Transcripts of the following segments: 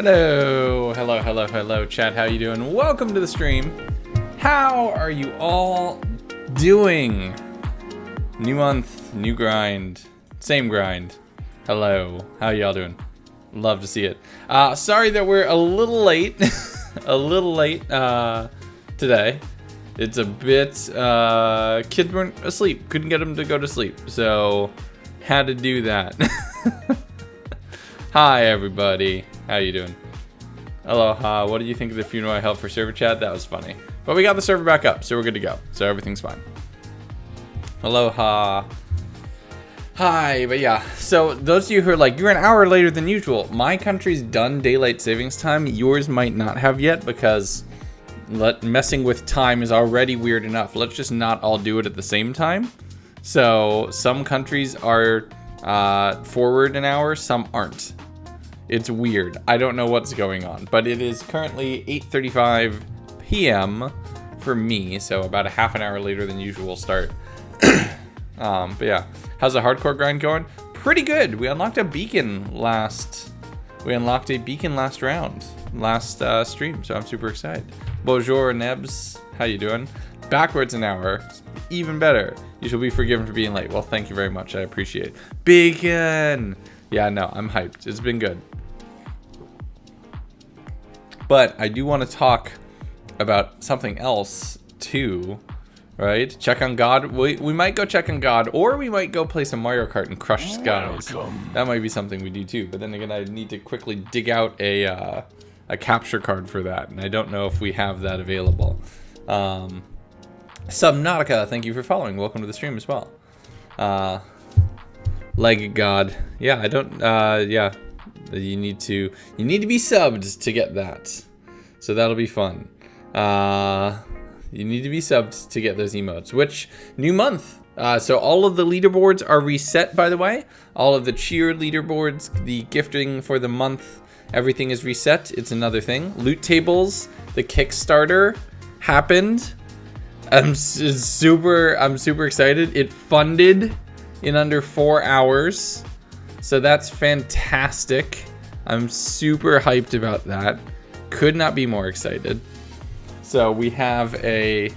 Hello, chat. How you doing? Welcome to the stream. How are you all doing? New month, new grind, same grind. Hello, how y'all doing? Love to see it. Sorry that we're a little late, today. It's a bit, kids weren't asleep. Couldn't get them to go to sleep, so had to do that. Hi, everybody. How you doing? Aloha. What do you think of the funeral I held for server chat? That was funny. But we got the server back up, so we're good to go. So everything's fine. Aloha. Hi, but yeah. So those of you who are like, you're an hour later than usual. My country's done daylight savings time. Yours might not have yet because messing with time is already weird enough. Let's just not all do it at the same time. So some countries are forward an hour, some aren't. It's weird. I don't know what's going on, but it is currently 8:35 p.m. for me, so about a half an hour later than usual start. But yeah, how's the hardcore grind going? Pretty good. We unlocked a beacon last round, last stream, so I'm super excited. Bonjour, Nebs. How you doing? Backwards an hour. Even better. You shall be forgiven for being late. Well, thank you very much. I appreciate it. Beacon! Yeah, no, I'm hyped. It's been good. But I do want to talk about something else, too. Right? Check on God. We might go check on God, or we might go play some Mario Kart and crush skies. That might be something we do, too. But then again, I need to quickly dig out a capture card for that. And I don't know if we have that available. Subnautica, thank you for following. Welcome to the stream as well. Leg God. Yeah, I don't yeah. You need to be subbed to get that. So that'll be fun. You need to be subbed to get those emotes, which new month. So all of the leaderboards are reset, by the way. All of the cheer leaderboards, the gifting for the month, everything is reset. It's another thing. Loot tables, the Kickstarter happened. I'm super excited. It funded in under 4 hours. So that's fantastic. I'm super hyped about that. Could not be more excited. So we have the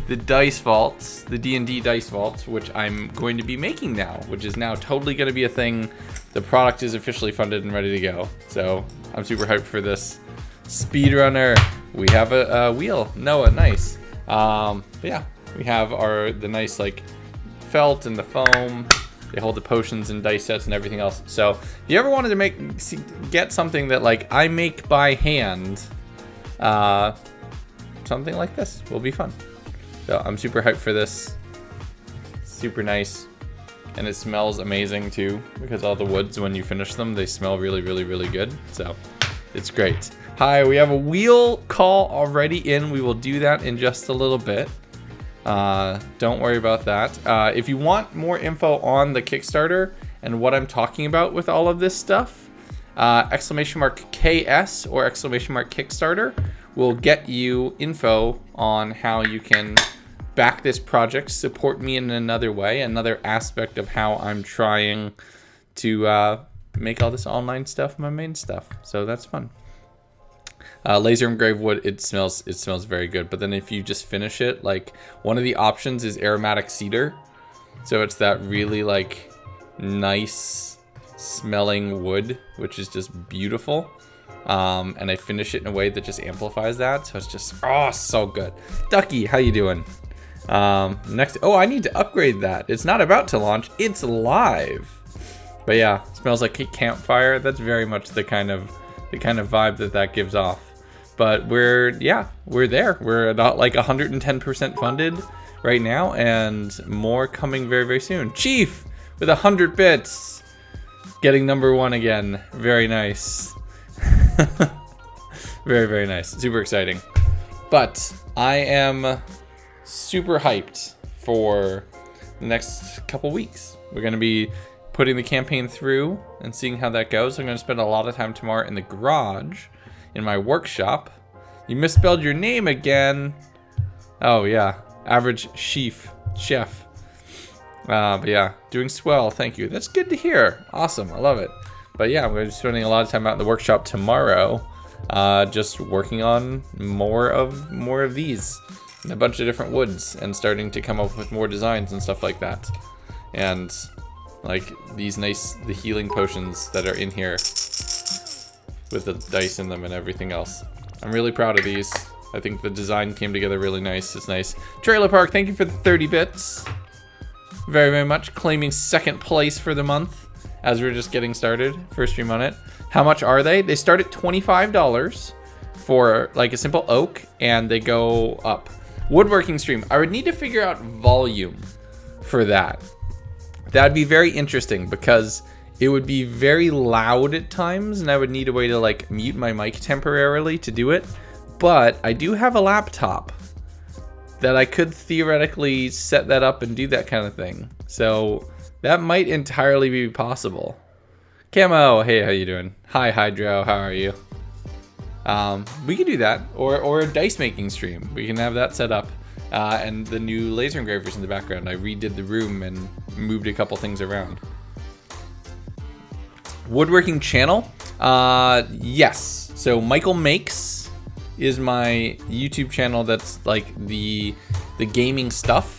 dice vaults, the D&D dice vaults, which I'm going to be making now, which is now totally going to be a thing. The product is officially funded and ready to go. So I'm super hyped for this. Speedrunner. We have a wheel. Noah, nice. But yeah, we have the nice like felt and the foam. They hold the potions and dice sets and everything else. So if you ever wanted to get something that like I make by hand, something like this will be fun. So I'm super hyped for this. Super nice. And it smells amazing too, because all the woods, when you finish them, they smell really, really, really good. So it's great. Hi, we have a wheel call already in. We will do that in just a little bit. Don't worry about that. If you want more info on the Kickstarter and what I'm talking about with all of this stuff, !KS or !Kickstarter will get you info on how you can back this project, support me in another way, another aspect of how I'm trying to make all this online stuff my main stuff. So that's fun. Laser engraved wood, it smells very good. But then if you just finish it, like one of the options is aromatic cedar. So it's that really like nice smelling wood, which is just beautiful. And I finish it in a way that just amplifies that. So it's just, oh, so good. Ducky, how you doing? Next, oh, I need to upgrade that. It's not about to launch, it's live. But yeah, smells like a campfire. That's very much the kind of vibe that gives off. But we're there. We're about like 110% funded right now, and more coming very, very soon. Chief with 100 bits, getting #1 again. Very nice. Very, very nice. Super exciting. But I am super hyped for the next couple weeks. We're going to be putting the campaign through and seeing how that goes. I'm going to spend a lot of time tomorrow in the garage, in my workshop. You misspelled your name again. Oh yeah, average chef. But yeah, doing swell. Thank you. That's good to hear. Awesome. I love it. But yeah, I'm going to be spending a lot of time out in the workshop tomorrow, just working on more of these, and a bunch of different woods, and starting to come up with more designs and stuff like that. And like the healing potions that are in here with the dice in them and everything else. I'm really proud of these. I think the design came together really nice. It's nice. Trailer Park, thank you for the 30 bits. Very, very much. Claiming second place for the month as we're just getting started. First stream on it. How much are they? They start at $25 for like a simple oak, and they go up. Woodworking stream. I would need to figure out volume for that. That'd be very interesting because it would be very loud at times, and I would need a way to like mute my mic temporarily to do it. But I do have a laptop that I could theoretically set that up and do that kind of thing. So that might entirely be possible. Camo, hey, how you doing? Hi, Hydro, how are you? We could do that, or a dice making stream. We can have that set up. And the new laser engravers in the background. I redid the room and moved a couple things around. Woodworking channel? Yes. So Michael Makes is my YouTube channel that's like the gaming stuff.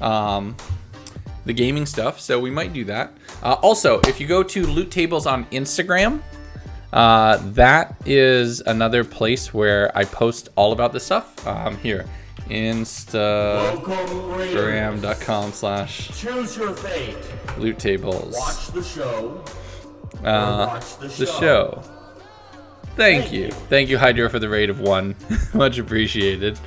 The gaming stuff, so we might do that. Also, if you go to Loot Tables on Instagram, that is another place where I post all about this stuff. Here, Instagram.com/choose your fate. Loot Tables. Watch the show. Watch the show. Thank you. Thank you, Hydro, for the raid of 1. Much appreciated.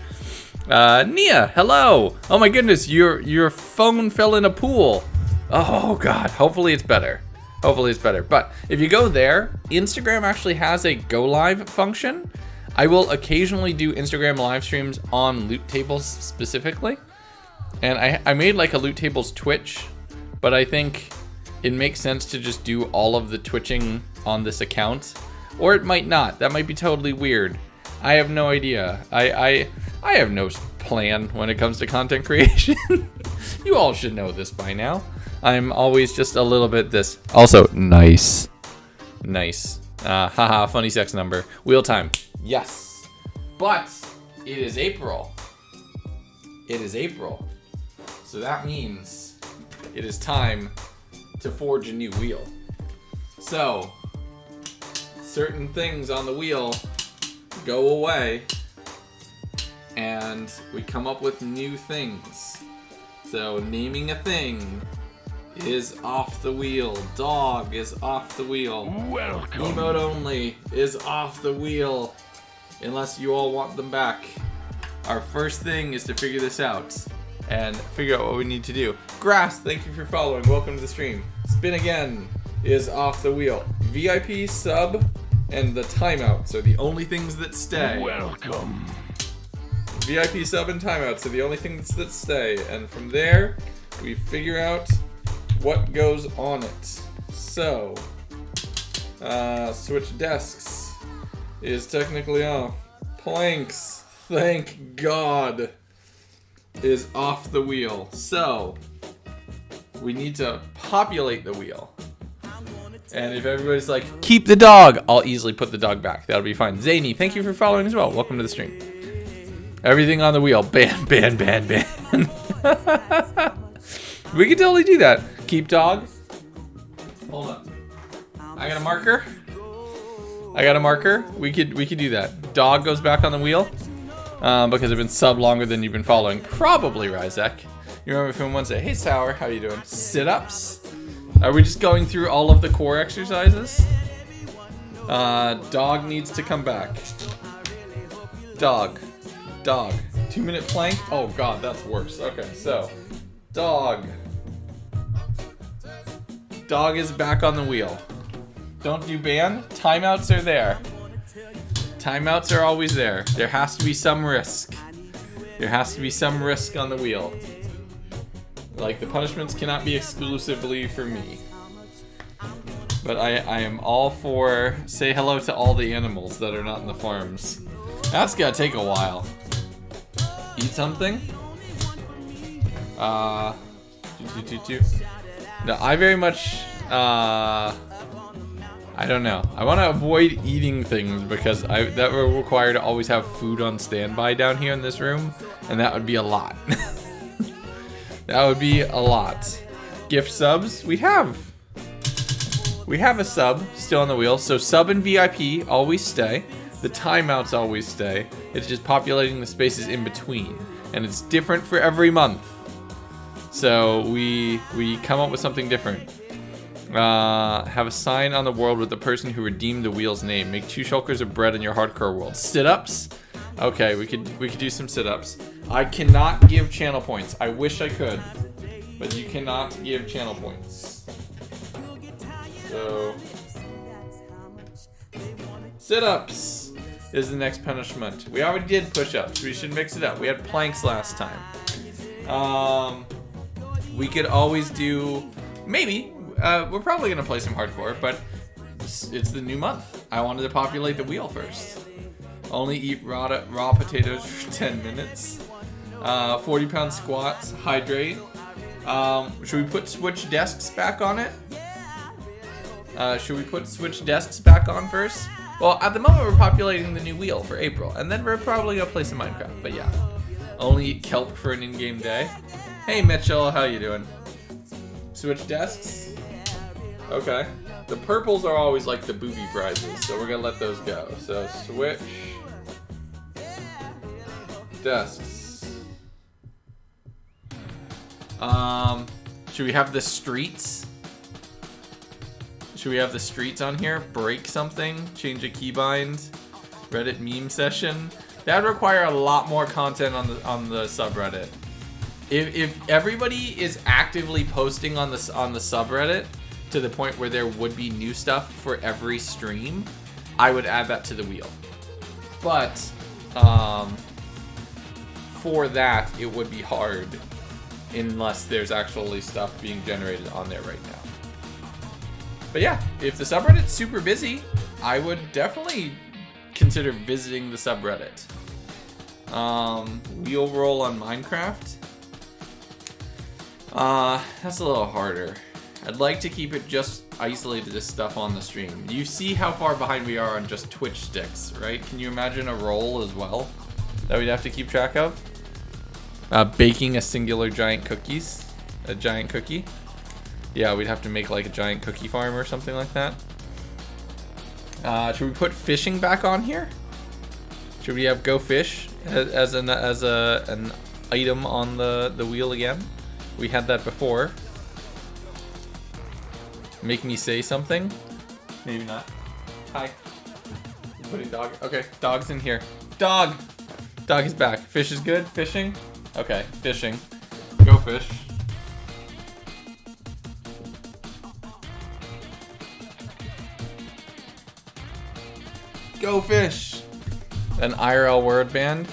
Nia, hello. Oh my goodness, your phone fell in a pool. Oh god, hopefully it's better. Hopefully it's better. But if you go there, Instagram actually has a go live function. I will occasionally do Instagram live streams on Loot Tables specifically. And I made like a Loot Tables Twitch, but I think it makes sense to just do all of the twitching on this account. Or it might not. That might be totally weird. I have no idea. I have no plan when it comes to content creation. You all should know this by now. I'm always just a little bit this. Also, nice. Nice. Haha, funny sex number. Wheel time. Yes. But it is April. It is April. So that means it is time to forge a new wheel. So, certain things on the wheel go away, and we come up with new things. So naming a thing is off the wheel. Dog is off the wheel. Welcome. Emote only is off the wheel, unless you all want them back. Our first thing is to figure this out and figure out what we need to do. Grass, thank you for following. Welcome to the stream. Spin again is off the wheel. VIP, sub, and the timeouts are the only things that stay. Welcome. VIP, sub, and timeouts are the only things that stay. And from there, we figure out what goes on it. So, switch desks is technically off. Planks, thank God, is off the wheel. So, we need to populate the wheel. And if everybody's like, keep the dog, I'll easily put the dog back. That'll be fine. Zany, thank you for following as well. Welcome to the stream. Everything on the wheel. Ban, ban, ban, ban. We can totally do that. Keep dog. Hold on. I got a marker. I got a marker. We could do that. Dog goes back on the wheel. Because I've been sub longer than you've been following. Probably, Ryzek. You remember from Wednesday. Hey, Sour. How you doing? Sit-ups. Are we just going through all of the core exercises? Dog needs to come back. Dog. Dog. 2-minute plank? Oh god, that's worse. Okay, so. Dog. Dog is back on the wheel. Don't do ban. Timeouts are there. Timeouts are always there. There has to be some risk. There has to be some risk on the wheel. Like, the punishments cannot be exclusively for me. But I am all for say hello to all the animals that are not in the farms. That's gonna take a while. Eat something? No, I very much, I don't know. I want to avoid eating things because that will require to always have food on standby down here in this room, and that would be a lot. That would be a lot. Gift subs, we have a sub still on the wheel. So sub and VIP always stay. The timeouts always stay. It's just populating the spaces in between, and it's different for every month. So we come up with something different. Have a sign on the world with the person who redeemed the wheel's name. Make 2 shulkers of bread in your hardcore world. Sit-ups? Okay, we could do some sit-ups. I cannot give channel points. I wish I could, but you cannot give channel points. So sit-ups is the next punishment. We already did push-ups. We should mix it up. We had planks last time. We could always do maybe. We're probably gonna play some hardcore, but it's the new month. I wanted to populate the wheel first. Only eat raw potatoes for 10 minutes. 40-pound squats. Hydrate. Should we put switch desks back on it? Should we put switch desks back on first? Well, at the moment we're populating the new wheel for April, and then we're probably gonna play some Minecraft. But yeah, only eat kelp for an in-game day. Hey Mitchell, how you doing? Switch desks. Okay. The purples are always like the booby prizes, so we're gonna let those go. So switch desks. Should we have the streets? Should we have the streets on here? Break something? Change a keybind? Reddit meme session? That would require a lot more content on the subreddit. If everybody is actively posting on the subreddit to the point where there would be new stuff for every stream, I would add that to the wheel. But for that, it would be hard unless there's actually stuff being generated on there right now. But yeah, if the subreddit's super busy, I would definitely consider visiting the subreddit. Wheel roll on Minecraft. That's a little harder. I'd like to keep it just isolated to stuff on the stream. You see how far behind we are on just Twitch sticks, right? Can you imagine a roll as well that we'd have to keep track of? Baking a singular giant cookie. Yeah, we'd have to make like a giant cookie farm or something like that. Should we put fishing back on here? Should we have go fish as an item on the wheel again? We had that before. Make me say something? Maybe not. Hi. I'm putting dog. Okay, dog's in here. Dog! Dog is back. Fish is good? Fishing? Okay, fishing. Go fish. Go fish! An IRL word band.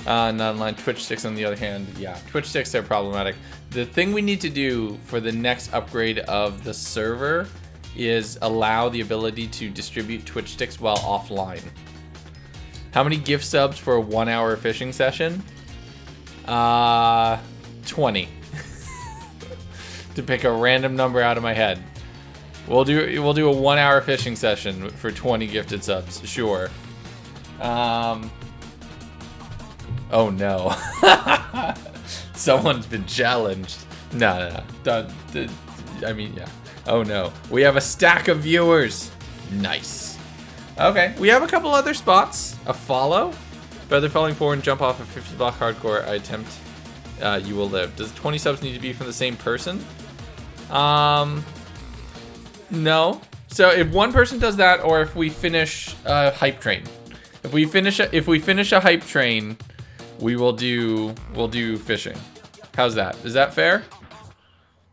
Not online. Twitch sticks on the other hand. Yeah, Twitch sticks are problematic. The thing we need to do for the next upgrade of the server is allow the ability to distribute Twitch sticks while offline. How many gift subs for a 1-hour fishing session? 20. To pick a random number out of my head. We'll do a 1-hour fishing session for 20 gifted subs. Sure. Oh no. Someone's been challenged. No. I mean, yeah. Oh no. We have a stack of viewers. Nice. Okay. We have a couple other spots. A follow. Feather falling forward and jump off a 50 block hardcore. I attempt. You will live. Does 20 subs need to be from the same person? No. So if one person does that, or if we finish a hype train. If we finish a hype train, we'll do fishing. How's that? Is that fair?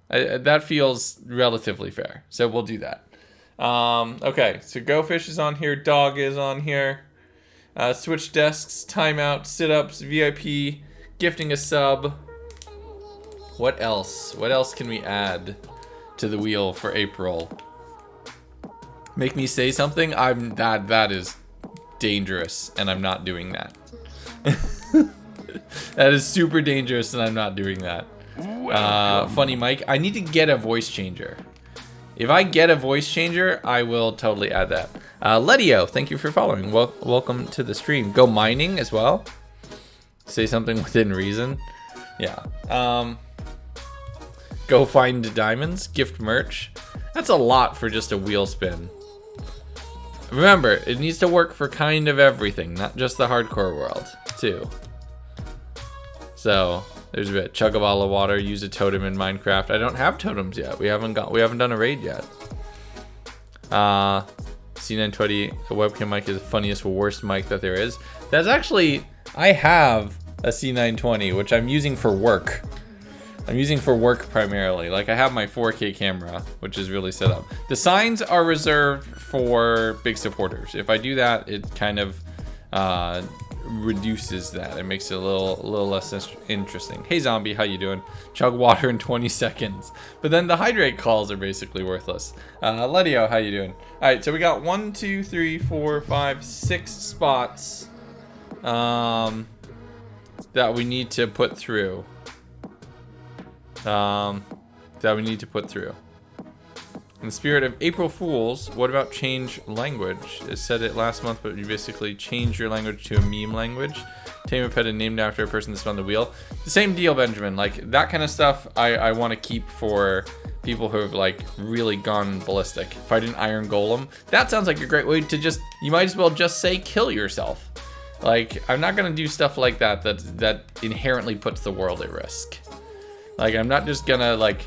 That feels relatively fair. So we'll do that. Okay, so Go Fish is on here. Dog is on here. Switch desks, timeout, sit-ups, VIP, gifting a sub. What else? What else can we add to the wheel for April? Make me say something? That is dangerous, and I'm not doing that. That is super dangerous, and I'm not doing that. Funny Mike, I need to get a voice changer. If I get a voice changer, I will totally add that. Letio, thank you for following. Welcome to the stream. Go mining as well. Say something within reason. Yeah. Go find diamonds. Gift merch. That's a lot for just a wheel spin. Remember, it needs to work for kind of everything, not just the hardcore world, too. So, there's a bit. Chug a bottle of water. Use a totem in Minecraft. I don't have totems yet. We haven't done a raid yet. C920, the webcam mic is the funniest, worst mic that there is. That's actually, I have a C920, which I'm using for work. I'm using for work primarily. Like, I have my 4K camera, which is really set up. The signs are reserved for big supporters. If I do that, it kind of reduces that. It makes it a little less interesting. Hey zombie, how you doing? Chug water in 20 seconds. But then the hydrate calls are basically worthless. Letio, how you doing? All right, so we got 1, 2, 3, 4, 5, 6 spots that we need to put through. In the spirit of April Fools, what about change language? It said it last month, but you basically change your language to a meme language. Tame a pet and named after a person to spin the wheel. The same deal, Benjamin. Like, that kind of stuff I want to keep for people who have, like, really gone ballistic. Fight an iron golem. That sounds like a great way to just, you might as well just say kill yourself. Like, I'm not going to do stuff like that inherently puts the world at risk. Like, I'm not just gonna, like,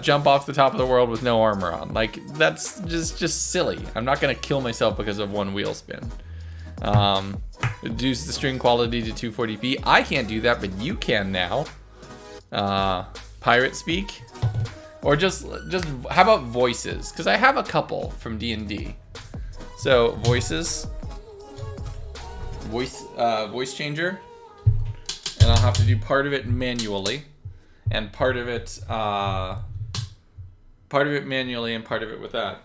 jump off the top of the world with no armor on. Like, that's just silly. I'm not gonna kill myself because of one wheel spin. Reduce the string quality to 240p. I can't do that, but you can now. Pirate speak. Or just how about voices? Because I have a couple from D&D. So, voices. Voice changer. And I'll have to do part of it manually. And part of it manually and part of it with that.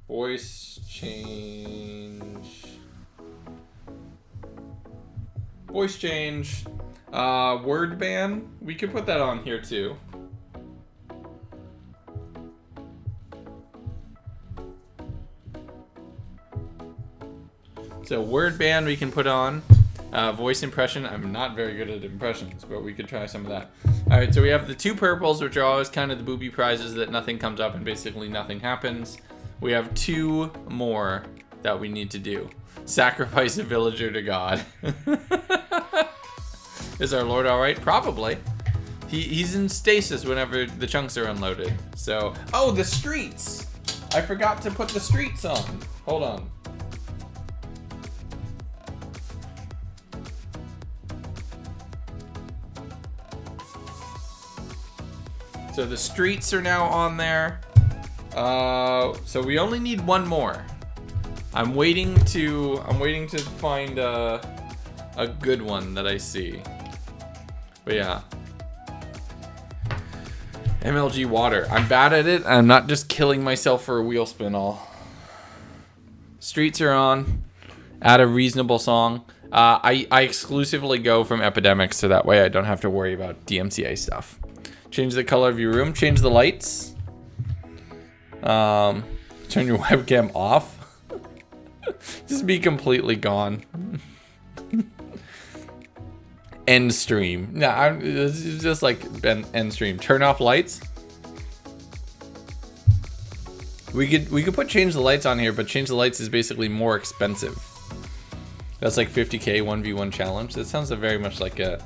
Voice change. Word ban. We could put that on here too. So word ban we can put on. Voice impression, I'm not very good at impressions, but we could try some of that. Alright, so we have the 2 purples, which are always kind of the booby prizes that nothing comes up and basically nothing happens. We have 2 more that we need to do. Sacrifice a villager to God. Is our lord alright? Probably. He's in stasis whenever the chunks are unloaded. So, oh, the streets! I forgot to put the streets on. Hold on. So the streets are now on there. So we only need 1 more. I'm waiting to find a good one that I see. But yeah. MLG water. I'm bad at it. I'm not just killing myself for a wheel spin all. Streets are on. Add a reasonable song. I exclusively go from epidemics, so that way I don't have to worry about DMCA stuff. Change the color of your room. Change the lights. Turn your webcam off. Just be completely gone. End stream. Nah, it's just like end stream. Turn off lights. We could put change the lights on here, but change the lights is basically more expensive. That's like 50k 1v1 challenge. That sounds very much like a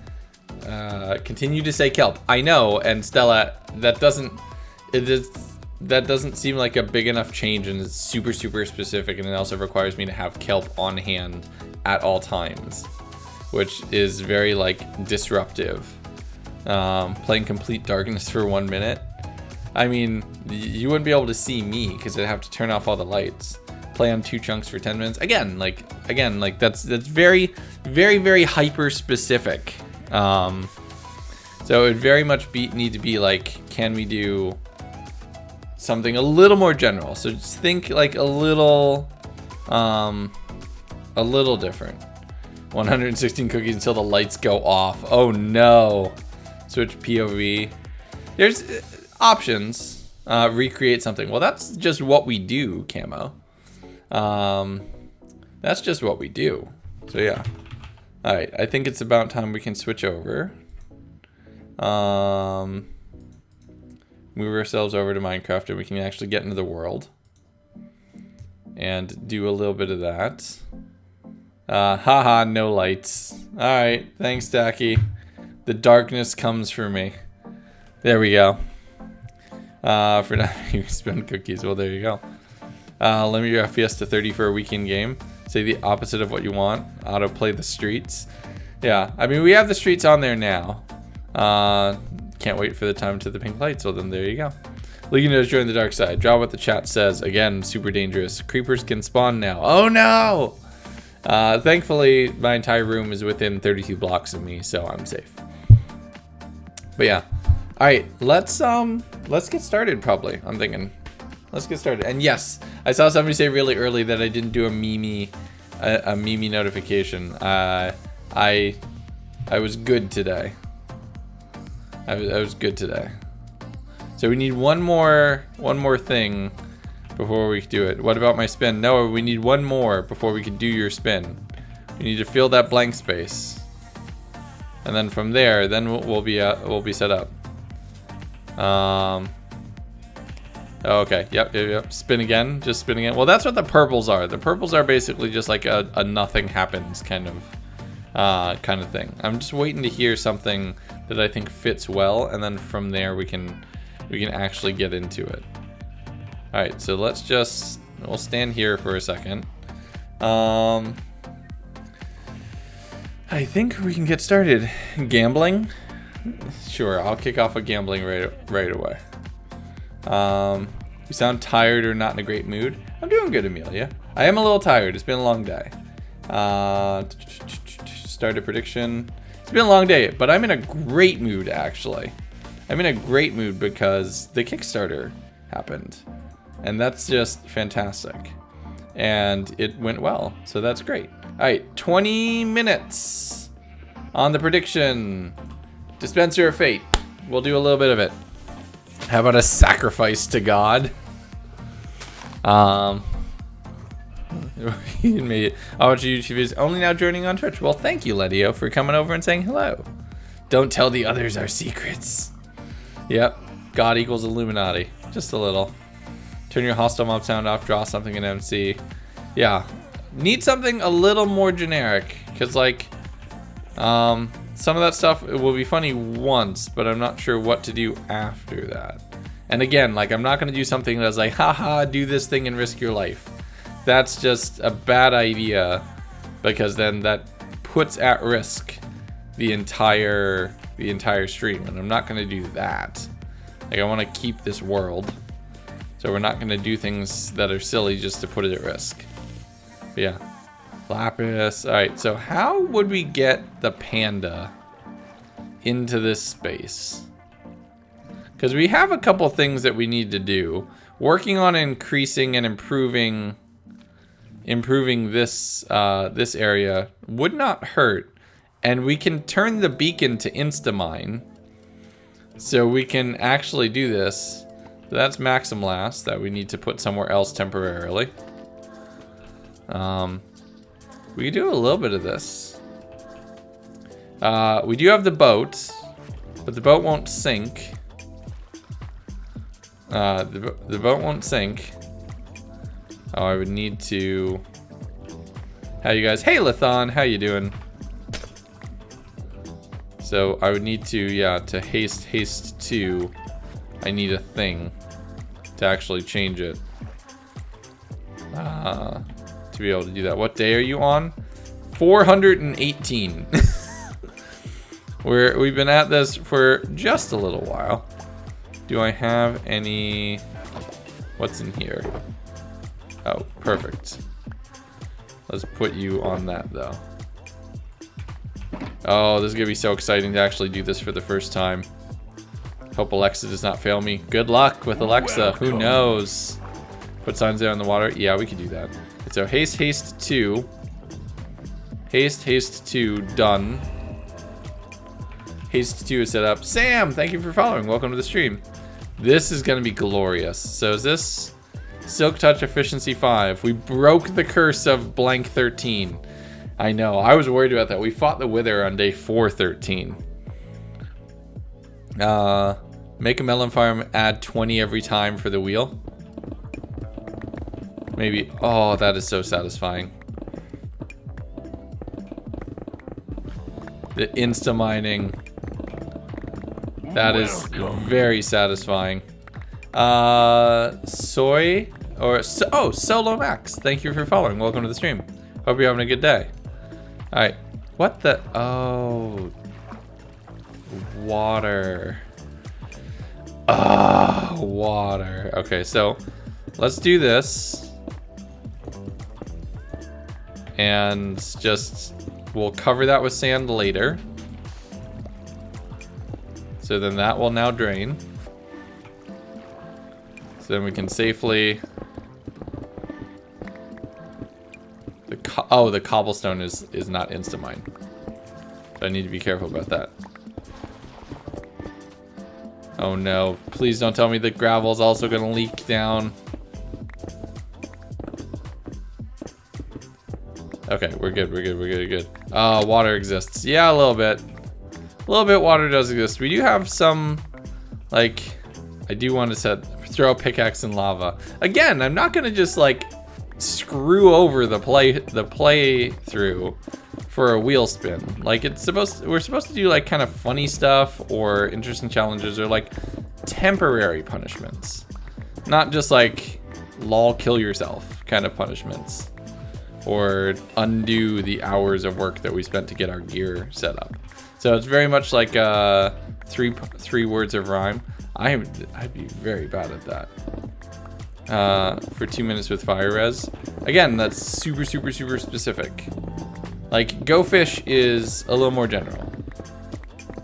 continue to say kelp. I know, and Stella, that doesn't seem like a big enough change, and it's super specific, and it also requires me to have kelp on hand at all times, which is very like disruptive. Playing complete darkness for 1 minute. I mean, you wouldn't be able to see me because I'd have to turn off all the lights. Play on 2 chunks for 10 minutes. Again, that's very hyper specific. So it would very much need to be like, can we do something a little more general? So just think like a little different. 116 cookies until the lights go off. Oh no. Switch POV. There's options. Recreate something. Well, that's just what we do, Camo. That's just what we do. So yeah. Alright, I think it's about time we can switch over. Move ourselves over to Minecraft and we can actually get into the world. And do a little bit of that. Haha, no lights. Alright, thanks, Dacky. The darkness comes for me. There we go. For now, you spend cookies. Well, there you go. Limit your FPS to 30 for a weekend game. Say the opposite of what you want. Autoplay the streets. Yeah, I mean, we have the streets on there now. Can't wait for the time to the pink lights. Well, then there you go. Legundo join the dark side. Draw what the chat says. Again, super dangerous. Creepers can spawn now. Oh no! Thankfully, my entire room is within 32 blocks of me, so I'm safe. But yeah. Alright, let's get started probably. I'm thinking. Let's get started. And yes, I saw somebody say really early that I didn't do a Mimi notification. I was good today. I was good today. So we need one more thing before we do it. What about my spin? No, we need one more before we can do your spin. We need to fill that blank space, and then from there, then we'll be set up. Okay. Yep. Spin again. Just spin again. Well, that's what the purples are. The purples are basically just like a nothing happens kind of thing. I'm just waiting to hear something that I think fits well, and then from there we can actually get into it. All right. So we'll stand here for a second. I think we can get started. Gambling? Sure. I'll kick off a gambling right away. You sound tired or not in a great mood. I'm doing good, Amelia. I am a little tired. It's been a long day. Start a prediction. It's been a long day, but I'm in a great mood, actually. I'm in a great mood because the Kickstarter happened. And that's just fantastic. And it went well, so that's great. All right, 20 minutes on the prediction. Dispenser of Fate. We'll do a little bit of it. How about a sacrifice to God? You made it. Our YouTube is only now joining on Twitch. Well, thank you, Ledio, for coming over and saying hello. Don't tell the others our secrets. Yep. God equals Illuminati. Just a little. Turn your hostile mob sound off. Draw something in MC. Yeah. Need something a little more generic. Because, like, some of that stuff will be funny once, but I'm not sure what to do after that. And again, like, I'm not going to do something that's like, haha, do this thing and risk your life. That's just a bad idea, because then that puts at risk the entire stream, and I'm not going to do that. Like, I want to keep this world, so we're not going to do things that are silly just to put it at risk. But yeah. Lapis. Alright, so how would we get the panda into this space? Because we have a couple things that we need to do. Working on increasing and improving this this area would not hurt. And we can turn the beacon to Instamine. So we can actually do this. So that's Maximlast that we need to put somewhere else temporarily. We can do a little bit of this. We do have the boat, but the boat won't sink. The boat won't sink. Oh, I would need to... How you guys? Hey, Lathon, how you doing? So I would need to, yeah, to haste to. I need a thing to actually change it. To be able to do that. What day are you on? 418. We've been at this for just a little while. Do I have any... What's in here? Oh, perfect. Let's put you on that, though. Oh, this is going to be so exciting to actually do this for the first time. Hope Alexa does not fail me. Good luck with Alexa. Welcome. Who knows? Put signs there on the water. Yeah, we could do that. So haste 2. Haste 2 done. Haste 2 is set up. Sam, thank you for following. Welcome to the stream. This is going to be glorious. So is this Silk Touch Efficiency 5? We broke the curse of blank 13. I know. I was worried about that. We fought the Wither on day 413. Make a melon farm, add 20 every time for the wheel. Maybe. Oh, that is so satisfying. The insta-mining. That is very satisfying. Soy or oh, Solo Max. Thank you for following. Welcome to the stream. Hope you're having a good day. All right. What the? Oh, water. Oh, water. Okay, so let's do this, and just we'll cover that with sand later. So then that will now drain. So then we can safely... the cobblestone is not insta-mine. So I need to be careful about that. Oh no, please don't tell me the gravel's also gonna leak down. Okay, we're good, we're good, we're good. Water exists. Yeah, a little bit. A little bit water does exist. We do have some, like, I do want to throw a pickaxe in lava. Again, I'm not gonna just like screw over the playthrough for a wheel spin. Like we're supposed to do like kind of funny stuff or interesting challenges or like temporary punishments. Not just like lol kill yourself kind of punishments. Or undo the hours of work that we spent to get our gear set up. So it's very much like three words of rhyme. I'd be very bad at that. For 2 minutes with fire res. Again, that's super, super, super specific. Like go fish is a little more general.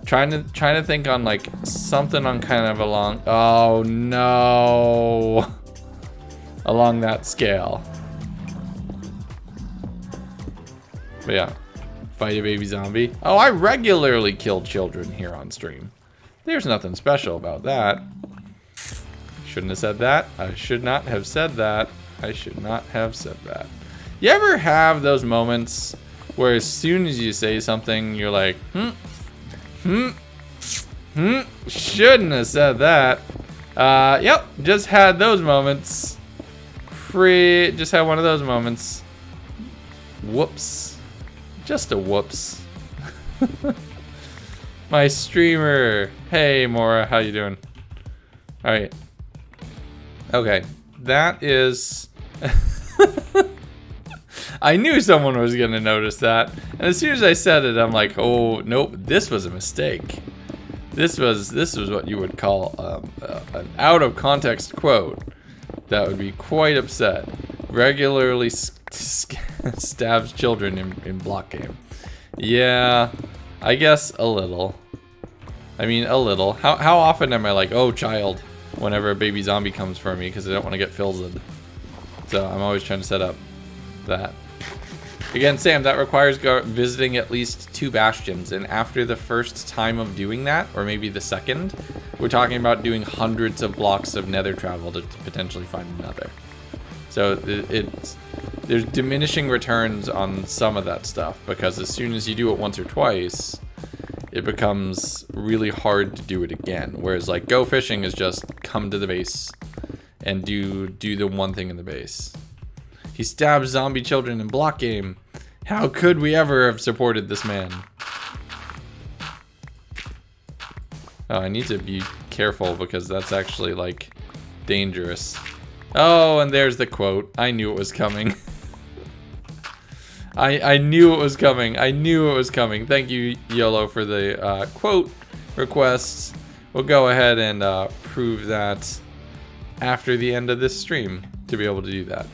Trying to think on like something on kind of along. Oh no, along that scale. But yeah, fight a baby zombie. Oh, I regularly kill children here on stream. There's nothing special about that. Shouldn't have said that. I should not have said that. I should not have said that. You ever have those moments where as soon as you say something, you're like, shouldn't have said that. Yep, just had those moments. Just had one of those moments. Whoops. Just a whoops. My streamer. Hey, Mora, how you doing? All right. Okay, that is... I knew someone was gonna notice that. And as soon as I said it, I'm like, oh, nope, this was a mistake. This was what you would call an out of context quote. That would be quite upset. Regularly stabs children in block game. Yeah, I guess a little. I mean, a little. How often am I like, oh, child, whenever a baby zombie comes for me because I don't want to get filled. So I'm always trying to set up that. Again, Sam, that requires visiting at least 2 bastions, and after the first time of doing that, or maybe the second, we're talking about doing hundreds of blocks of nether travel to potentially find another. So there's diminishing returns on some of that stuff, because as soon as you do it once or twice, it becomes really hard to do it again. Whereas like go fishing is just come to the base and do the one thing in the base. He stabs zombie children in block game. How could we ever have supported this man? Oh, I need to be careful because that's actually like dangerous. Oh, and there's the quote. I knew it was coming. I knew it was coming. I knew it was coming. Thank you, YOLO, for the quote requests. We'll go ahead and prove that after the end of this stream to be able to do that.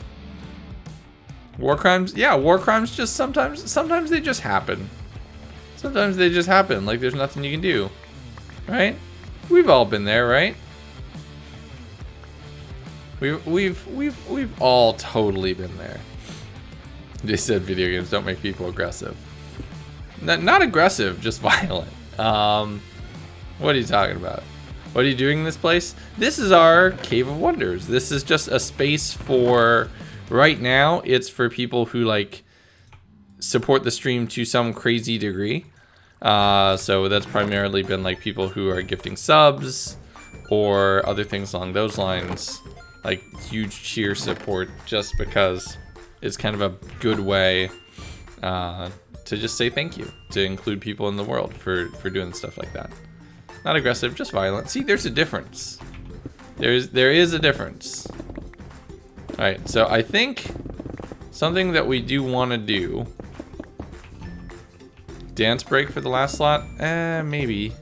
War crimes? Yeah, war crimes just sometimes they just happen. Sometimes they just happen. Like there's nothing you can do. Right? We've all been there, right? We've all totally been there. They said video games don't make people aggressive. Not aggressive, just violent. What are you talking about? What are you doing in this place? This is our Cave of Wonders. This is just a space for, right now, it's for people who like support the stream to some crazy degree. So that's primarily been like people who are gifting subs or other things along those lines. Like huge cheer support, just because it's kind of a good way to just say thank you, to include people in the world for doing stuff like that. Not aggressive, just violent. See, there's a difference. There is a difference. All right, so I think something that we do want to do. Dance break for the last slot? Maybe.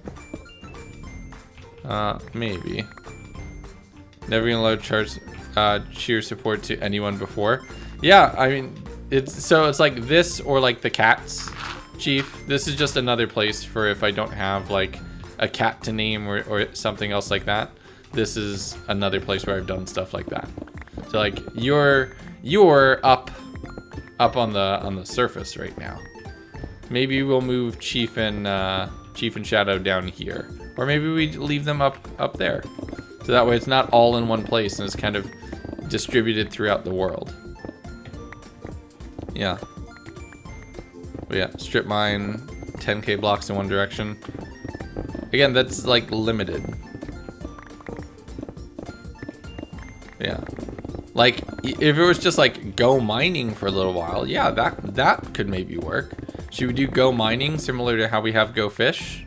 Maybe. Never gonna allow cheer support to anyone before. Yeah, I mean, it's like this or like the cats, Chief. This is just another place for if I don't have like a cat to name or something else like that. This is another place where I've done stuff like that. So like you're up on the surface right now. Maybe we'll move Chief and Shadow down here, or maybe we leave them up there. So that way it's not all in one place and it's kind of distributed throughout the world. Yeah. But yeah, strip mine, 10k blocks in one direction. Again, that's like limited. Yeah. Like if it was just like go mining for a little while, yeah, that could maybe work. Should we do go mining similar to how we have go fish?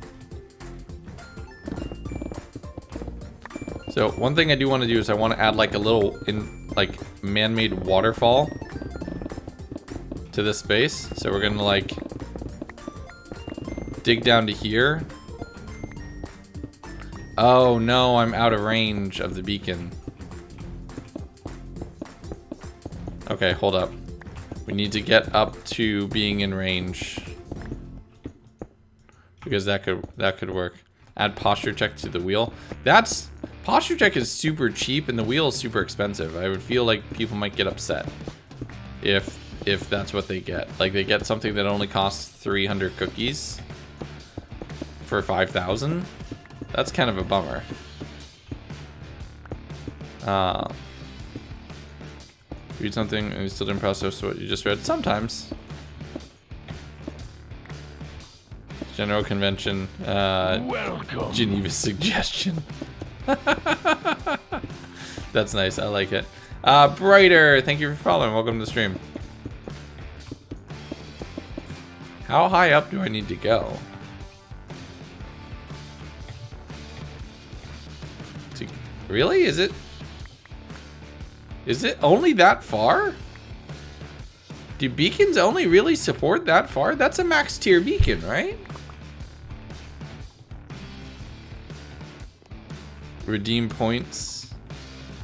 So one thing I do want to do is I want to add like a little man-made waterfall to this space. So we're gonna like dig down to here. Oh no, I'm out of range of the beacon. Okay, hold up. We need to get up to being in range, because that could work. Add posture check to the wheel. Posture check is super cheap and the wheel is super expensive. I would feel like people might get upset if that's what they get. Like they get something that only costs 300 cookies for 5,000. That's kind of a bummer. Read something and you still didn't process what you just read. Sometimes. General convention. Welcome. Geneva suggestion. That's nice. I like it. Brighter. Thank you for following. Welcome to the stream. How high up do I need to go? Really? Is it only that far? Do beacons only really support that far? That's a max tier beacon, right? Redeem points.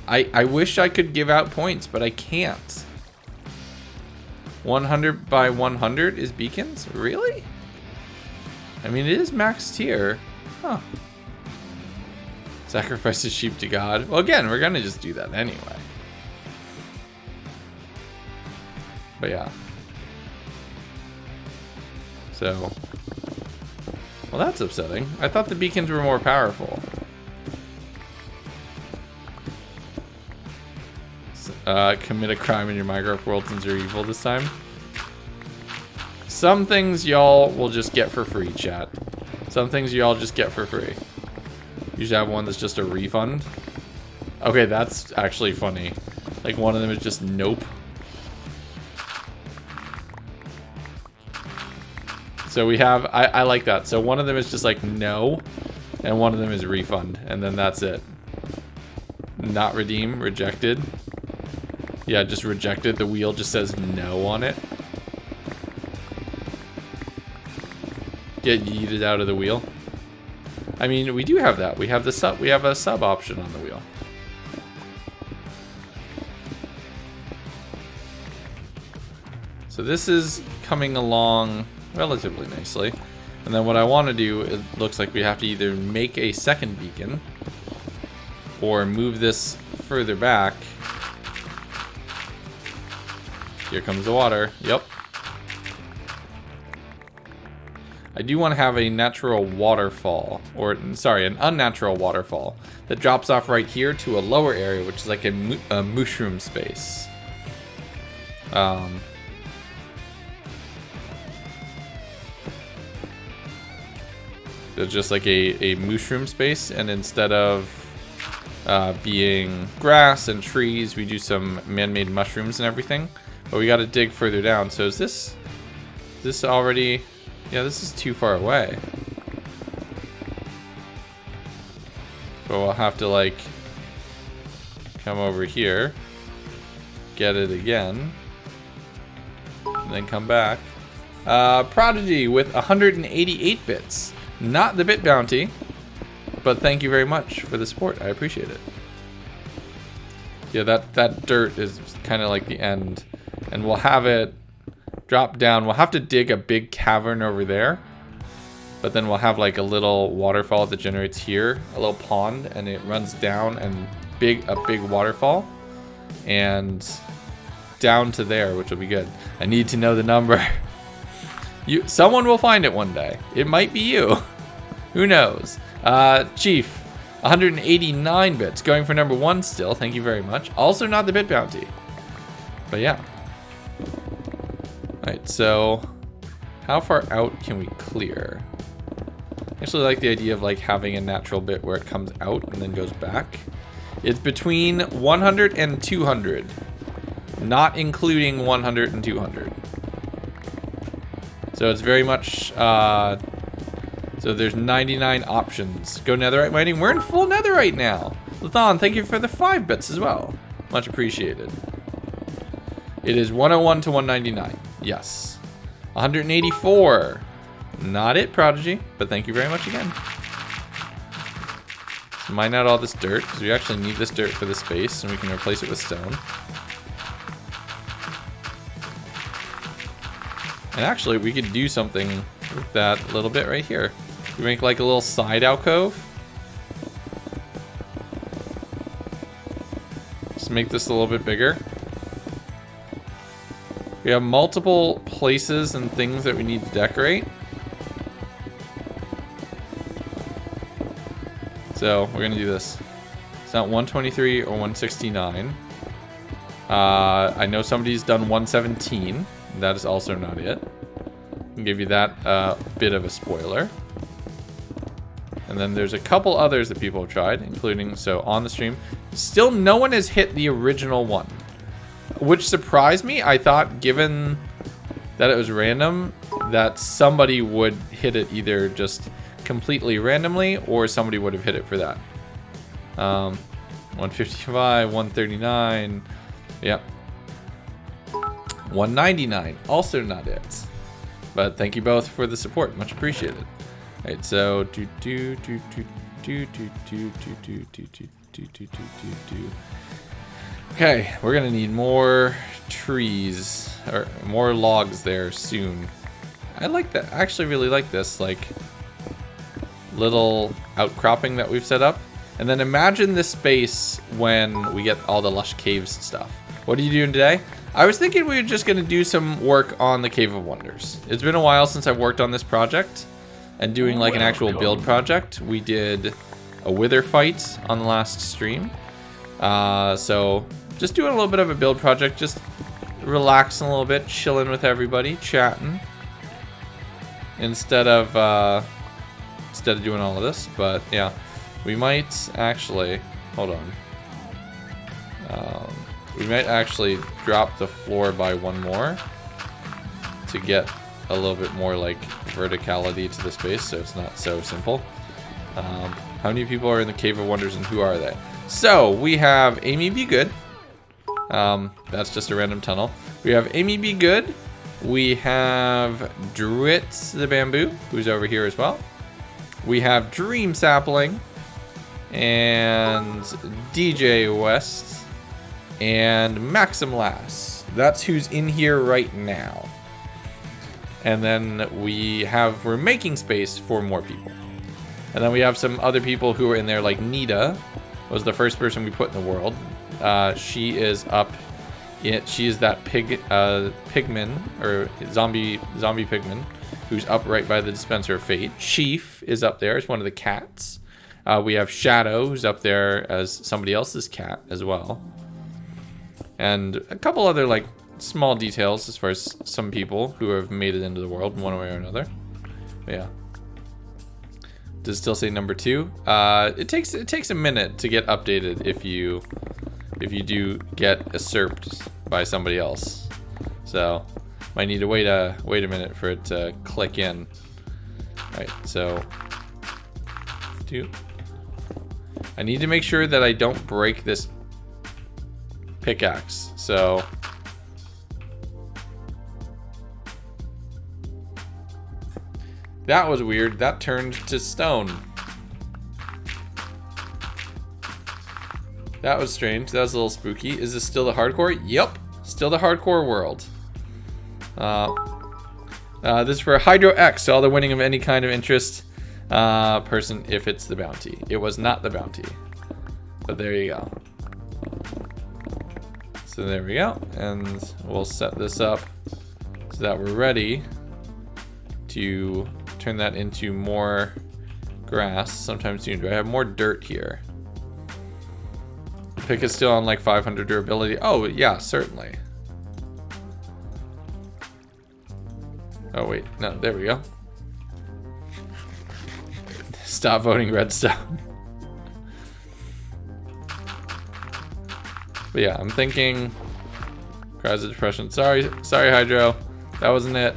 I wish I could give out points, but I can't. 100 by 100 is beacons? Really? I mean, it is max tier. Huh. Sacrifice a sheep to God. Well, again, we're gonna just do that anyway. But yeah. So. Well, that's upsetting. I thought the beacons were more powerful. Commit a crime in your Minecraft world since you're evil this time. Some things y'all will just get for free, chat. Some things y'all just get for free. You should have one that's just a refund. Okay, that's actually funny. Like one of them is just nope. So we have, I like that. So one of them is just like no, and one of them is refund, and then that's it. Not redeem, rejected. Yeah, just rejected. The wheel just says no on it. Get yeeted out of the wheel. I mean, we do have that. We have the sub. We have a sub option on the wheel. So this is coming along relatively nicely. And then what I want to do, it looks like we have to either make a second beacon or move this further back. Here comes the water. Yep. I do want to have a natural waterfall, or sorry, an unnatural waterfall that drops off right here to a lower area, which is like a mushroom space. So just like a mushroom space, and instead of being grass and trees, we do some man-made mushrooms and everything. But we got to dig further down. So is this already? Yeah, this is too far away. But we'll have to like come over here, get it again, and then come back. Prodigy with 188 bits. Not the bit bounty, but thank you very much for the support. I appreciate it. Yeah, that dirt is kind of like the end. And we'll have it drop down. We'll have to dig a big cavern over there. But then we'll have like a little waterfall that generates here. A little pond, and it runs down and a big waterfall. And down to there, which will be good. I need to know the number. Someone will find it one day. It might be you. Who knows? Chief, 189 bits. Going for number 1 still. Thank you very much. Also not the bit bounty. But yeah. Alright, so how far out can we clear? I actually like the idea of like having a natural bit where it comes out and then goes back. It's between 100 and 200. Not including 100 and 200. So it's very much, so there's 99 options. Go netherite mining. We're in full netherite now. Lathon, thank you for the 5 bits as well. Much appreciated. It is 101 to 199. Yes. 184. Not it, Prodigy, but thank you very much again. Let's mine out all this dirt, because we actually need this dirt for the space, and we can replace it with stone. And actually, we could do something with that little bit right here. We make like a little side alcove. Just make this a little bit bigger. We have multiple places and things that we need to decorate. So we're gonna do this. It's not 123 or 169. I know somebody's done 117. That is also not it. I'll give you that bit of a spoiler. And then there's a couple others that people have tried, including, so on the stream, still no one has hit the original one, which surprised me. I thought, given that it was random, that somebody would hit it either just completely randomly, or somebody would have hit it for that. 155, 139, yep. 199, also not it. But thank you both for the support, much appreciated. Alright, so okay, we're gonna need more trees or more logs there soon. I like that. I actually really like this like little outcropping that we've set up. And then imagine this space when we get all the lush caves stuff. What are you doing today? I was thinking we were just gonna do some work on the Cave of Wonders. It's been a while since I've worked on this project and doing like an actual build project. We did a wither fight on the last stream. So just doing a little bit of a build project, just relaxing a little bit, chilling with everybody, chatting. Instead of doing all of this, but yeah. We might actually, hold on. We might actually drop the floor by one more to get a little bit more like verticality to the space, so it's not so simple. How many people are in the Cave of Wonders and who are they? So we have Amy Be Good. That's just a random tunnel. We have Amy Be Good. We have Dritz the Bamboo, who's over here as well. We have Dream Sapling. And DJ West and Maxim Lass. That's who's in here right now. And then we're making space for more people. And then we have some other people who are in there, like Nita was the first person we put in the world. She is up. She is that pigman or zombie pigman. who's up right by the dispenser of fate. Chief is up there as one of the cats. We have Shadow, who's up there as somebody else's cat as well. And a couple other like small details as far as some people who have made it into the world in one way or another. But yeah. Does it still say number 2? It takes a minute to get updated if you do get usurped by somebody else. So might need to wait a minute for it to click in. Alright, so I need to make sure that I don't break this pickaxe. So that was weird. That turned to stone. That was strange. That was a little spooky. Is this still the hardcore? Yep. Still the hardcore world. This is for Hydro X. So all the winning of any kind of interest person if it's the bounty. It was not the bounty. But there you go. So there we go. And we'll set this up so that we're ready to turn that into more grass sometime soon. Do I have more dirt here? Pick is still on like 500 durability. Oh yeah, certainly. Oh wait, no, there we go. Stop voting redstone. But yeah, I'm thinking cries of depression. Sorry Hydro. That wasn't it.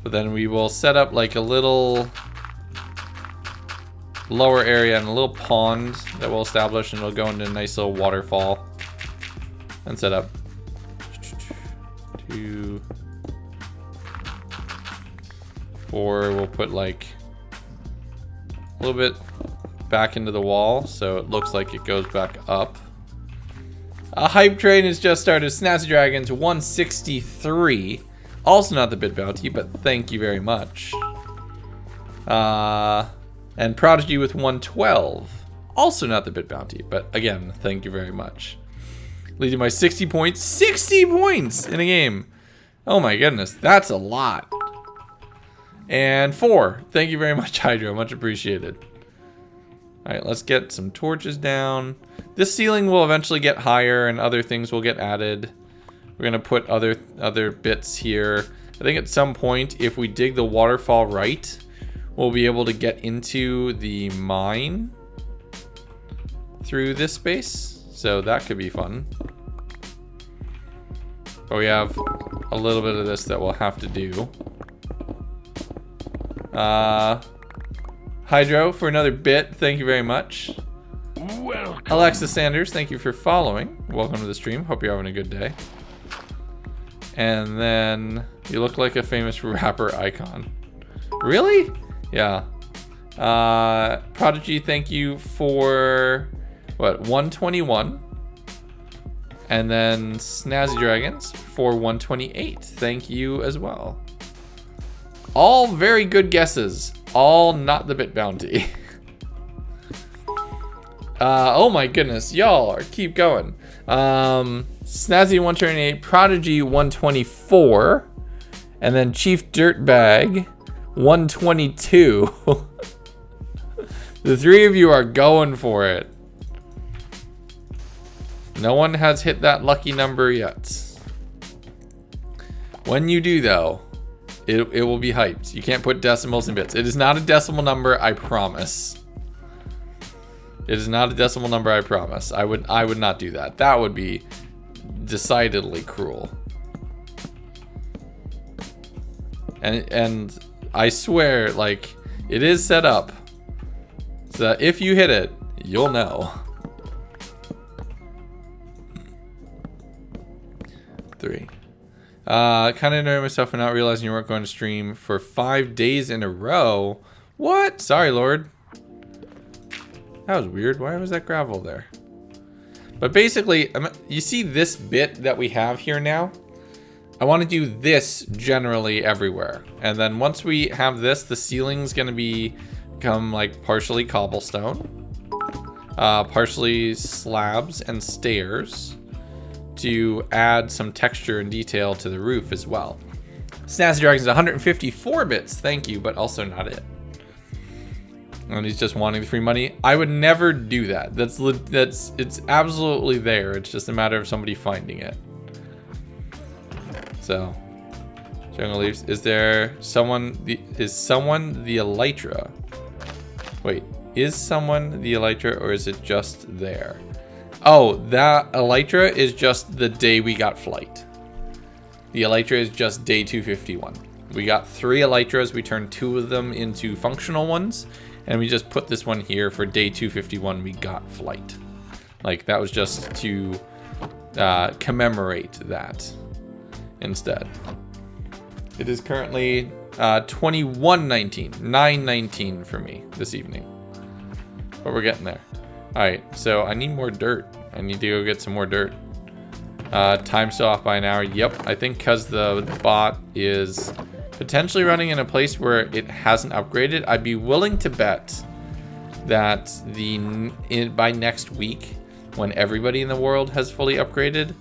But then we will set up like a little lower area and a little pond that we'll establish, and it'll go into a nice little waterfall and set up 2, 4. We'll put like a little bit back into the wall so it looks like it goes back up. A hype train has just started. Snazzy Dragons 163. Also not the bit bounty, but thank you very much. And Prodigy with 112. Also not the bit bounty, but again, thank you very much. Leading by 60 points. 60 points in a game. Oh my goodness, that's a lot. And 4. Thank you very much, Hydro. Much appreciated. Alright, let's get some torches down. This ceiling will eventually get higher and other things will get added. We're gonna put other bits here. I think at some point, if we dig the waterfall right, we'll be able to get into the mine through this space. So that could be fun. But we have a little bit of this that we'll have to do. Hydro for another bit. Thank you very much. Welcome. Alexa Sanders, thank you for following. Welcome to the stream. Hope you're having a good day. And then you look like a famous rapper icon. Really? Yeah. Prodigy, thank you for what, 121. And then Snazzy Dragons for 128. Thank you as well. All very good guesses. All not the bit bounty. Oh my goodness, y'all keep going. Snazzy 128, Prodigy 124, and then Chief Dirtbag 122. The three of you are going for it. No one has hit that lucky number yet. When you do though, it will be hyped. You can't put decimals and bits. It is not a decimal number, I promise. It is not a decimal number, I promise. I would not do that. That would be decidedly cruel. And I swear, like, it is set up so that if you hit it, you'll know. 3. Kind of annoyed myself for not realizing you weren't going to stream for 5 days in a row. What? Sorry, Lord. That was weird. Why was that gravel there? But basically, you see this bit that we have here now? I want to do this generally everywhere. And then once we have this, the ceiling's going to become like partially cobblestone. Partially slabs and stairs. to add some texture and detail to the roof as well. Snazzy Dragon's 154 bits, thank you, but also not it. And he's just wanting the free money. I would never do that. It's absolutely there. It's just a matter of somebody finding it. So, Jungle Leaves. Is someone the Elytra? Wait, is someone the Elytra, or is it just there? Oh, that Elytra is just the day we got flight. The Elytra is just day 251. We got 3 Elytras. We turned 2 of them into functional ones. And we just put this one here for day 251. We got flight. Like, that was just to commemorate that instead. It is currently 21:19, 9:19 for me this evening. But we're getting there. All right, so I need more dirt. I need to go get some more dirt. Time still off by an hour. Yep, I think because the bot is potentially running in a place where it hasn't upgraded. I'd be willing to bet that by next week, when everybody in the world has fully upgraded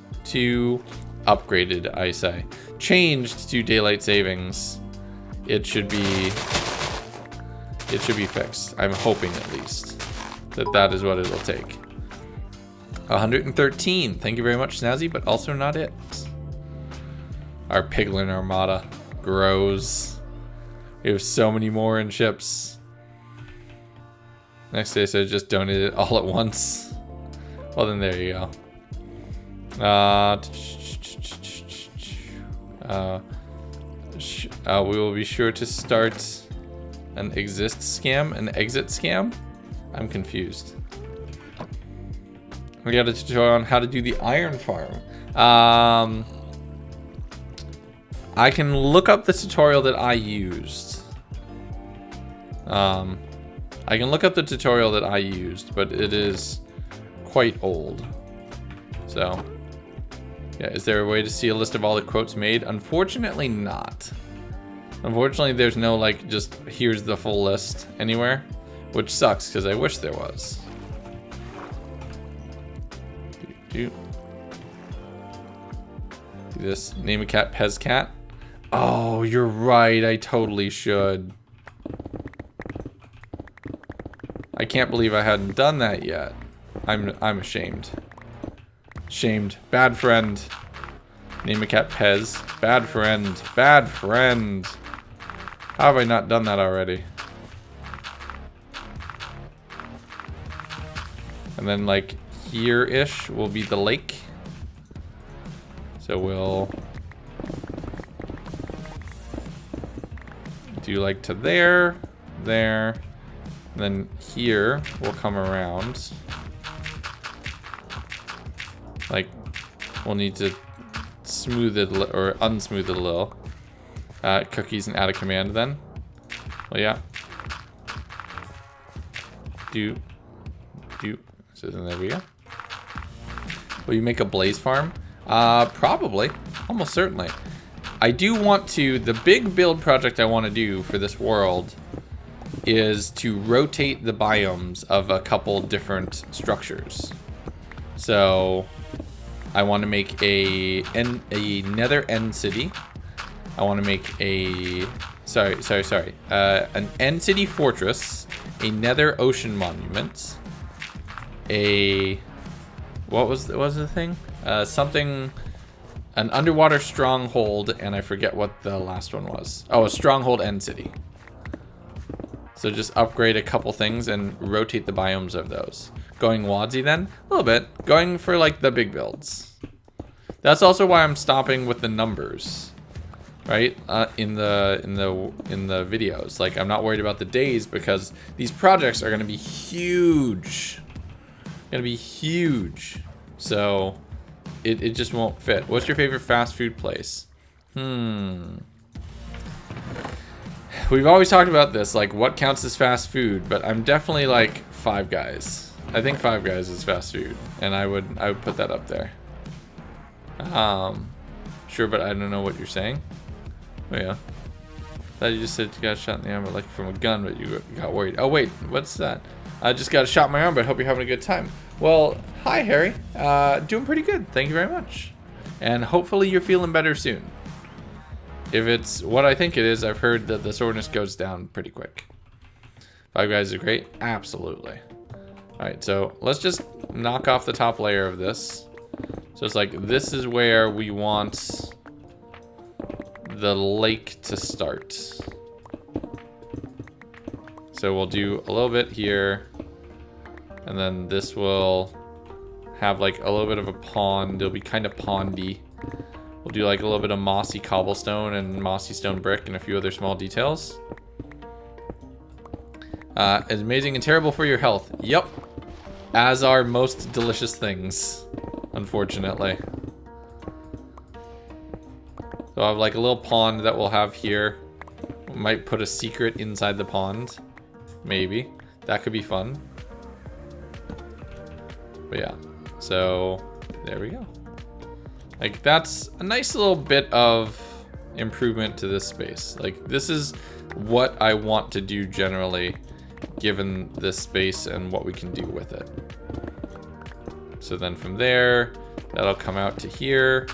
changed to daylight savings, it should be fixed. I'm hoping at least that is what it'll take. 113. Thank you very much, Snazzy, but also not it. Our Piglin Armada grows. We have so many more in ships. Next day, so just donate it all at once. Well, then there you go. We will be sure to start an exit scam. I'm confused. We got a tutorial on how to do the iron farm. I can look up the tutorial that I used. But it is quite old. So, yeah, is there a way to see a list of all the quotes made? Unfortunately not. Unfortunately, there's no, like, just here's the full list anywhere, which sucks because I wish there was. Do this. Name a cat, Pez Cat. Oh, you're right. I totally should. I can't believe I hadn't done that yet. I'm ashamed. Shamed. Bad friend. Name a cat, Pez. Bad friend. Bad friend. How have I not done that already? And then, like, here-ish will be the lake. So we'll do like to there, and then here we'll come around. Like, we'll need to smooth it or unsmooth it a little. Cookies and add a command then. Well, yeah. Do. So then there we go. Will you make a blaze farm? Probably. Almost certainly. I do want to... The big build project I want to do for this world is to rotate the biomes of a couple different structures. So, I want to make a nether end city. I want to make a... an end city fortress. A nether ocean monument. What was the thing? An underwater stronghold, and I forget what the last one was. Oh, a stronghold end city. So just upgrade a couple things and rotate the biomes of those. Going wadsy then? A little bit. Going for like the big builds. That's also why I'm stopping with the numbers, right? In the videos. Like, I'm not worried about the days because these projects are going to be huge. So it just won't fit. What's your favorite fast food place? We've always talked about this, like what counts as fast food, but I'm definitely like Five Guys. I think Five Guys is fast food, and I would put that up there. Sure, but I don't know what you're saying. Oh yeah. Thought you just said you got shot in the arm like from a gun, but you got worried. Oh wait, what's that? I just got a shot in my arm, but I hope you're having a good time. Well, hi, Harry. Doing pretty good. Thank you very much. And hopefully you're feeling better soon. If it's what I think it is, I've heard that the soreness goes down pretty quick. Five Guys are great. Absolutely. All right, so let's just knock off the top layer of this. So it's like, this is where we want the lake to start. So we'll do a little bit here. And then this will have like a little bit of a pond. It'll be kind of pondy. We'll do like a little bit of mossy cobblestone and mossy stone brick and a few other small details. It's amazing and terrible for your health. Yep. As are most delicious things, unfortunately. So I have like a little pond that we'll have here. We might put a secret inside the pond. Maybe. That could be fun. But yeah. So there we go. Like that's a nice little bit of improvement to this space. Like this is what I want to do generally, given this space and what we can do with it. So then from there, that'll come out to here.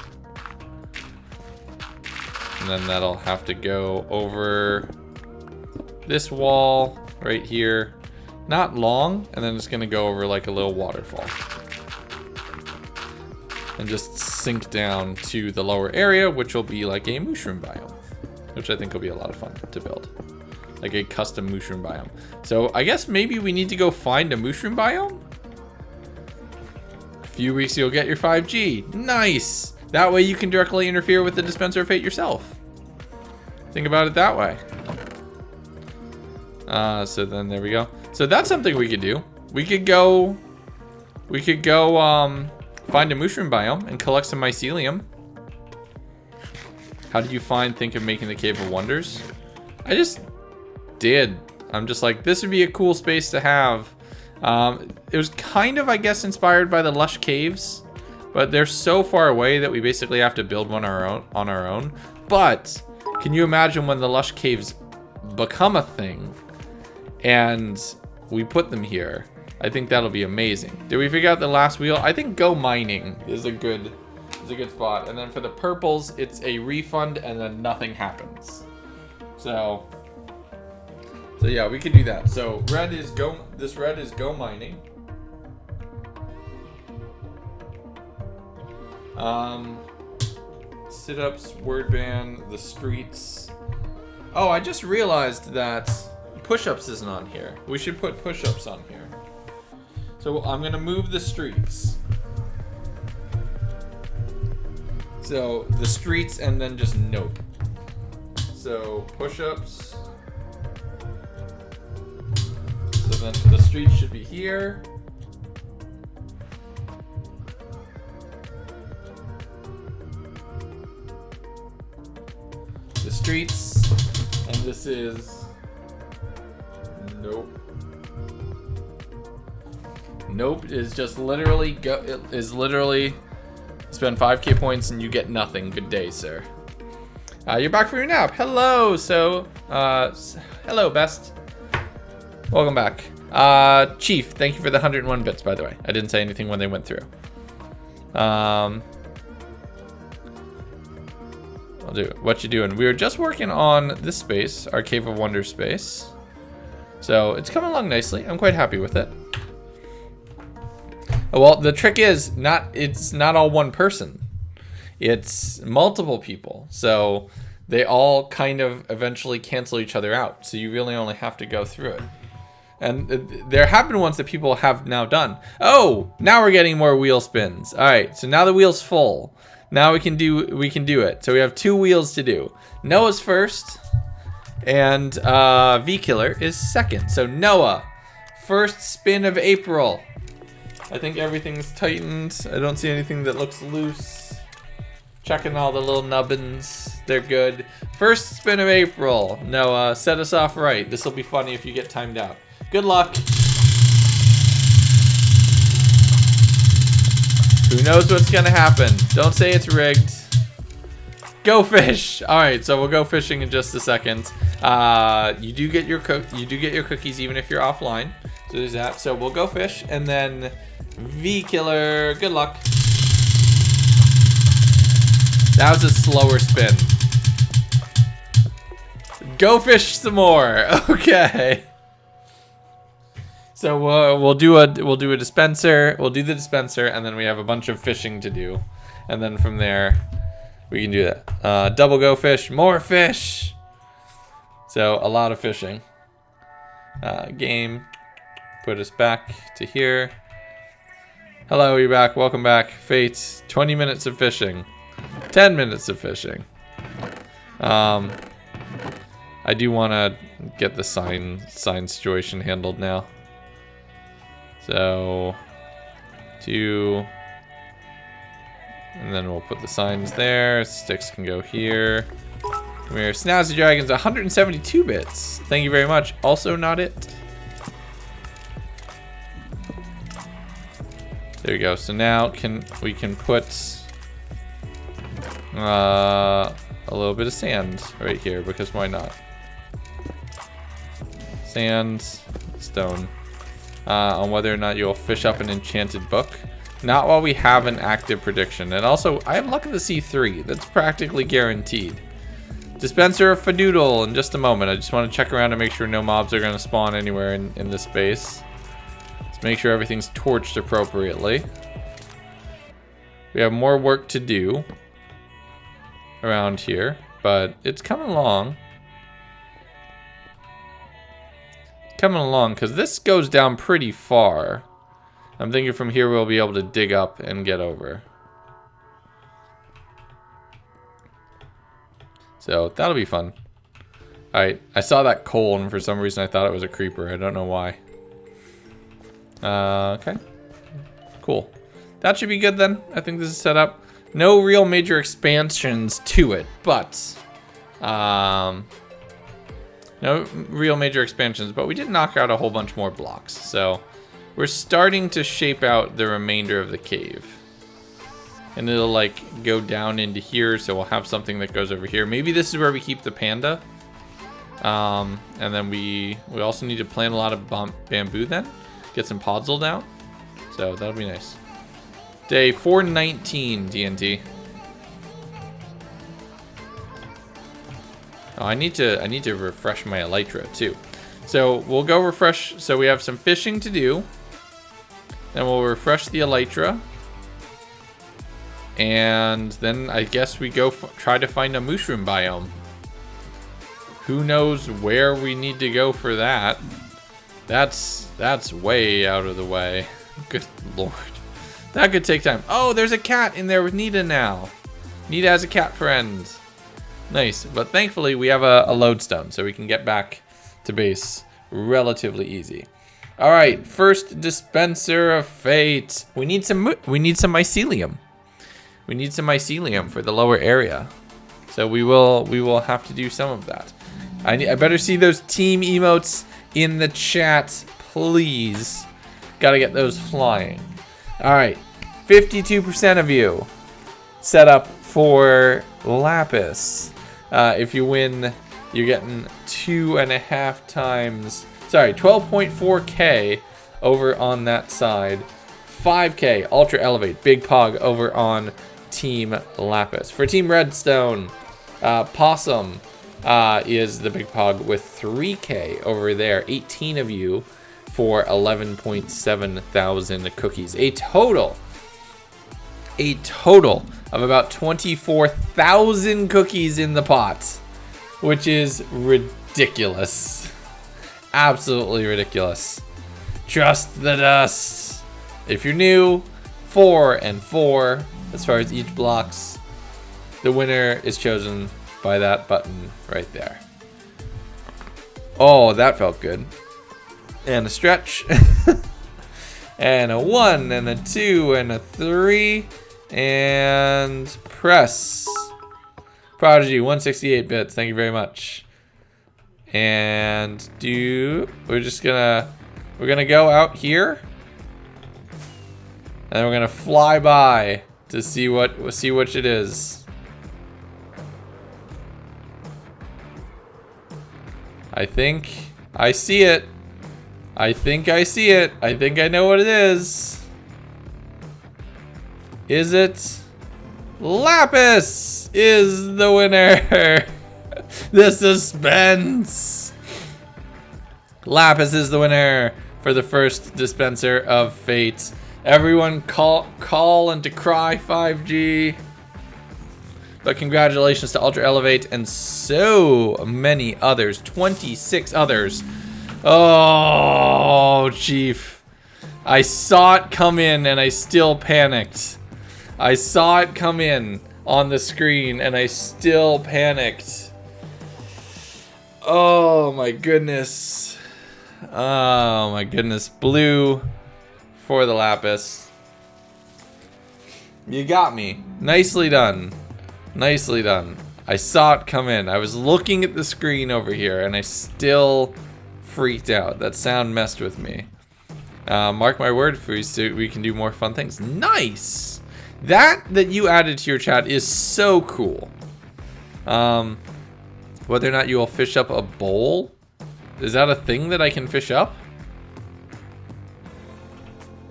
And then that'll have to go over this wall right here. Not long, and then it's gonna go over like a little waterfall. And just sink down to the lower area, which will be like a mushroom biome. Which I think will be a lot of fun to build. Like a custom mushroom biome. So I guess maybe we need to go find a mushroom biome? A few weeks you'll get your 5G. Nice! That way you can directly interfere with the dispenser of fate yourself. Think about it that way. So then there we go. So that's something we could do. We could go find a mushroom biome and collect some mycelium. How did you think of making the Cave of Wonders? I just did. I'm just like, this would be a cool space to have. It was kind of, I guess, inspired by the Lush Caves, but they're so far away that we basically have to build one on our own. But can you imagine when the Lush Caves become a thing and we put them here? I think that'll be amazing. Did we figure out the last wheel? I think go mining is a good spot. And then for the purples, it's a refund and then nothing happens. So yeah, we could do that. So red is go mining. Sit-ups, word ban, the streets. Oh, I just realized that push-ups isn't on here. We should put push-ups on here. So I'm gonna move the streets. So the streets and then just nope. So push-ups. So then the streets should be here. The streets, and this is nope. Nope is just literally spend 5k points and you get nothing. Good day, sir. You're back from your nap. Hello. So hello, best. Welcome back. Chief, thank you for the 101 bits, by the way. I didn't say anything when they went through. I'll do it. What you doing? We were just working on this space, our Cave of Wonders space. So it's coming along nicely. I'm quite happy with it. Well, the trick is it's not all one person. It's multiple people. So they all kind of eventually cancel each other out. So you really only have to go through it. And there have been ones that people have now done. Oh, now we're getting more wheel spins. All right, so now the wheel's full. Now we can do it. So we have 2 wheels to do. Noah's first, and V-Killer is second. So Noah, first spin of April. I think everything's tightened. I don't see anything that looks loose. Checking all the little nubbins. They're good. First spin of April. Noah, set us off right. This will be funny if you get timed out. Good luck. Who knows what's gonna happen? Don't say it's rigged. Go fish. All right, so we'll go fishing in just a second. You do get your cookies even if you're offline. So there's that. So we'll go fish, and then V killer. Good luck. That was a slower spin. Go fish some more. Okay. So we'll do a dispenser. We'll do the dispenser, and then we have a bunch of fishing to do, and then from there we can do that. Double go fish, more fish. So a lot of fishing. Game. Put us back to here. Hello, you're back. Welcome back. Fate. 20 minutes of fishing. 10 minutes of fishing. I do want to get the sign situation handled now. So, 2, and then we'll put the signs there. Sticks can go here. Come here. Snazzy Dragons, 172 bits. Thank you very much. Also not it. There we go. So now we can put a little bit of sand right here, because why not? Sand, stone. On whether or not you'll fish up an enchanted book. Not while we have an active prediction. And also, I have luck of the C3. That's practically guaranteed. Dispenser of Fadoodle in just a moment. I just want to check around to make sure no mobs are going to spawn anywhere in this space. Let's make sure everything's torched appropriately. We have more work to do around here, but it's coming along. Coming along, because this goes down pretty far. I'm thinking from here we'll be able to dig up and get over. So that'll be fun. Alright, I saw that coal and for some reason I thought it was a creeper. I don't know why. Okay. Cool. That should be good then. I think this is set up. No real major expansions to it, but no real major expansions, but we did knock out a whole bunch more blocks. So we're starting to shape out the remainder of the cave. And it'll like go down into here, so we'll have something that goes over here. Maybe this is where we keep the panda. And then we also need to plant a lot of bamboo then. Get some podzol down. So that'll be nice. Day 419 DNT. Oh, I need to refresh my elytra too. So we'll go refresh. So we have some fishing to do. Then we'll refresh the elytra. And then I guess we go try to find a mushroom biome. Who knows where we need to go for that? That's way out of the way. Good lord. That could take time. Oh, there's a cat in there with Nita now. Nita has a cat friend. Nice, but thankfully we have a lodestone, so we can get back to base relatively easy. All right, first dispenser of fate. We need some mycelium. We need some mycelium for the lower area, so we will have to do some of that. I better see those team emotes in the chat, please. Gotta get those flying. All right, 52% of you set up for lapis. If you win, you're getting 2.5 times. Sorry, 12.4K over on that side. 5K Ultra Elevate Big Pog over on Team Lapis. For Team Redstone, Possum is the Big Pog with 3K over there. 18 of you for 11.7 thousand cookies. A total of about 24,000 cookies in the pot, which is ridiculous. Absolutely ridiculous. Trust the dust. If you're new, 4 and 4 as far as each blocks. The winner is chosen by that button right there. Oh, that felt good. And a stretch. And a 1 and a 2 and a 3. And press. Prodigy, 168 bits. Thank you very much. And we're gonna go out here. And we're gonna fly by to see which it is. I think I see it. I think I see it. I think I know what it is. Is it? Lapis is the winner. The suspense. Lapis is the winner for the first dispenser of fate. Everyone call and decry 5G. But congratulations to Ultra Elevate and so many others. 26 others. Oh, Chief. I saw it come in and I still panicked. I saw it come in on the screen and I still panicked. Oh my goodness. Oh my goodness. Blue for the Lapis. You got me. Nicely done. Nicely done. I saw it come in. I was looking at the screen over here and I still freaked out. That sound messed with me. Mark my word, we can do more fun things. Nice! That you added to your chat is so cool. Whether or not you will fish up a bowl? Is that a thing that I can fish up?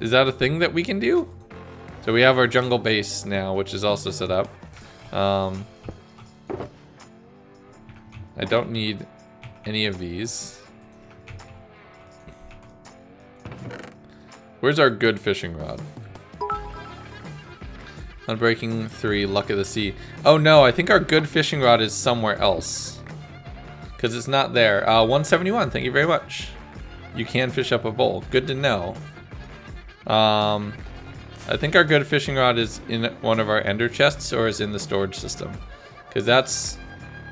Is that a thing that we can do? So we have our jungle base now, which is also set up. I don't need any of these. Where's our good fishing rod? Unbreaking 3, Luck of the Sea. Oh no, I think our good fishing rod is somewhere else. Because it's not there. 171, thank you very much. You can fish up a bowl. Good to know. I think our good fishing rod is in one of our ender chests or is in the storage system. Because that's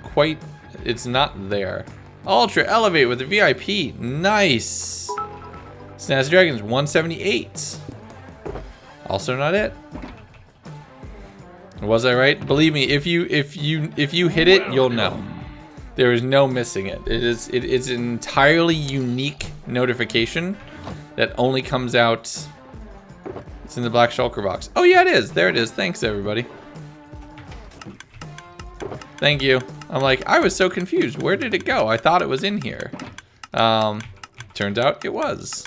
quite... It's not there. Ultra Elevate with the VIP. Nice. Snazzy Dragons, 178. Also not it. Was I right? Believe me, if you hit it, you'll know. There is no missing it. It's an entirely unique notification that only comes out. It's in the black shulker box. Oh yeah, it is. There it is. Thanks everybody. Thank you. I'm like, I was so confused. Where did it go? I thought it was in here. Turns out it was.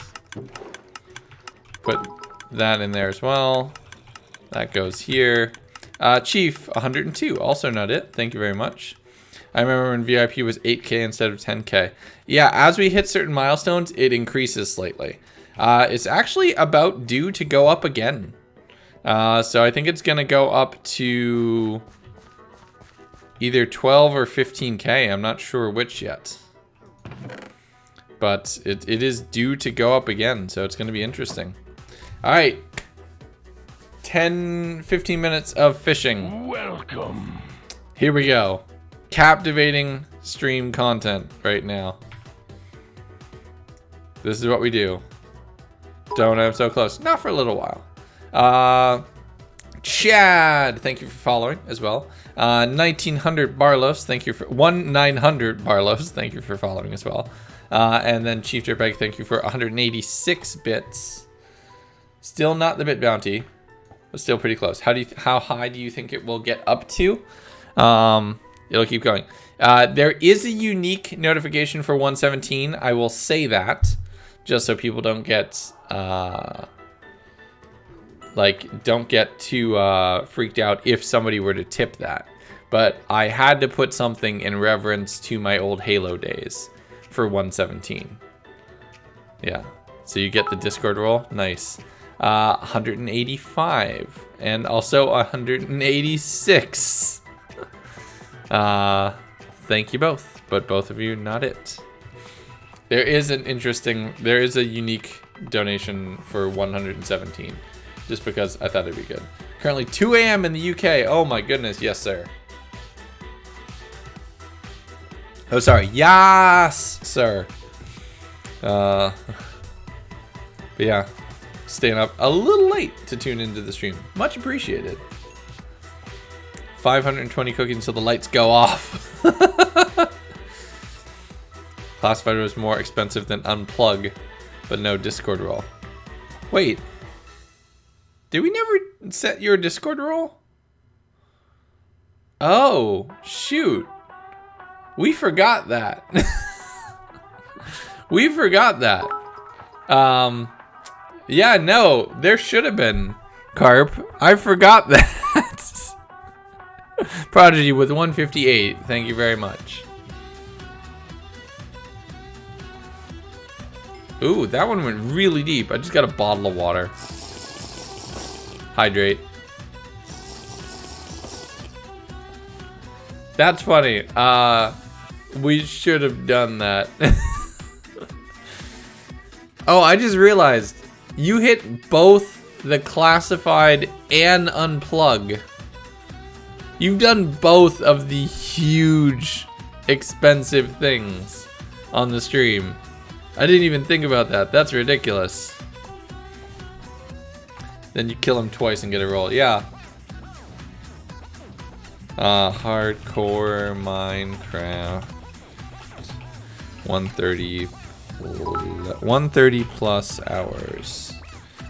Put that in there as well. That goes here. Chief, 102, also not it. Thank you very much. I remember when VIP was 8K instead of 10K. Yeah, as we hit certain milestones, it increases slightly. It's actually about due to go up again. So I think it's going to go up to either 12 or 15K. I'm not sure which yet. But it is due to go up again, so it's going to be interesting. All right. 10-15 minutes of fishing. Welcome. Here we go. Captivating stream content right now. This is what we do. Don't I'm so close. Not for a little while. Chad, thank you for following as well. 1900 Barlos, thank you for 1900 Barlos, thank you for following as well. And then Chief Dirtbag, thank you for 186 bits. Still not the bit bounty. But still pretty close. How high do you think it will get up to? It'll keep going. There is a unique notification for 117. I will say that just so people don't get don't get too freaked out if somebody were to tip that. But I had to put something in reverence to my old Halo days for 117. Yeah. So you get the Discord roll. Nice. 185 and also 186. Thank you both, but both of you not it. There is a unique donation for 117 just because I thought it'd be good. Currently 2 a.m. in the UK. Oh my goodness, yes sir. Oh sorry, yes sir. But yeah. Staying up a little late to tune into the stream. Much appreciated. 520 cookies until the lights go off. Classified was more expensive than Unplug, but no Discord roll. Wait. Did we never set your Discord roll? Oh, shoot. We forgot that. We forgot that. Yeah, no, there should have been Carp. I forgot that. Prodigy with 158. Thank you very much. Ooh, that one went really deep. I just got a bottle of water. Hydrate. That's funny. We should have done that. Oh, I just realized you hit both the classified and unplug. You've done both of the huge, expensive things on the stream. I didn't even think about that. That's ridiculous. Then you kill him twice and get a roll. Yeah. Hardcore Minecraft. 130 plus hours.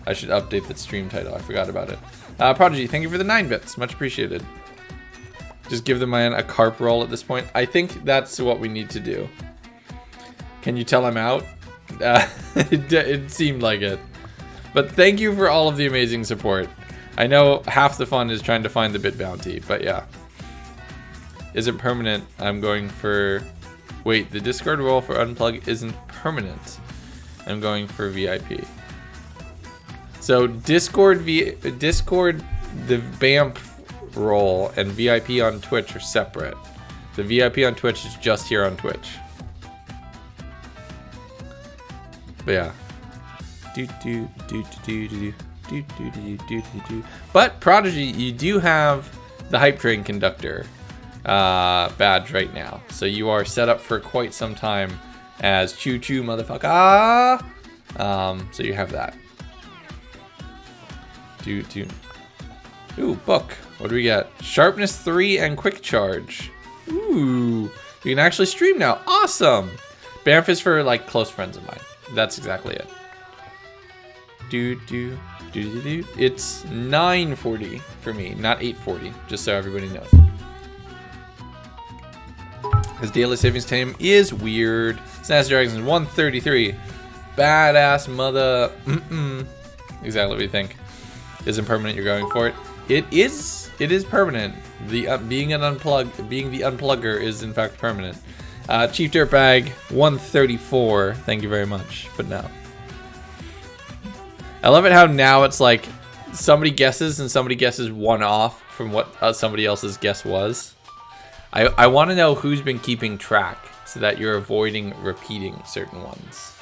I should update that stream title. I forgot about it. Prodigy, thank you for the 9 bits. Much appreciated. Just give the man a carp roll at this point. I think that's what we need to do. Can you tell I'm out? It seemed like it. But thank you for all of the amazing support. I know half the fun is trying to find the bit bounty, but yeah. Is it permanent? I'm going for... Wait, the Discord roll for unplug isn't permanent. I'm going for VIP. So Discord, the BAMF roll and VIP on Twitch are separate. The VIP on Twitch is just here on Twitch. But yeah. But Prodigy, you do have the Hype Train Conductor badge right now, so you are set up for quite some time as Choo Choo motherfucker. So you have that. Ooh, book. What do we get? Sharpness 3 and Quick Charge. Ooh, you can actually stream now. Awesome. Banff is for like close friends of mine. That's exactly it. It's 9:40 for me, not 8:40. Just so everybody knows. His daily savings time is weird. Snaz Dragons 133. Badass mother. Exactly what you think. Isn't permanent. You're going for it. It is permanent. The being the unplugger is in fact permanent. Chief Dirtbag 134. Thank you very much. But no. I love it how now it's like somebody guesses and somebody guesses one off from what somebody else's guess was. I want to know who's been keeping track so that you're avoiding repeating certain ones.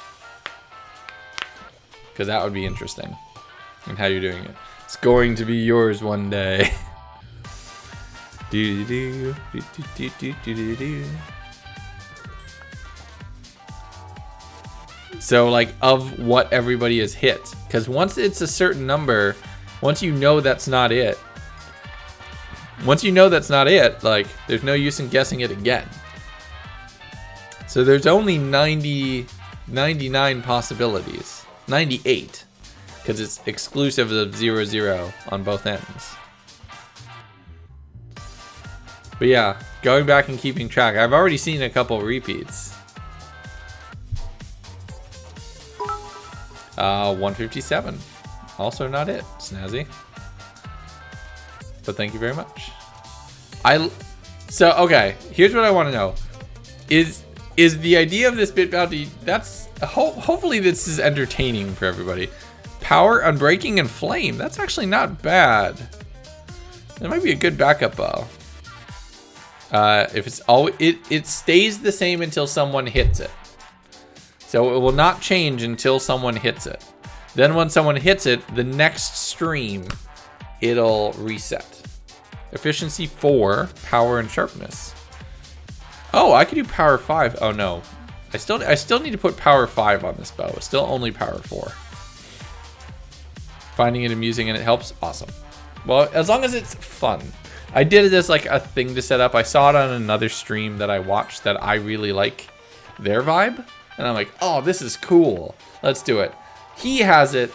Because that would be interesting. And how you're doing it. It's going to be yours one day. So like of what everybody has hit. Because once it's a certain number, once you know that's not it. Once you know that's not it, like, there's no use in guessing it again. So there's only 99 possibilities. 98. Because it's exclusive of 0, on both ends. But yeah, going back and keeping track. I've already seen a couple repeats. 157. Also not it, Snazzy. But thank you very much. So okay, here's what I want to know. Is the idea of this bit bounty, that's hopefully this is entertaining for everybody. Power, Unbreaking, and Flame. That's actually not bad. That might be a good backup bow. If it's it stays the same until someone hits it. So it will not change until someone hits it. Then when someone hits it, the next stream, it'll reset. Efficiency 4, power and sharpness. Oh, I could do power 5. Oh no. I still need to put power 5 on this bow. It's still only power 4. Finding it amusing and it helps. Awesome. Well, as long as it's fun. I did it as like a thing to set up. I saw it on another stream that I watched that I really like their vibe. And I'm like, oh, this is cool. Let's do it. He has it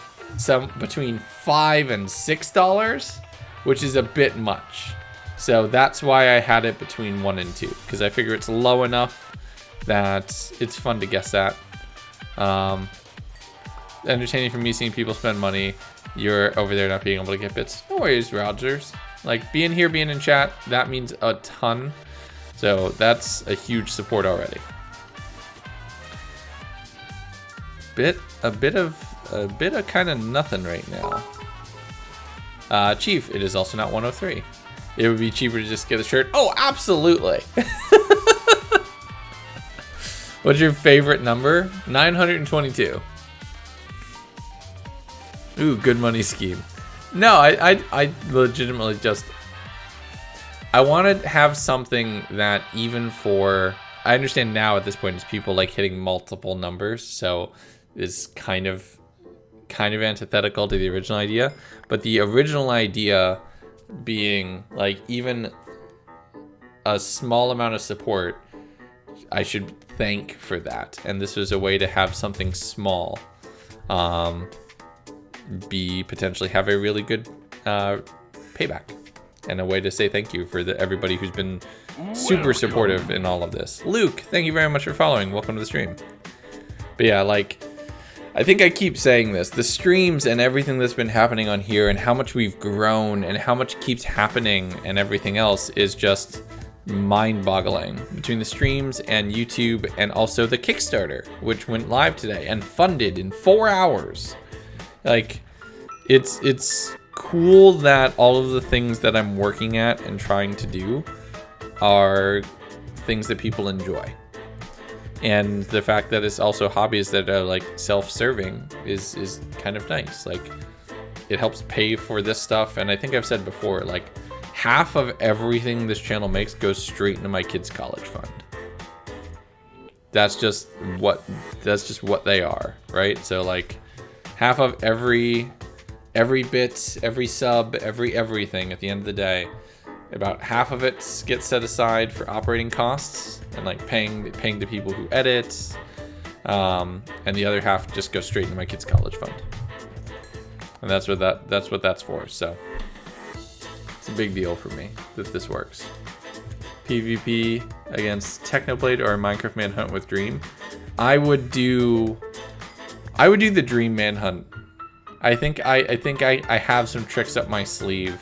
between $5 and $6, which is a bit much. So that's why I had it between 1 and 2, because I figure it's low enough that it's fun to guess at. entertaining for me seeing people spend money. You're over there not being able to get bits. No worries, Rogers. Like, being here, being in chat, that means a ton. So that's a huge support already. A bit of kind of nothing right now. Chief, it is also not 103. It would be cheaper to just get a shirt. Oh, absolutely. What's your favorite number? 922. Ooh, good money scheme. No, I legitimately just... I want to have something that even for... I understand now at this point is people like hitting multiple numbers, so it's kind of antithetical to the original idea. But the original idea being like even a small amount of support, I should thank for that. And this was a way to have something small potentially have a really good payback, and a way to say thank you for everybody who's been super supportive in all of this. Luke, thank you very much for following. Welcome to the stream. But yeah, like, I think I keep saying this, the streams and everything that's been happening on here and how much we've grown and how much keeps happening and everything else is just mind-boggling. Between the streams and YouTube and also the Kickstarter, which went live today and funded in 4 hours. Like, it's cool that all of the things that I'm working at and trying to do are things that people enjoy. And the fact that it's also hobbies that are like self-serving is kind of nice. Like, it helps pay for this stuff. And I think I've said before, like, half of everything this channel makes goes straight into my kids' college fund. That's just what they are, right? So like, half of every bit, every sub, everything at the end of the day, about half of it gets set aside for operating costs and like paying the people who edit, and the other half just goes straight into my kids' college fund. And that's what that's for. So it's a big deal for me that this works. PvP against Technoblade or Minecraft Manhunt with Dream. I would do the Dream Manhunt. I think I have some tricks up my sleeve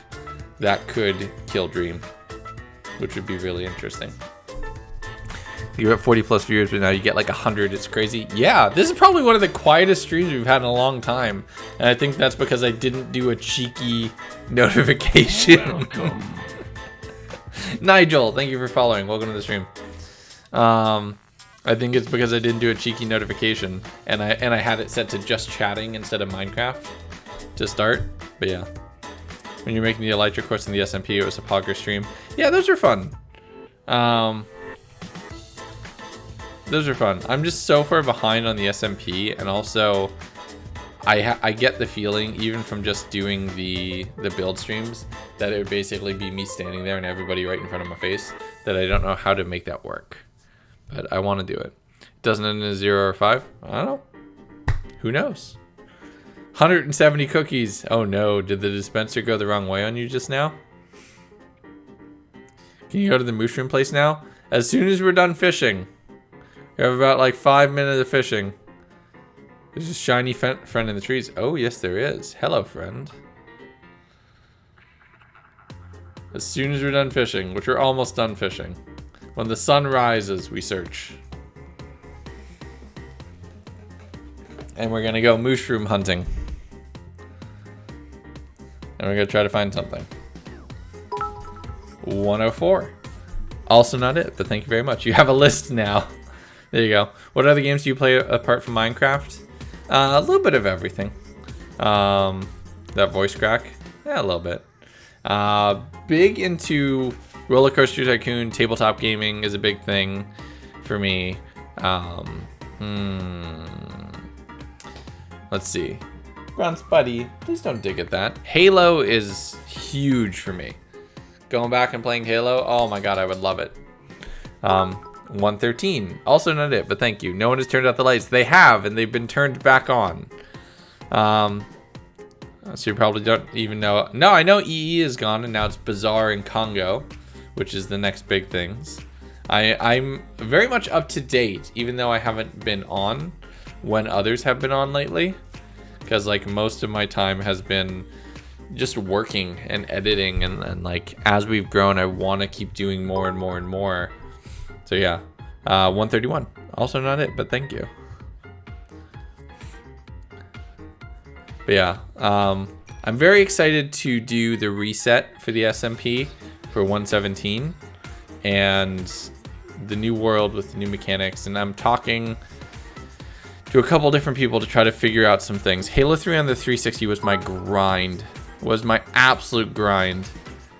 that could kill Dream, which would be really interesting. You're at 40 plus viewers, but now you get like 100. It's crazy. Yeah, this is probably one of the quietest streams we've had in a long time, and I think that's because I didn't do a cheeky notification. Nigel, thank you for following. Welcome to the stream. I think it's because I didn't do a cheeky notification, and I had it set to just chatting instead of Minecraft to start. But yeah, when you're making the Elytra quest in the SMP, it was a Pogger stream. Yeah, those are fun. Those are fun. I'm just so far behind on the SMP, and also I get the feeling, even from just doing the build streams, that it would basically be me standing there and everybody right in front of my face, that I don't know how to make that work. But I want to do it. Doesn't end in a 0 or a 5? I don't know. Who knows? 170 cookies. Oh no, did the dispenser go the wrong way on you just now? Can you go to the mushroom place now? As soon as we're done fishing. We have about like 5 minutes of fishing. There's a shiny friend in the trees. Oh yes, there is. Hello, friend. As soon as we're done fishing, which we're almost done fishing. When the sun rises, we search. And we're gonna go mushroom hunting. And we're gonna try to find something. 104. Also not it, but thank you very much. You have a list now. There you go. What other games do you play apart from Minecraft? A little bit of everything. That voice crack? Yeah, a little bit. Big into Roller Coaster Tycoon. Tabletop gaming is a big thing for me. Let's see. Grunts buddy, please don't dig at that. Halo is huge for me. Going back and playing Halo, oh my god, I would love it. 113, also not it, but thank you. No one has turned out the lights. They have, and they've been turned back on. So you probably don't even know. No, I know EE is gone, and now it's Bazaar in Congo, which is the next big things. I'm very much up to date, even though I haven't been on when others have been on lately. because like most of my time has been just working and editing, and like as we've grown, I want to keep doing more and more and more. So yeah, 131. Also not it, but thank you. But yeah, I'm very excited to do the reset for the SMP for 117 and the new world with the new mechanics, and I'm talking to a couple different people to try to figure out some things. Halo 3 on the 360 was my grind, was my absolute grind.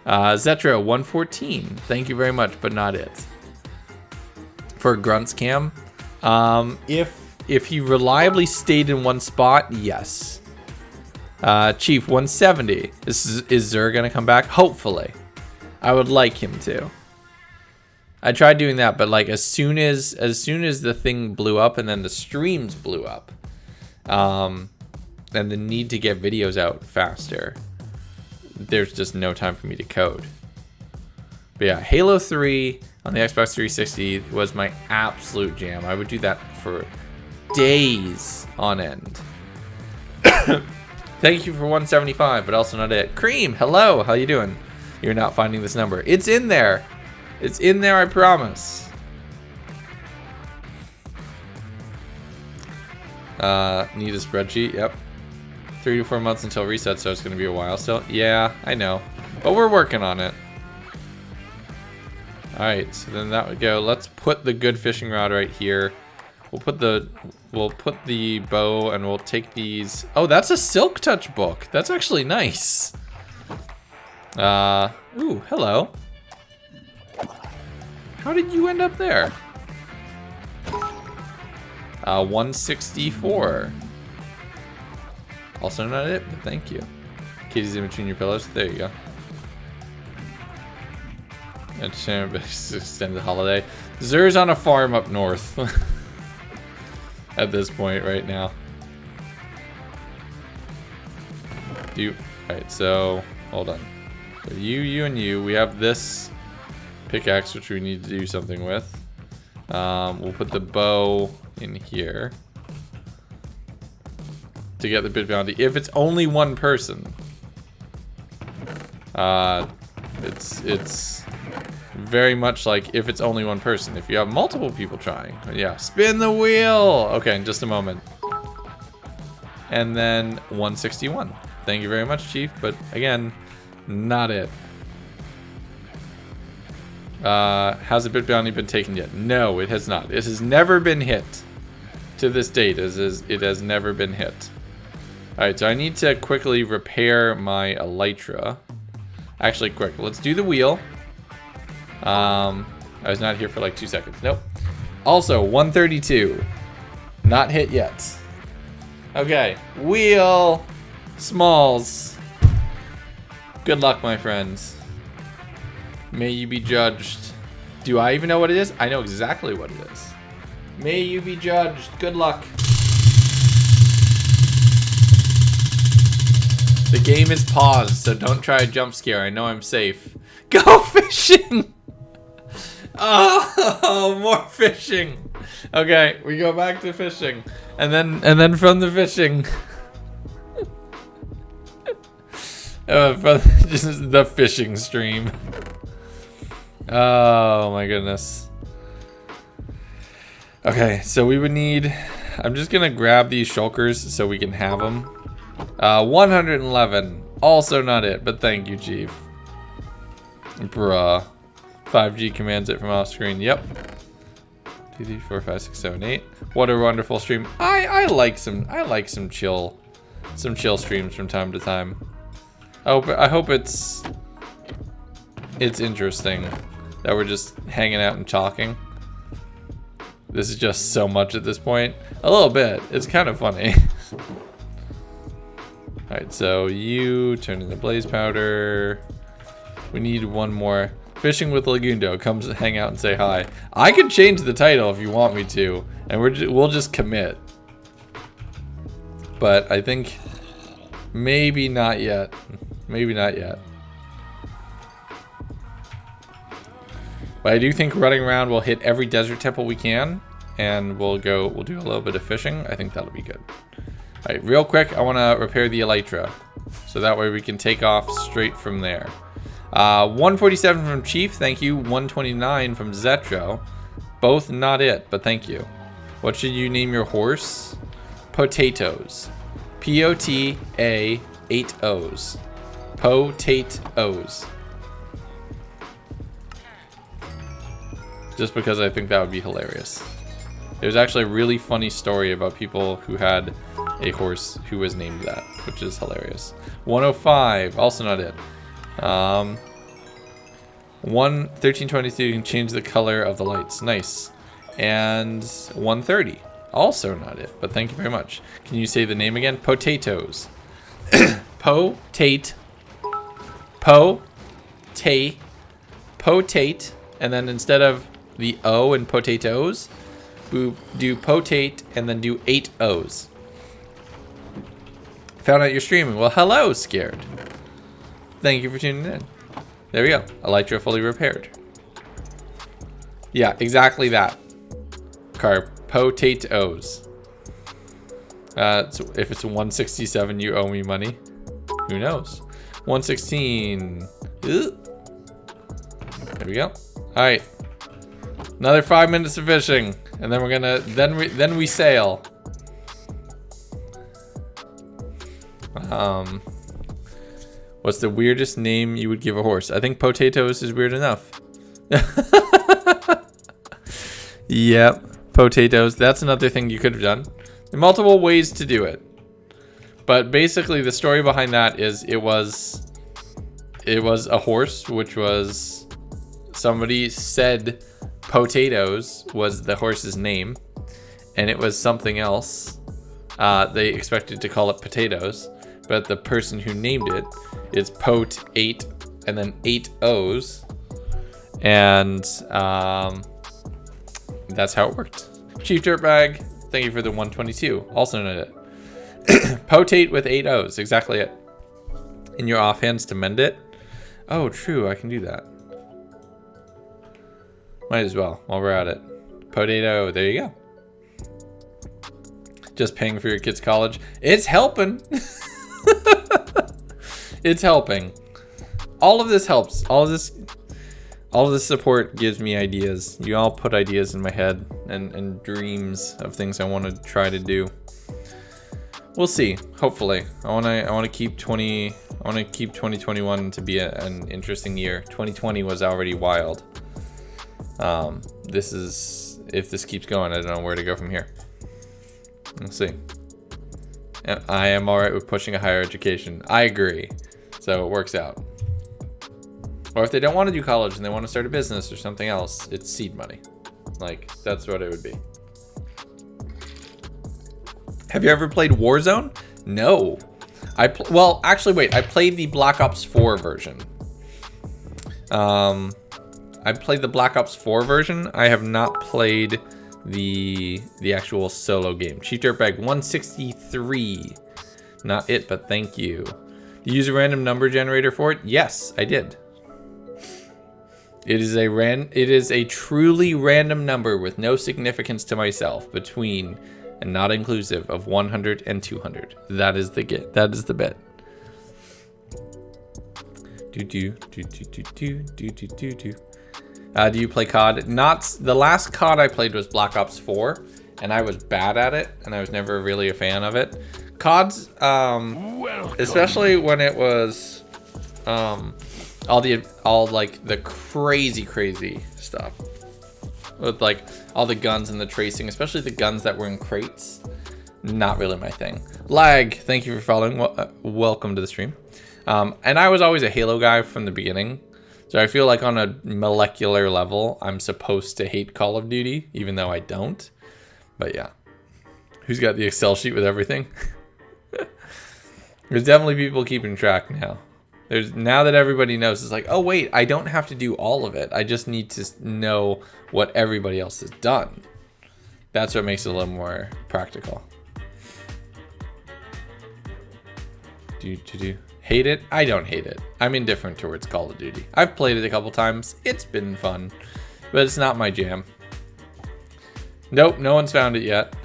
Zetra 114, thank you very much, but not it. For Grunts Cam, if he reliably stayed in one spot, yes. Chief 170, is Zer gonna come back? Hopefully. I would like him to. I tried doing that, but like as soon as the thing blew up and then the streams blew up, and the need to get videos out faster, there's just no time for me to code. But yeah, Halo 3 on the Xbox 360 was my absolute jam. I would do that for days on end. Thank you for 175, but also not it. Cream, hello, how you doing? You're not finding this number. It's in there. It's in there, I promise. Need a spreadsheet, yep. 3 to 4 months until reset, so it's gonna be a while still. Yeah, I know, but we're working on it. All right, so then that would go. Let's put the good fishing rod right here. We'll put the bow, and we'll take these. Oh, that's a Silk Touch book. That's actually nice. Ooh, hello. How did you end up there? 164. Also not it, but thank you. Kitty's in between your pillows. There you go. Extended holiday. Zer's on a farm up north. At this point right now. Alright, so hold on. So you and you, we have this pickaxe which we need to do something with. We'll put the bow in here to get the bid bounty. If it's only one person, it's very much like if it's only one person. If you have multiple people trying, yeah, spin the wheel. Okay, in just a moment. And then 161. Thank you very much, Chief, but again, not it. Has the bid bounty been taken yet? No, it has not. It has never been hit. To this date, it has never been hit. Alright, so I need to quickly repair my elytra. Actually, quick, let's do the wheel. I was not here for like 2 seconds. Nope. Also, 132. Not hit yet. Okay, wheel. Smalls. Good luck, my friends. May you be judged. Do I even know what it is? I know exactly what it is. May you be judged. Good luck. The game is paused, so don't try a jump scare. I know I'm safe. Go fishing! Oh, more fishing. Okay, we go back to fishing. And then from the fishing. From just the fishing stream. Oh my goodness. Okay, so we would need, I'm just gonna grab these shulkers so we can have them. 111, also not it, but thank you, Chief. Bruh. 5G commands it from off screen, yep. 2, 3, 4, 5, 6, 7, 8. What a wonderful stream. I like some chill streams from time to time. I hope it's interesting that we're just hanging out and talking. This is just so much at this point. A little bit. It's kind of funny. Alright, so you turn into blaze powder. We need one more. Fishing with Legundo. Come hang out and say hi. I could change the title if you want me to, and we'll just commit. But I think maybe not yet. Maybe not yet. But I do think running around we'll hit every desert temple we can, and we'll do a little bit of fishing. I think that'll be good. right, real quick, I want to repair the elytra. So that way we can take off straight from there. 147 from Chief, thank you. 129 from Zetro. Both not it, but thank you. What should you name your horse? Potatoes. P-O-T-A 8 O's. Potatoes. Just because I think that would be hilarious. There's actually a really funny story about people who had a horse who was named that, which is hilarious. 105, also not it. 1322, you can change the color of the lights. Nice. And 130, also not it, but thank you very much. Can you say the name again? Potatoes. Potate. Potate. And then instead of the O in potatoes, we do potate and then do 8 O's. Found out you're streaming. Well, hello, Scared. Thank you for tuning in. There we go. Elytra fully repaired. Yeah, exactly that. Potatoes. So if it's 167, you owe me money. Who knows? 116. Ooh. There we go. All right. Another 5 minutes of fishing, and then we're gonna then we sail. What's the weirdest name you would give a horse? I think potatoes is weird enough. Yep, potatoes. That's another thing you could have done. There are multiple ways to do it, but basically the story behind that is it was a horse, which was somebody said potatoes was the horse's name, and it was something else. They expected to call it potatoes, but the person who named it is Pot 8 and then 8 O's, and that's how it worked. Chief Dirtbag, thank you for the 122. Also not it. Potate with 8 O's, exactly it. In your offhands to mend it. Oh, true, I can do that. Might as well while we're at it. Potato, there you go. Just paying for your kids' college. It's helping. It's helping. All of this helps. All of this support gives me ideas. You all put ideas in my head and dreams of things I want to try to do. We'll see. Hopefully, I want to keep 2021 to be an interesting year. 2020 was already wild. If this keeps going, I don't know where to go from here. We'll see. I am all right with pushing a higher education. I agree. So it works out. Or if they don't want to do college and they want to start a business or something else, it's seed money. Like, that's what it would be. Have you ever played Warzone? No. Well, actually, wait. I played the Black Ops 4 version. I played the Black Ops 4 version. I have not played the actual solo game. Chief Dirtbag 163. Not it, but thank you. You use a random number generator for it? Yes, I did. It is a truly random number with no significance to myself between and not inclusive of 100 and 200. That is the get. That is the bet. Do you play COD? Not the last COD I played was Black Ops 4, and I was bad at it, and I was never really a fan of it. COD's, especially when it was all like the crazy stuff with like all the guns and the tracing, especially the guns that were in crates. Not really my thing. Lag, thank you for following. Welcome to the stream. And I was always a Halo guy from the beginning. So I feel like on a molecular level, I'm supposed to hate Call of Duty, even though I don't. But yeah. Who's got the Excel sheet with everything? There's definitely people keeping track now. Now that everybody knows, it's like, oh wait, I don't have to do all of it. I just need to know what everybody else has done. That's what makes it a little more practical. Hate it? I don't hate it. I'm indifferent towards Call of Duty. I've played it a couple times. It's been fun, but it's not my jam. Nope, no one's found it yet.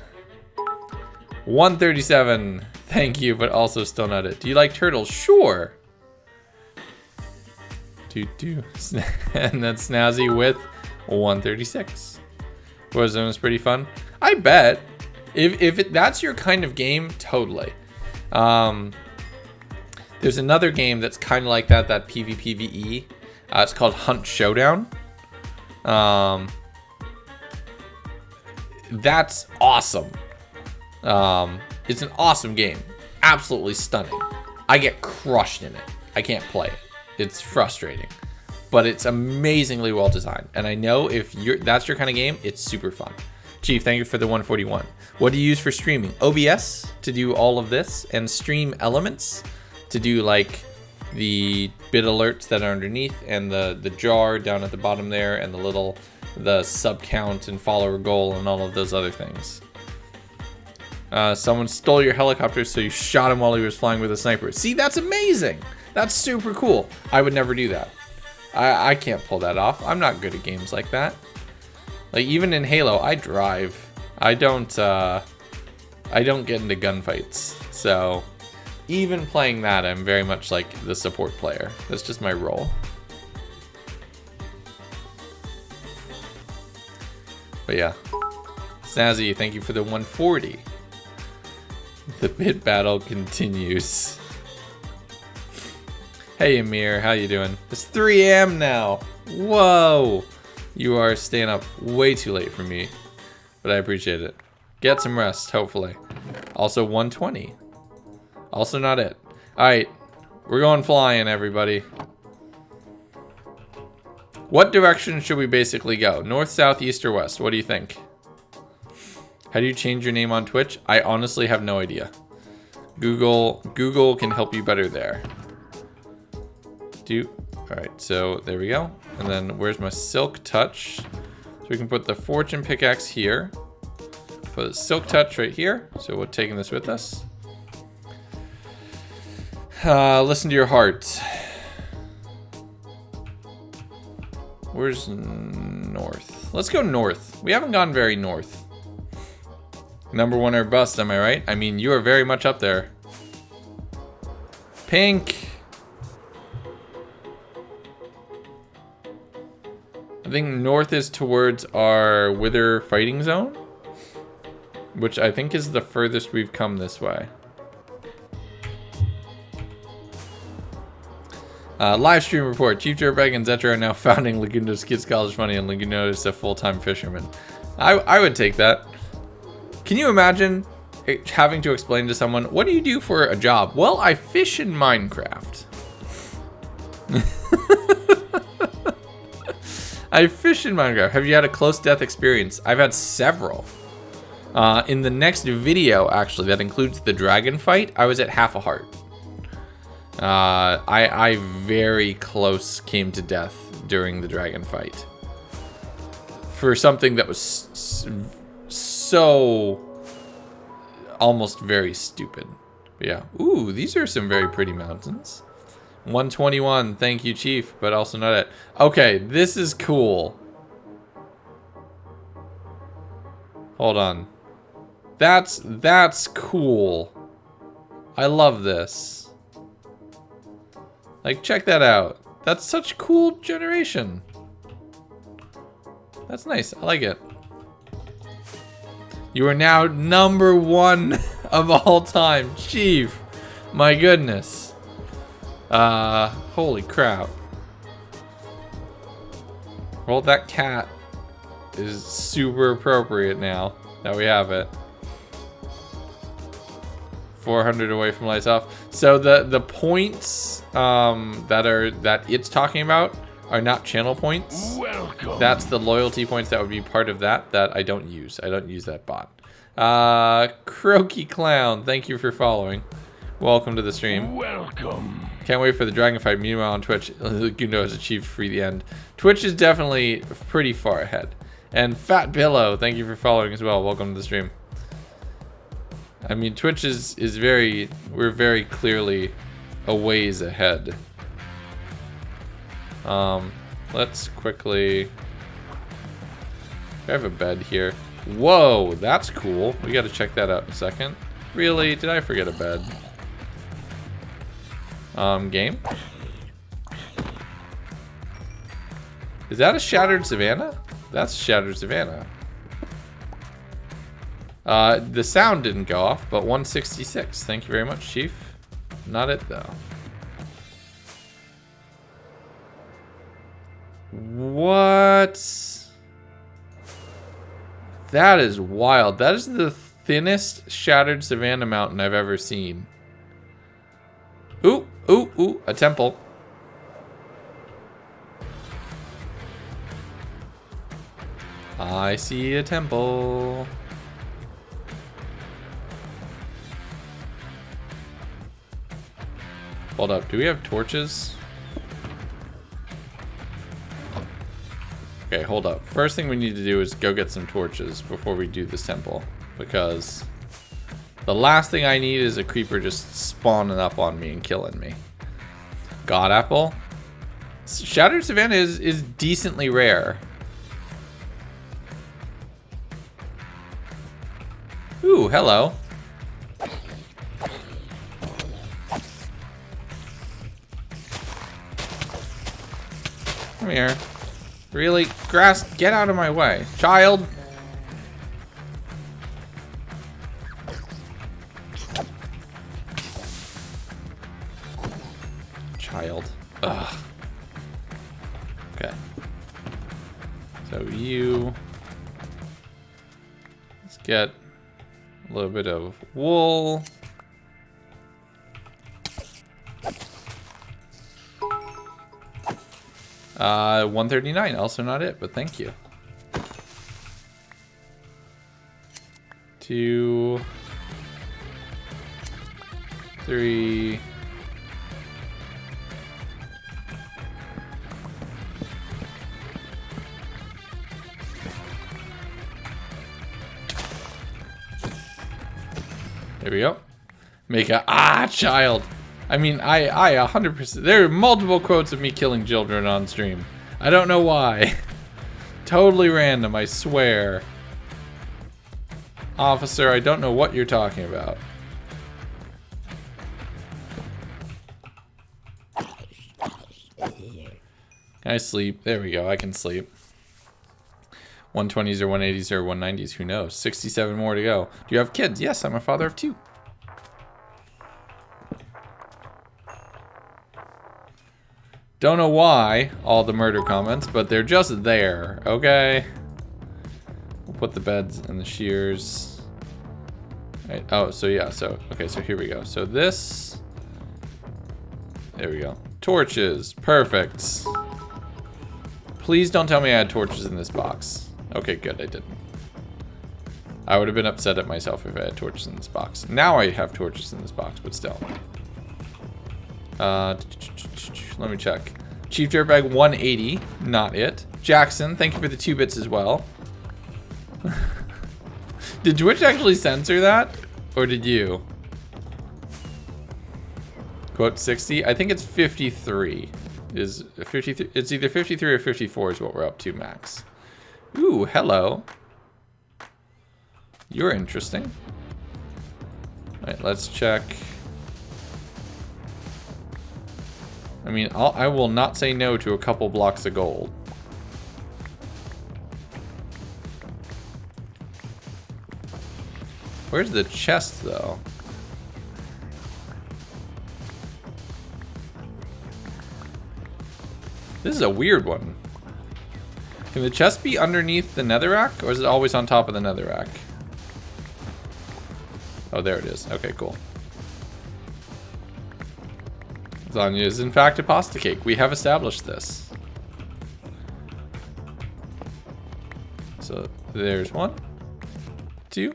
137. Thank you, but also still not it. Do you like turtles? Sure. And that's Snazzy with 136. Warzone is pretty fun. I bet. If that's your kind of game, totally. There's another game that's kind of like that PvPvE. It's called Hunt Showdown. That's awesome. It's an awesome game. Absolutely stunning. I get crushed in it. I can't play it. It's frustrating. But it's amazingly well designed. And I know if that's your kind of game, it's super fun. Chief, thank you for the 141. What do you use for streaming? OBS to do all of this, and Stream Elements to do like the bit alerts that are underneath, and the jar down at the bottom there, and the sub count and follower goal and all of those other things. Someone stole your helicopter, so you shot him while he was flying with a sniper. See, that's amazing. That's super cool. I would never do that. I can't pull that off. I'm not good at games like that. Like even in Halo, I drive. I don't get into gunfights. So even playing that, I'm very much like the support player. That's just my role. But yeah. Snazzy, thank you for the 140. The bit battle continues. Hey Amir, how you doing? It's 3 a.m. now. Whoa. You are staying up way too late for me, but I appreciate it. Get some rest, hopefully. Also 120. Also not it. Alright, we're going flying, everybody. What direction should we basically go? North, south, east, or west? What do you think? How do you change your name on Twitch? I honestly have no idea. Google can help you better there. Alright, so there we go. And then where's my Silk Touch? So we can put the Fortune Pickaxe here. Put Silk Touch right here. So we're taking this with us. Listen to your heart. Where's north? Let's go north. We haven't gone very north. Number 1 or bust, am I right? I mean, you are very much up there. Pink. I think north is towards our Wither fighting zone, which I think is the furthest we've come this way. Live stream report. Chief Dirtbag and Zetra are now founding Legundo's Kids College Funny, and Legundo is a full-time fisherman. I would take that. Can you imagine having to explain to someone, what do you do for a job? Well, I fish in Minecraft. I fish in Minecraft. Have you had a close death experience? I've had several. In the next video, actually, that includes the dragon fight, I was at half a heart. I very close came to death during the dragon fight. For something that was so almost very stupid. But yeah. Ooh, these are some very pretty mountains. 121, thank you, Chief, but also not it. Okay, this is cool. Hold on. That's cool. I love this. Like, check that out. That's such cool generation. That's nice. I like it. You are now number 1 of all time. Chief. My goodness. Holy crap. Well, that cat is super appropriate now that we have it. 400 away from lights off. So the points that it's talking about are not channel points. Welcome. That's the loyalty points that would be part of that I don't use. I don't use that bot. Croaky Clown, thank you for following. Welcome to the stream. Welcome. Can't wait for the dragon fight. Meanwhile on Twitch, Legundo has achieved free the end. Twitch is definitely pretty far ahead. And Fat Pillow, thank you for following as well. Welcome to the stream. I mean, Twitch is we're very clearly a ways ahead. Let's quickly... I have a bed here. Whoa, that's cool. We gotta check that out in a second. Really? Did I forget a bed? Game? Is that a Shattered Savannah? That's Shattered Savannah. The sound didn't go off, but 166. Thank you very much, Chief. Not it, though. What? That is wild. That is the thinnest Shattered Savannah mountain I've ever seen. Ooh, ooh, ooh, a temple. I see a temple. Hold up, do we have torches? Okay, hold up. First thing we need to do is go get some torches before we do this temple. Because the last thing I need is a creeper just spawning up on me and killing me. God apple. Shattered Savannah is decently rare. Ooh, hello. Come here. Really? Grass, get out of my way. Child. Child. Ugh. Okay. So you... Let's get a little bit of wool. Uh, 139, also not it, but thank you. 2, 3. There we go. Make a child. I mean, I 100%. There are multiple quotes of me killing children on stream. I don't know why. Totally random, I swear. Officer, I don't know what you're talking about. Can I sleep? There we go, I can sleep. 120s or 180s or 190s, who knows? 67 more to go. Do you have kids? Yes, I'm a father of 2. Don't know why, all the murder comments, but they're just there, okay? We'll put the beds and the shears. Right. Oh, so yeah, okay, so here we go. So this, there we go. Torches, perfect. Please don't tell me I had torches in this box. Okay, good, I didn't. I would have been upset at myself if I had torches in this box. Now I have torches in this box, but still. Let me check. Chief Dirtbag 180, not it. Jackson, thank you for the 2 bits as well. Did Twitch actually censor that? Or did you? Quote 60? I think it's 53. Is 53? It's either 53 or 54 is what we're up to max. Ooh, hello. You're interesting. Alright, let's check. I mean, I will not say no to a couple blocks of gold. Where's the chest, though? This is a weird one. Can the chest be underneath the netherrack, or is it always on top of the netherrack? Oh, there it is. Okay, cool. Lasagna is in fact a pasta cake. We have established this. So there's 1, 2,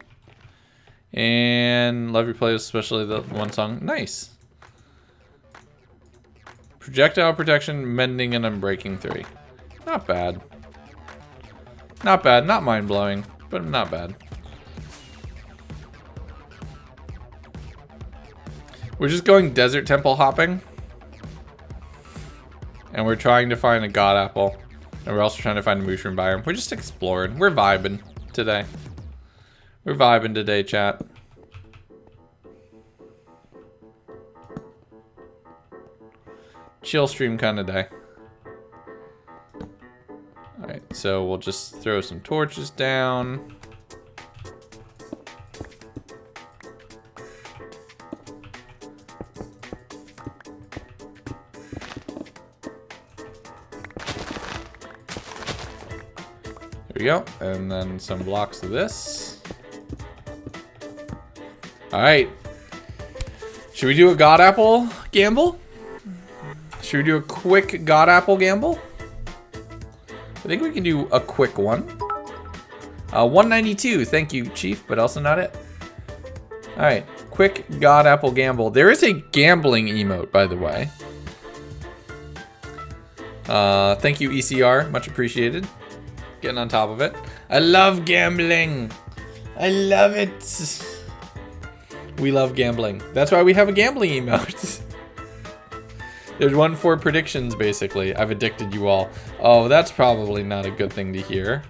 and love your playlist, especially the one song. Nice. Projectile protection, mending, and unbreaking 3. Not bad. Not bad. Not mind blowing, but not bad. We're just going desert temple hopping. And we're trying to find a god apple. And we're also trying to find a mushroom biome. We're just exploring. We're vibing today. We're vibing today, chat. chill stream kind of day. Alright, so we'll just throw some torches down. There we go. And then some blocks of this. Alright. Should we do a God Apple gamble? Should we do a quick God Apple gamble? I think we can do a quick one. 192, thank you, Chief, but also not it. Alright, quick God Apple gamble. There is a gambling emote, by the way. Thank you, ECR, much appreciated. Getting on top of it. I love gambling. I love it. We love gambling. That's why we have a gambling emote. There's one for predictions, basically. I've addicted you all. Oh, that's probably not a good thing to hear.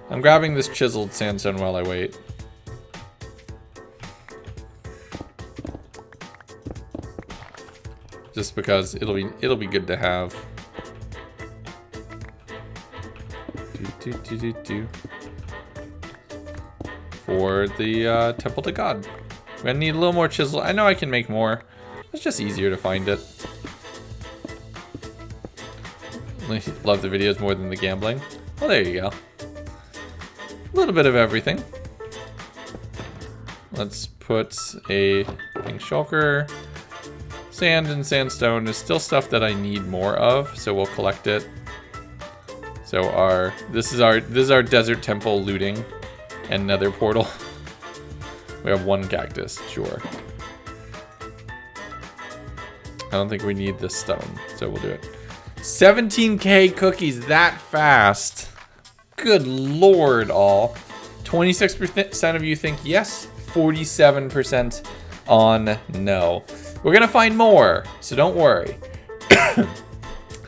I'm grabbing this chiseled sandstone while I wait. Just because it'll be good to have. For the temple to God. We're gonna need a little more chisel. I know I can make more. It's just easier to find it. Love the videos more than the gambling. Well, there you go. A little bit of everything. Let's put a pink shulker. Sand and sandstone is still stuff that I need more of, so we'll collect it. So this is our desert temple looting and nether portal. We have one cactus, sure. I don't think we need this stone, so we'll do it. 17K cookies that fast. Good lord, all. 26% of you think yes, 47% on no. We're gonna find more, so don't worry. All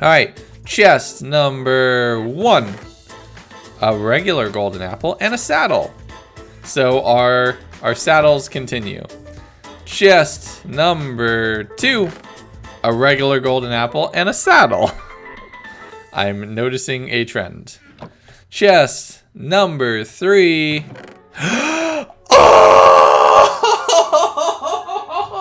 right, chest number 1. A regular golden apple and a saddle. So our saddles continue. Chest number 2. A regular golden apple and a saddle. I'm noticing a trend. Chest number 3.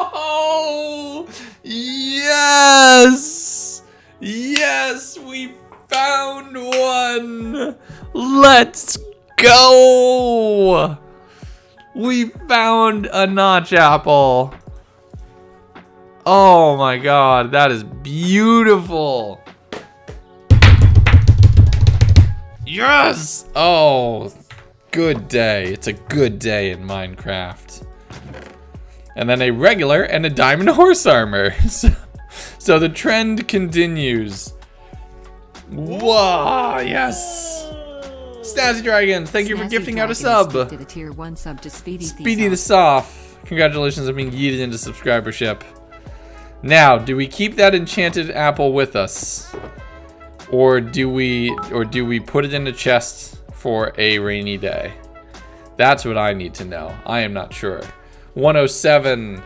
Oh! Yes! Yes, we found one! Let's go! We found a notch apple. Oh my god, that is beautiful. Yes! Oh, good day. It's a good day in Minecraft. And then a regular and a diamond horse armor. So the trend continues. Wow, yes. Snazzy Dragons, thank you for gifting out a sub. A tier 1 sub to Speedy the Soft. Congratulations on being yeeted into subscribership. Now, do we keep that enchanted apple with us? Or do we put it in a chest for a rainy day? That's what I need to know. I am not sure. 107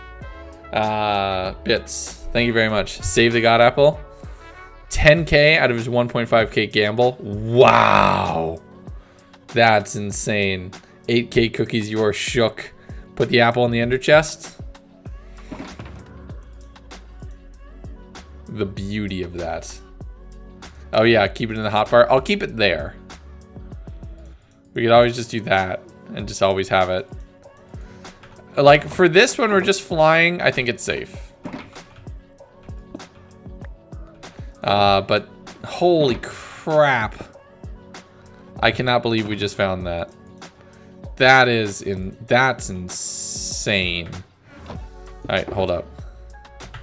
bits. Thank you very much. Save the God Apple. 10K out of his 1.5K gamble. Wow. That's insane. 8K cookies, you're shook. Put the apple in the ender chest. The beauty of that. Oh yeah, keep it in the hotbar. I'll keep it there. We could always just do that and just always have it. Like for this one, we're just flying. I think it's safe. But holy crap. I cannot believe we just found that. That's insane. All right, hold up.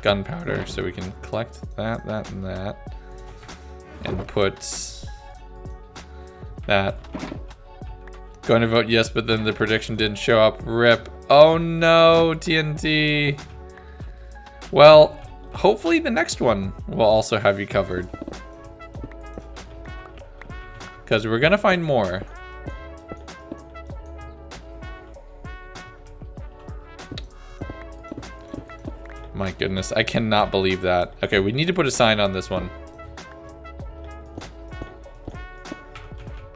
Gunpowder, so we can collect that, and that. And put that. Going to vote yes, but then the prediction didn't show up. RIP. Oh no, TNT. Well, hopefully the next one will also have you covered. Because we're gonna find more. My goodness, I cannot believe that. Okay, we need to put a sign on this one.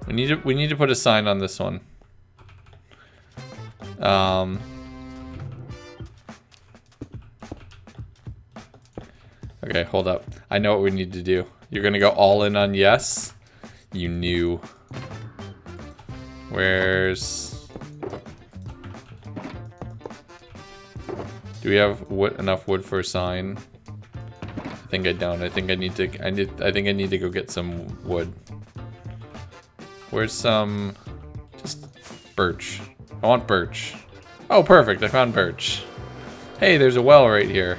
We need to put a sign on this one. Okay, hold up. I know what we need to do. You're gonna go all in on yes? You knew. Where's... Do we have enough wood for a sign? I think I don't. I think I need to go get some wood. Where's some... Just birch. I want birch. Oh, perfect. I found birch. Hey, there's a well right here.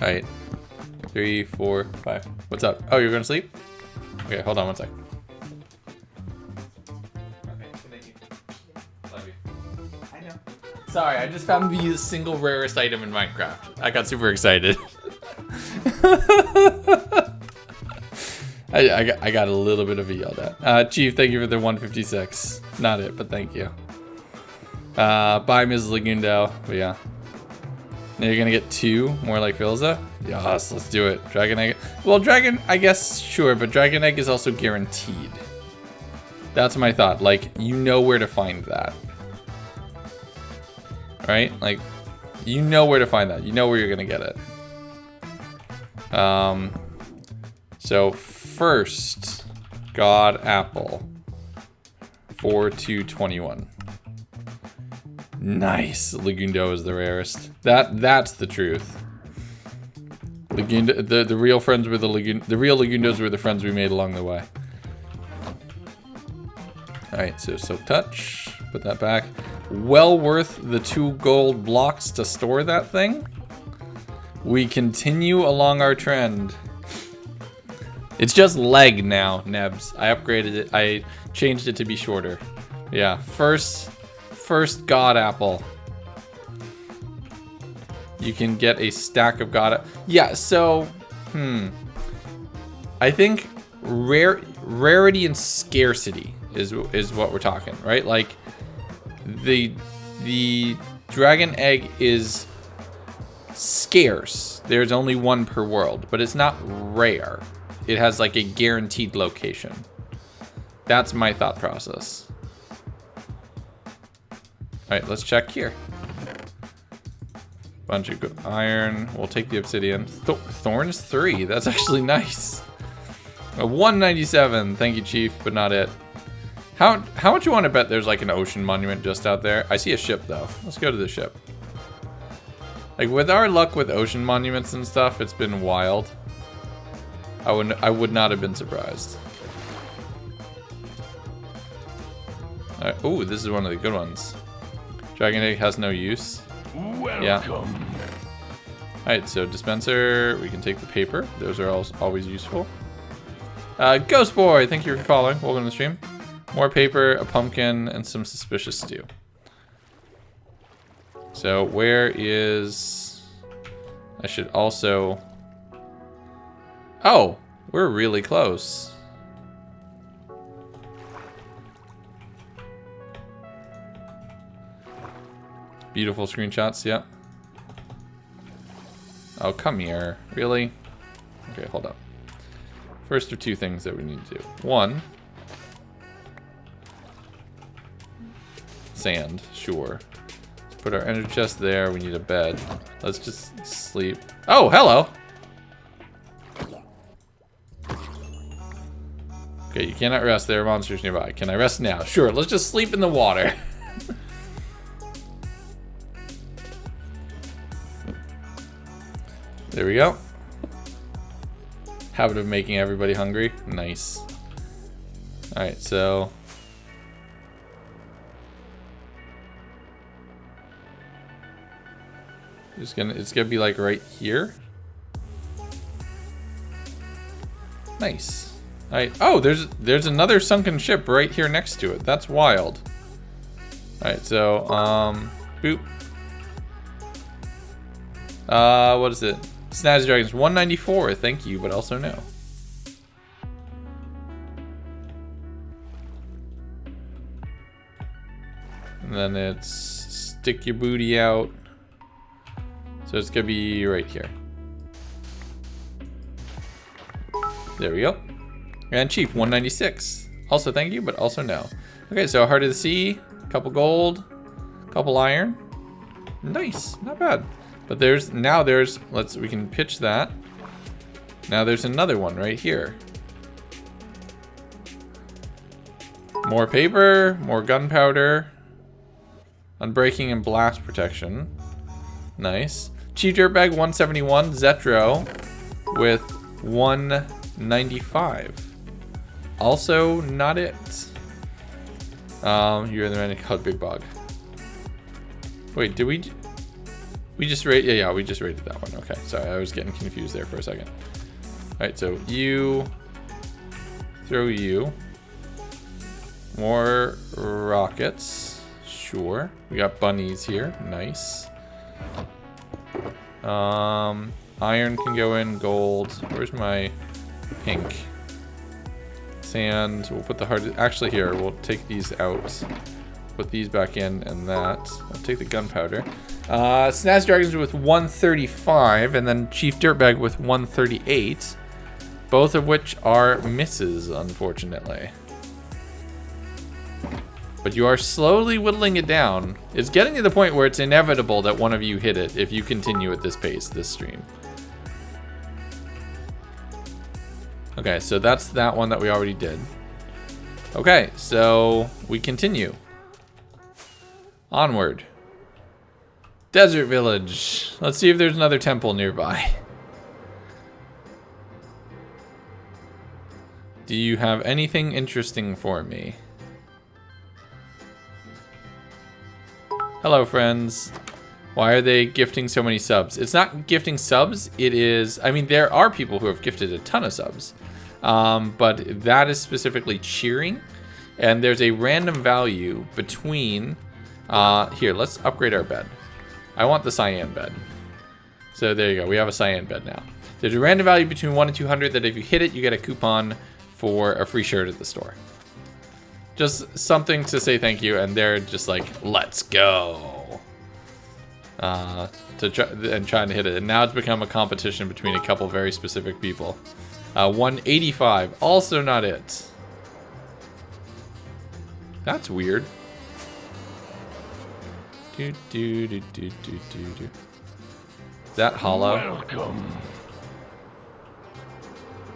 Alright. 3, 4, 5. What's up? Oh, you're gonna sleep? Okay, hold on one sec. Okay, good night, you. Love you. I know. Sorry, I just found the single rarest item in Minecraft. I got super excited. I got a little bit of a yelled at. Chief, thank you for the 156. Not it, but thank you. Bye, Ms. Legundo. But yeah. Now you're gonna get 2 more like Philza? Yes, let's do it. Dragon egg. Well, dragon, I guess, sure, but dragon egg is also guaranteed. That's my thought. Like, you know where to find that. Right? Like, you know where to find that. You know where you're gonna get it. So first, God Apple. 4/2/21. Nice. Legundo is the rarest. That's the truth. Legundo, the real friends were the real Legundos were the friends we made along the way. Alright, so silk touch. Put that back. Well worth the 2 gold blocks to store that thing. We continue along our trend. It's just leg now, Nebs. I upgraded it. I changed it to be shorter. Yeah, first God Apple. You can get a stack of God. Yeah, so I think rarity and scarcity is what we're talking, right? Like the dragon egg is scarce. There's only 1 per world, but it's not rare. It has like a guaranteed location. That's my thought process. Alright, let's check here. Bunch of iron. We'll take the obsidian. Thorns 3. That's actually nice. A 197. Thank you, Chief, but not it. How much you want to bet there's like an ocean monument just out there? I see a ship though. Let's go to the ship. Like with our luck with ocean monuments and stuff, it's been wild. I would not have been surprised. Ooh, this is one of the good ones. Dragon egg has no use. Welcome. Yeah. Alright, so dispenser, we can take the paper. Those are always useful. Ghost Boy, thank you for following. Welcome to the stream. More paper, a pumpkin, and some suspicious stew. So where is... I should also... Oh, we're really close. Beautiful screenshots, yeah. Oh, come here. Really? Okay, hold up. First are 2 things that we need to do. 1. Sand, sure. Let's put our ender chest there. We need a bed. Let's just sleep. Oh, hello! Okay, you cannot rest. There are monsters nearby. Can I rest now? Sure, let's just sleep in the water. There we go. Habit of making everybody hungry. Nice. Alright, so... it's gonna be like right here. Nice. Alright. Oh, there's another sunken ship right here next to it. That's wild. Alright, so, boop. What is it? Snazzy Dragons 194, thank you, but also no. And then it's stick your booty out. So it's gonna be right here. There we go. And Chief, 196. Also thank you, but also no. Okay, so Heart of the Sea, couple gold, couple iron. Nice, not bad. But we can pitch that. Now there's another one right here. More paper, more gunpowder, unbreaking and blast protection. Nice. Chief Dirtbag 171, Zetro with 195. Also not it. You're in the random called Big Bog. Wait, did we just rate? Yeah, we just rated that one. Okay, sorry, I was getting confused there for a second. All right, so you throw you. More rockets. Sure. We got bunnies here. Nice. Iron can go in. Gold. Where's my pink? Sand. We'll put the hard. Actually, here we'll take these out. Put these back in, and that. I'll take the gunpowder. Snaz Dragons with 135, and then Chief Dirtbag with 138. Both of which are misses, unfortunately. But you are slowly whittling it down. It's getting to the point where it's inevitable that one of you hit it if you continue at this pace, this stream. Okay, so that's that one that we already did. Okay, so we continue. Onward. Desert Village. Let's see if there's another temple nearby. Do you have anything interesting for me? Hello, friends. Why are they gifting so many subs? It's not gifting subs. It is... I mean, there are people who have gifted a ton of subs. But that is specifically cheering. And there's a random value between... here, let's upgrade our bed. I want the cyan bed. So there you go. We have a cyan bed now. There's a random value between 1 and 200 that if you hit it, you get a coupon for a free shirt at the store. Just something to say thank you, and they're just like, let's go. Trying to hit it. And now it's become a competition between a couple very specific people. 185, also not it. That's weird. Is that hollow? Welcome.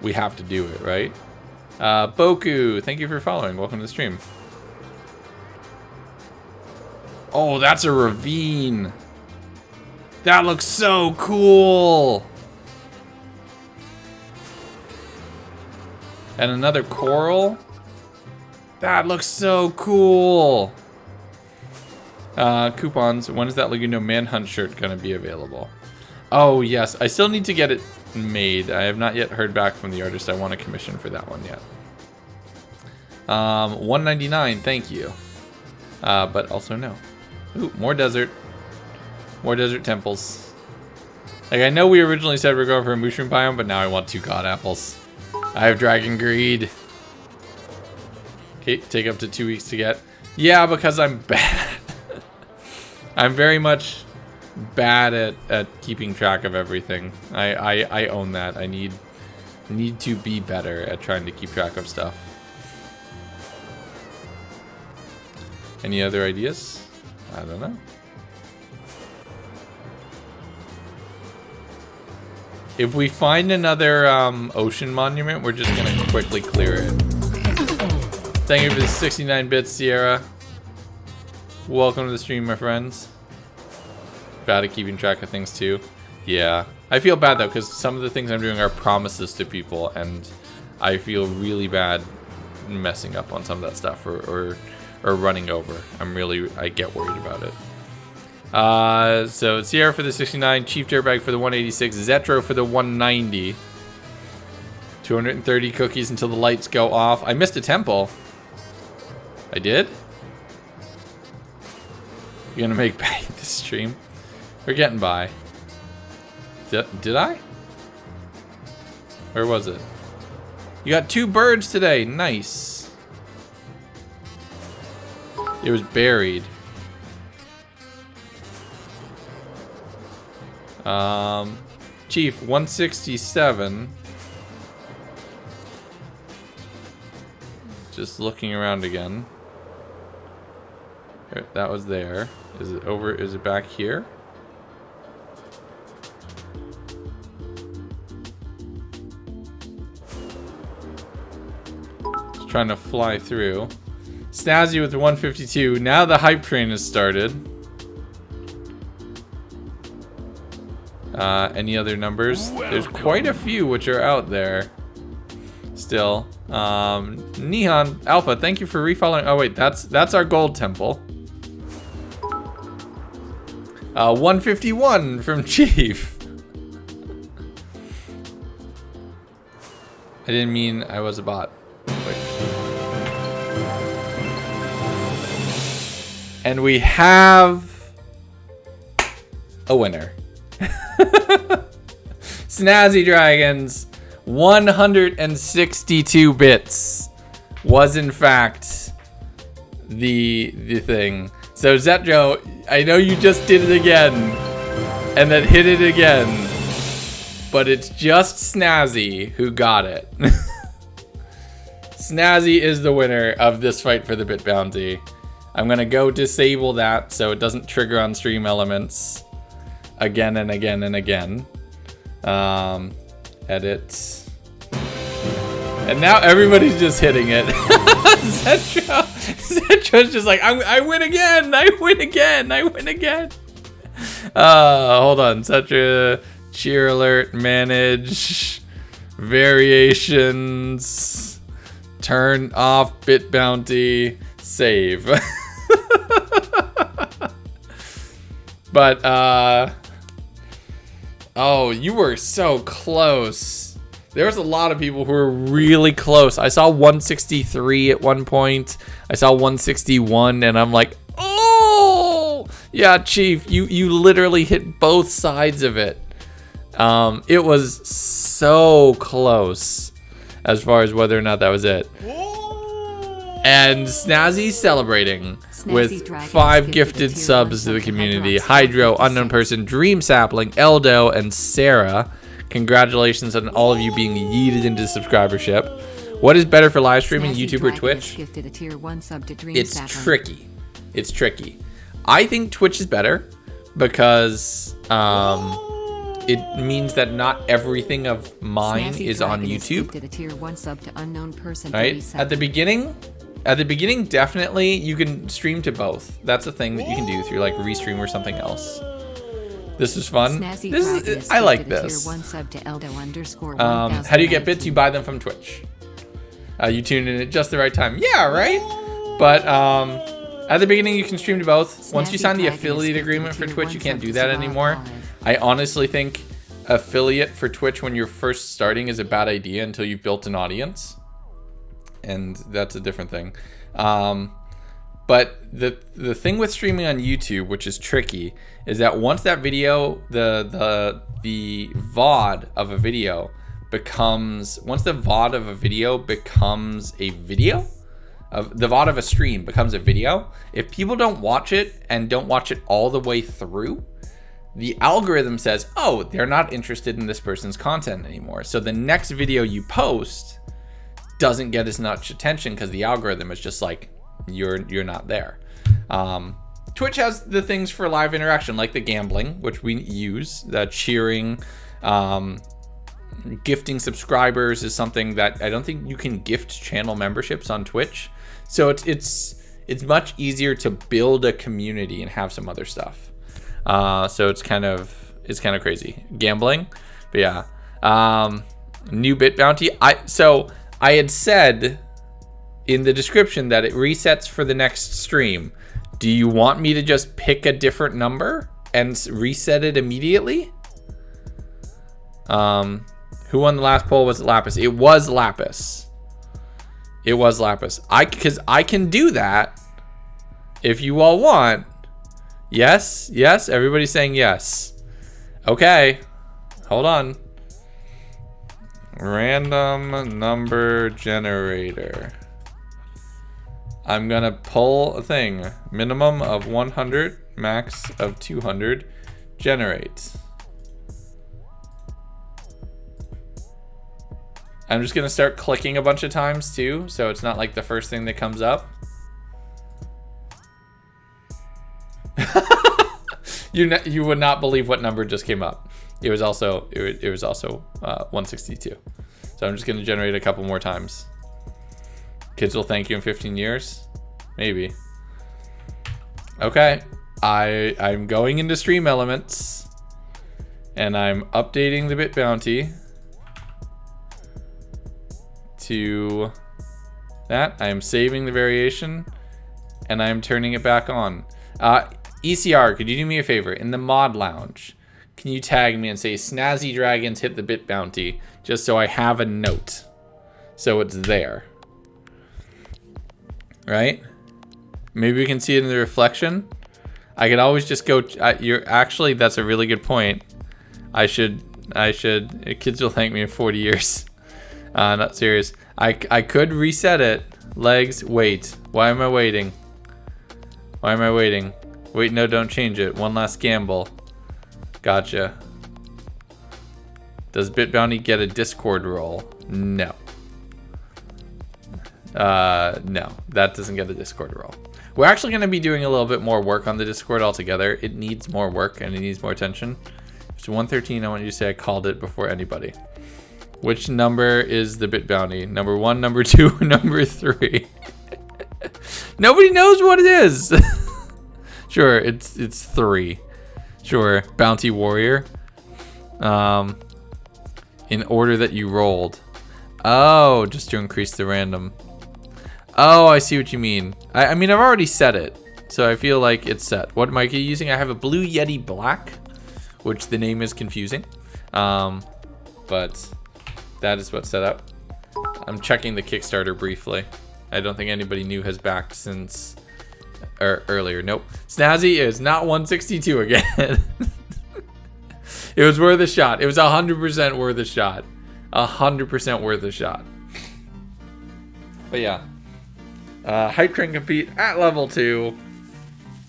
We have to do it, right? Boku, thank you for following. Welcome to the stream. Oh, that's a ravine. That looks so cool. And another coral. That looks so cool. Coupons. When is that Legundo Manhunt shirt going to be available? Oh, yes. I still need to get it made. I have not yet heard back from the artist I want to commission for that one yet. 199, thank you. But also no. Ooh, more desert. More desert temples. Like, I know we originally said we're going for a mushroom biome, but now I want 2 god apples. I have dragon greed. Okay, take up to 2 weeks to get. Yeah, because I'm bad. I'm very much bad at keeping track of everything. I own that. I need to be better at trying to keep track of stuff. Any other ideas? I don't know. If we find another ocean monument, we're just gonna quickly clear it. Thank you for the 69 bits, Sierra. Welcome to the stream, my friends. Bad at keeping track of things too. Yeah, I feel bad though because some of the things I'm doing are promises to people, and I feel really bad messing up on some of that stuff or running over. I get worried about it. So Sierra for the 69, Chief Dirtbag for the 186, Zetro for the 190. 230 cookies until the lights go off. I missed a temple. I did? You're gonna make bank this stream? We're getting by. Did I? Where was it? You got 2 birds today. Nice. It was buried. Chief, 167. Just looking around again. That was there. Is it over? Is it back here? Just trying to fly through. Snazzy with 152. Now the hype train has started. Any other numbers? There's quite a few which are out there. Still. Neon Alpha, thank you for refollowing. Oh wait, that's our gold temple. 151 from Chief. I didn't mean I was a bot. Wait. And we have a winner. Snazzy Dragons, 162 bits was in fact the thing. So Zetro, I know you just did it again and then hit it again, but it's just Snazzy who got it. Snazzy is the winner of this fight for the bit bounty. I'm gonna go disable that so it doesn't trigger on stream elements again and again and again. Edit. And now everybody's just hitting it. Zetro's just like, I win again, I win again, I win again. Hold on, Zetra, cheer alert, manage, variations, turn off bit bounty, save. But, oh, you were so close. There was a lot of people who were really close. I saw 163 at one point. I saw 161, and I'm like, oh! Yeah, Chief, you literally hit both sides of it. It was so close as far as whether or not that was it. And Snazzy's celebrating with 5 gifted subs to the community. Hydro, Unknown Person, Dream Sapling, Eldo, and Sarah. Congratulations on all of you being yeeted into subscribership. What is better for live streaming, YouTube or Twitch? It's tricky. It's tricky. I think Twitch is better because it means that not everything of mine is on YouTube. Right? At the beginning, definitely you can stream to both. That's a thing that you can do through like Restream or something else. This is fun. I like this. How do you get bits? You buy them from Twitch. You tune in at just the right time. Yeah, right? But at the beginning, you can stream to both. Once you sign the affiliate agreement for Twitch, you can't do that anymore. I honestly think affiliate for Twitch when you're first starting is a bad idea until you've built an audience. And that's a different thing. But the thing with streaming on YouTube, which is tricky, is that once that video, the VOD of a video becomes, once the VOD of a video becomes a video, the VOD of a stream becomes a video, if people don't watch it and don't watch it all the way through, the algorithm says, oh, they're not interested in this person's content anymore. So the next video you post doesn't get as much attention because the algorithm is just like, you're not there. Twitch has the things for live interaction, like the gambling, which we use, the cheering, gifting subscribers is something that I don't think you can gift channel memberships on Twitch. So it's much easier to build a community and have some other stuff. So it's kind of crazy. Gambling, but yeah. New bit bounty. So I had said in the description that it resets for the next stream. Do you want me to just pick a different number and reset it immediately? Who won the last poll? Was it Lapis? It was Lapis. It was Lapis. Because I can do that if you all want. Yes, yes, everybody's saying yes. Okay, hold on. Random number generator. I'm gonna pull a thing. Minimum of 100, max of 200. Generate. I'm just going to start clicking a bunch of times too, so it's not like the first thing that comes up. You would not believe what number just came up. It was also 162. So I'm just going to generate a couple more times. Kids will thank you in 15 years. Maybe. Okay. I'm going into Stream Elements. And I'm updating the bit bounty to that. I am saving the variation. And I am turning it back on. ECR, could you do me a favor? In the mod lounge, can you tag me and say Snazzy Dragons hit the bit bounty, just so I have a note, so it's there, right? Maybe we can see it in the reflection. I could always just go. You're actually, that's a really good point. I should. Kids will thank me in 40 years. Not serious. I could reset it. Legs. Wait. Why am I waiting? Why am I waiting? Wait, no, don't change it. One last gamble. Gotcha. Does Bit Bounty get a Discord role? No. No, that doesn't get a Discord role. We're actually going to be doing a little bit more work on the Discord altogether. It needs more work and it needs more attention. It's 113. I want you to say I called it before anybody. Which number is the Bit Bounty? Number 1, number 2, number 3? Nobody knows what it is. Sure, it's 3. Sure, Bounty Warrior. In order that you rolled. Oh, just to increase the random. Oh, I see what you mean. I mean, I've already set it, so I feel like it's set. What am I using? I have a Blue Yeti Black, which the name is confusing. But that is what's set up. I'm checking the Kickstarter briefly. I don't think anybody new has backed since earlier. Nope. Snazzy is not 162 again. It was worth a shot. It was 100% worth a shot. 100% worth a shot. But yeah. Hype Train compete at level 2.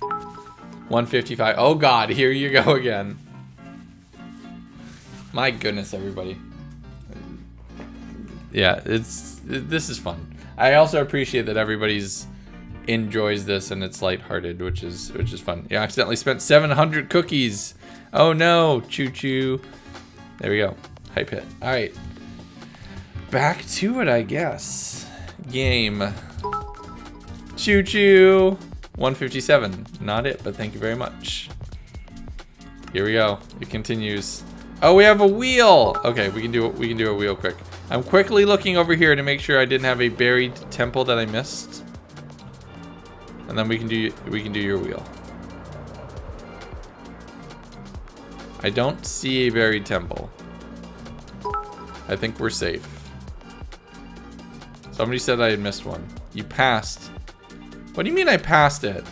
155. Oh god, here you go again. My goodness, everybody. Yeah, this is fun. I also appreciate that everybody's enjoys this and it's lighthearted, which is fun. Yeah, I accidentally spent 700 cookies. Oh no, choo choo. There we go. Hype hit. All right, back to it, I guess. Game. Choo choo. 157. Not it, but thank you very much. Here we go. It continues. Oh, we have a wheel. Okay, we can do a wheel quick. I'm quickly looking over here to make sure I didn't have a buried temple that I missed. And then we can do your wheel. I don't see a buried temple. I think we're safe. Somebody said I had missed one. You passed. What do you mean I passed it?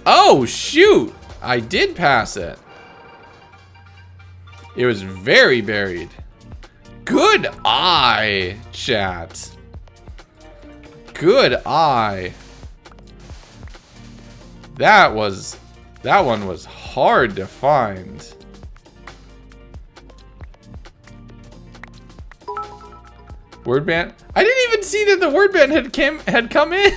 Oh, shoot! I did pass it. It was very buried. Good eye, chat. Good eye. That one was hard to find. Word band. I didn't even see that the word band had come in.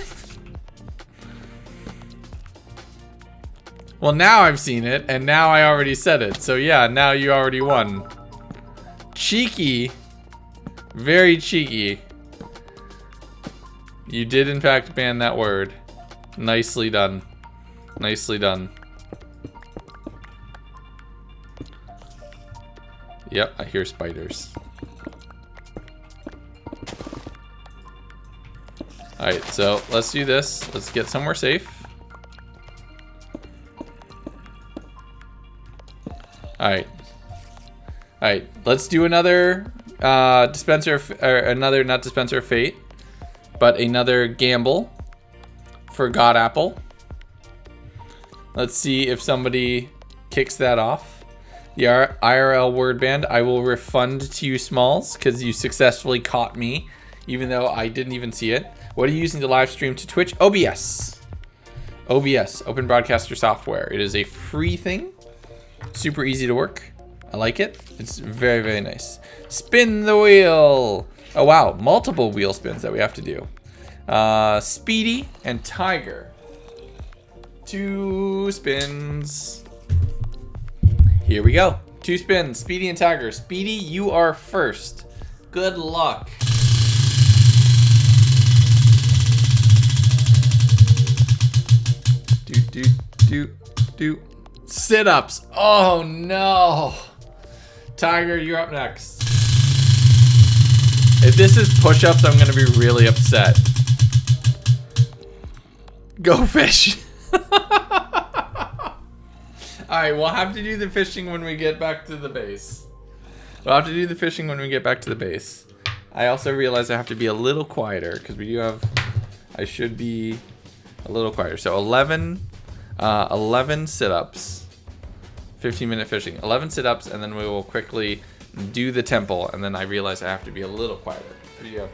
Well, now I've seen it, and now I already said it. So yeah, now you already won. Cheeky. Very cheeky. You did in fact ban that word. Nicely done. Nicely done. Yep, I hear spiders. Alright, so let's do this. Let's get somewhere safe. Alright. Alright, let's do another dispenser, or another, not dispenser of fate, but another gamble for God Apple. Let's see if somebody kicks that off. The IRL word band, I will refund to you, Smalls, because you successfully caught me, even though I didn't even see it. What are you using to live stream to Twitch? OBS. OBS, Open Broadcaster Software. It is a free thing. Super easy to work. I like it. It's very, very nice. Spin the wheel. Oh, wow. Multiple wheel spins that we have to do. Speedy and Tiger. 2 spins. Here we go. 2 spins. Speedy and Tiger. Speedy, you are first. Good luck. Do. Sit-ups. Oh, no. Tiger, you're up next. If this is push-ups, I'm going to be really upset. Go fish. Alright, we'll have to do the fishing when we get back to the base. We'll have to do the fishing when we get back to the base. I also realize I have to be a little quieter because we do have... I should be a little quieter. So 11 sit-ups. 15-minute fishing. 11 sit-ups, and then we will quickly do the temple, and then I realize I have to be a little quieter. We have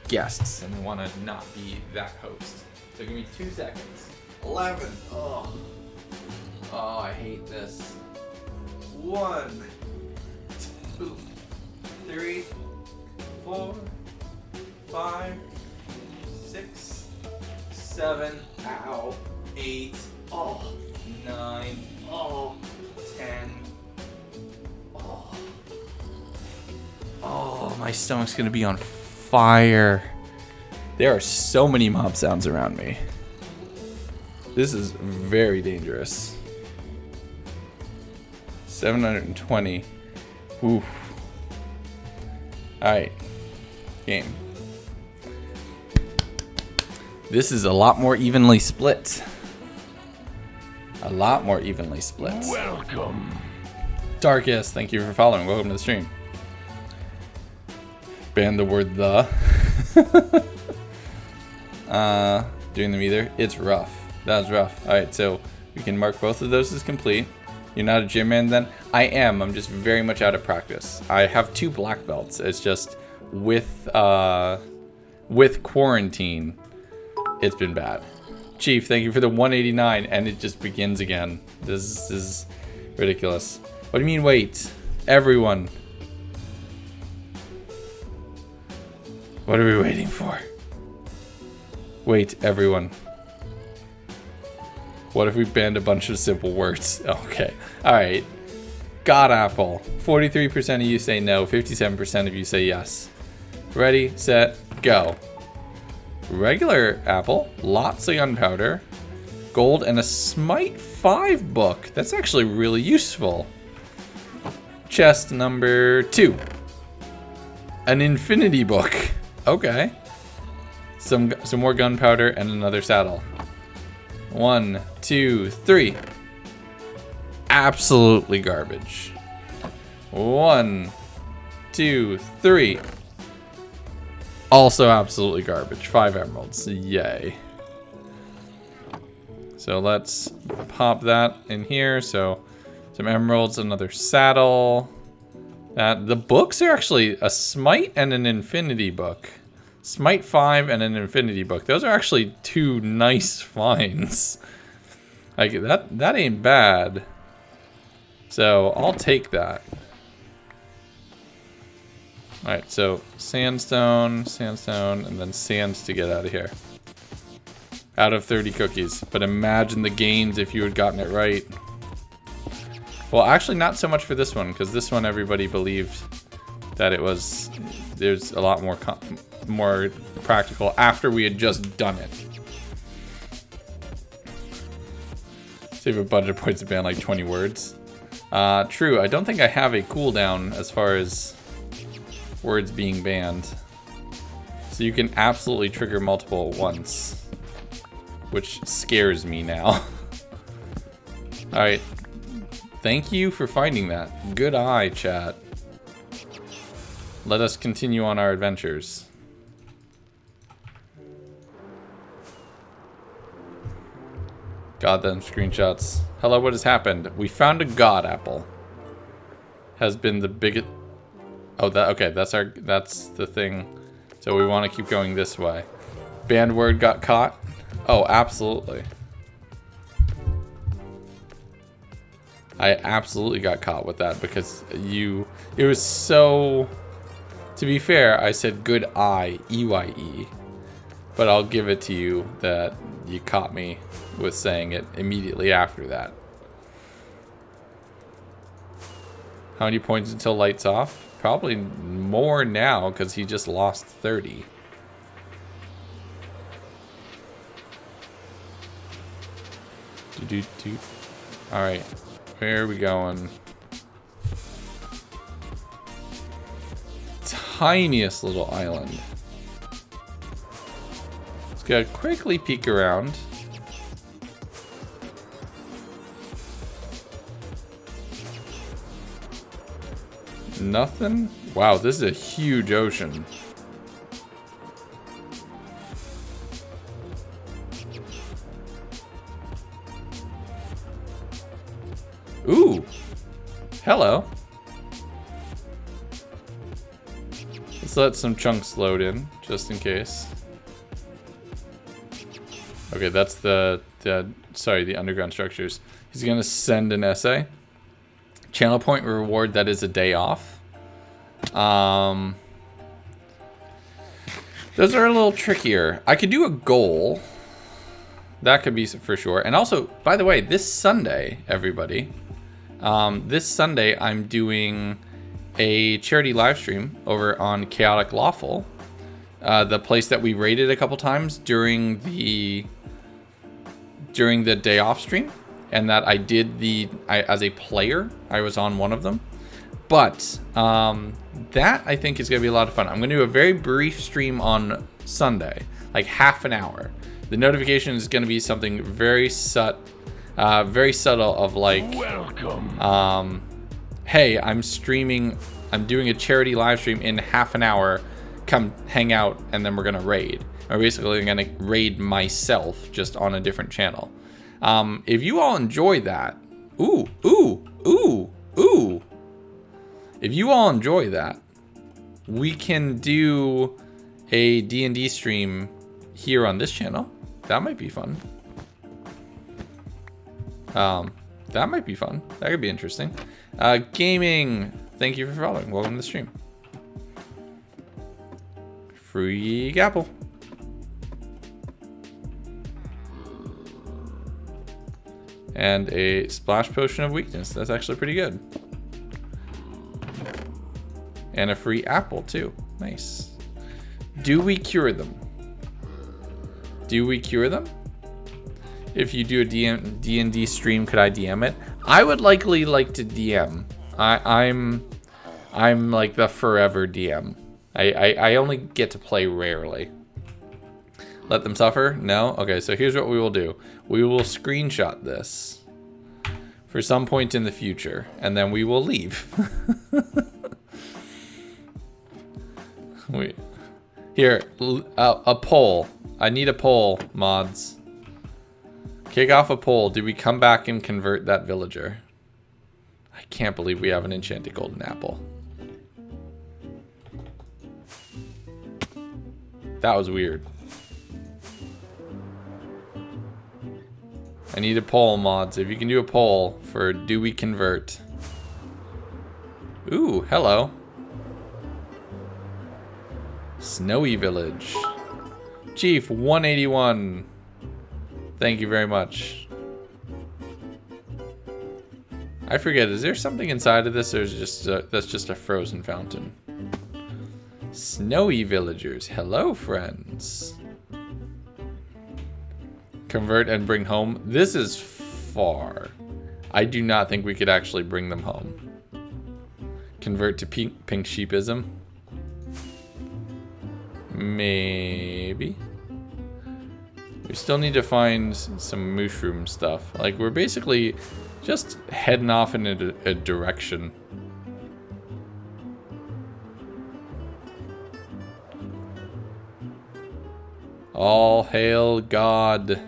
guests, and we want to not be that host. So give me 2 seconds. 11. Oh, I hate this. 1, 2, 3, 4, 5, 6, 7. Ow. 8. Oh, 9. Oh, 10. Oh, my stomach's gonna be on fire. There are so many mob sounds around me. This is very dangerous. 720. Oof. Alright. Game. This is a lot more evenly split. A lot more evenly split. Welcome. Darkest, thank you for following. Welcome to the stream. Ban the word the. Doing them either. It's rough. That was rough. Alright, so we can mark both of those as complete. You're not a gym man then? I am. I'm just very much out of practice. I have 2 black belts. It's just with quarantine, it's been bad. Chief, thank you for the 189, and it just begins again. This is ridiculous. What do you mean, wait? Everyone. What are we waiting for? Wait, everyone. What if we banned a bunch of simple words? Okay. Alright. God apple. 43% of you say no. 57% of you say yes. Ready, set, go. Regular apple, lots of gunpowder, gold, and a Smite 5 book. That's actually really useful. Chest number 2. An infinity book. Okay. Some more gunpowder and another saddle. 1, 2, 3. Absolutely garbage. 1, 2, 3. Also absolutely garbage. 5 emeralds. Yay. So let's pop that in here. So some emeralds, another saddle. The books are actually a Smite and an Infinity book. Smite 5 and an Infinity book. Those are actually 2 nice finds. Like that ain't bad. So I'll take that. Alright, so sandstone, and then sands to get out of here. Out of 30 cookies. But imagine the gains if you had gotten it right. Well, actually not so much for this one, because this one everybody believed that it was... There's a lot more practical after we had just done it. Save a bunch of points to ban like 20 words. True, I don't think I have a cooldown as far as words being banned. So you can absolutely trigger multiple at once, which scares me now. Alright. Thank you for finding that. Good eye, chat. Let us continue on our adventures. God, them screenshots. Hello, what has happened? We found a god apple. Has been the biggest... Oh, okay, that's the thing. So we want to keep going this way. Banned word got caught? Oh, absolutely. I absolutely got caught with that because it was so, to be fair, I said good eye, E-Y-E, but I'll give it to you that you caught me with saying it immediately after that. How many points until lights off? Probably more now because he just lost 30. Alright, where are we going? Tiniest little island. Let's go quickly peek around. Nothing? Wow, this is a huge ocean. Ooh. Hello. Let's let some chunks load in, just in case. Okay, that's the underground structures. He's gonna send an essay. Channel point reward, that is a day off. Those are a little trickier. I could do a goal. That could be for sure. And also, by the way, this Sunday, everybody, this Sunday I'm doing a charity live stream over on Chaotic Lawful, the place that we raided a couple times during the day off stream, and that I did as a player, I was on one of them. But that I think is gonna be a lot of fun. I'm gonna do a very brief stream on Sunday, like half an hour. The notification is gonna be something very subtle of like, welcome. Hey, I'm streaming. I'm doing a charity live stream in half an hour. Come hang out, and then we're gonna raid. Or basically, I'm gonna raid myself just on a different channel. If you all enjoy that, if you all enjoy that, we can do a D&D stream here on this channel. That might be fun. That might be fun. That could be interesting. Gaming. Thank you for following. Welcome to the stream. Free apple. And a splash potion of weakness. That's actually pretty good. And a free apple too. Nice. Do we cure them? Do we cure them? If you do a D&D stream, could I DM it? I would likely like to DM. I'm like the forever DM. I only get to play rarely. Let them suffer? No? Okay, so here's what we will do. We will screenshot this for some point in the future, and then we will leave. Here, a poll. I need a poll, mods. Kick off a poll. Do we come back and convert that villager? I can't believe we have an enchanted golden apple. That was weird. I need a poll, mods. If you can do a poll for do we convert. Ooh, hello. Snowy Village. Chief 181. Thank you very much. I forget, is there something inside of this, or is it just that's just a frozen fountain? Snowy villagers. Hello, friends. Convert and bring home. This is far. I do not think we could actually bring them home. Convert to pink sheepism. Maybe. We still need to find some mushroom stuff. Like, we're basically just heading off in a direction. All hail God.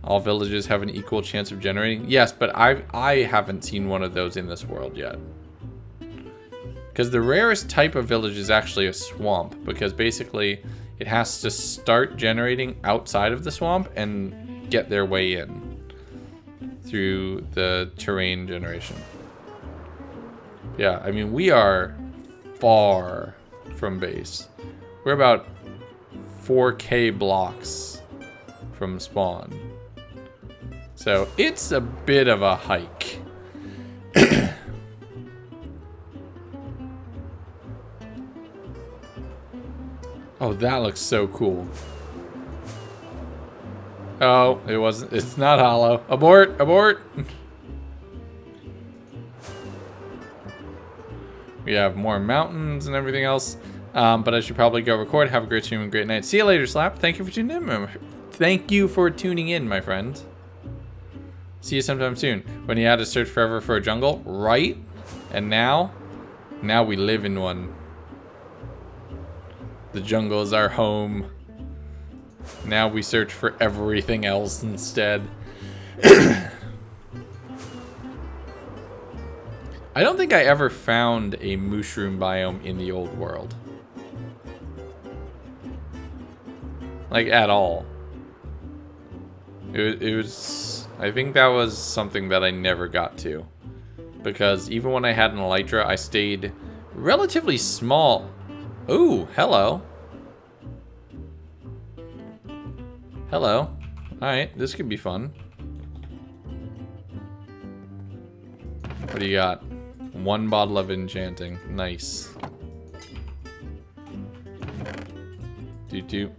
All villages have an equal chance of generating. Yes, but I haven't seen one of those in this world yet. Because the rarest type of village is actually a swamp. Because basically, it has to start generating outside of the swamp and get their way in. through the terrain generation. Yeah, I mean, we are far from base. We're about 4K blocks from spawn. So it's a bit of a hike. Oh, that looks so cool. Oh, it wasn't. It's not hollow. Abort! Abort! We have more mountains and everything else. But I should probably go record. Have a great stream and great night. See you later, Slap. Thank you for tuning in. Thank you for tuning in, my friend. See you sometime soon. When you had to search forever for a jungle, right? And now we live in one. The jungle is our home. Now we search for everything else instead. I don't think I ever found a mushroom biome in the old world. Like, at all. It was... I think that was something that I never got to. Because even when I had an elytra, I stayed relatively small. Ooh, hello. Hello. Alright, this could be fun. What do you got? 1 bottle of enchanting. Nice. Do.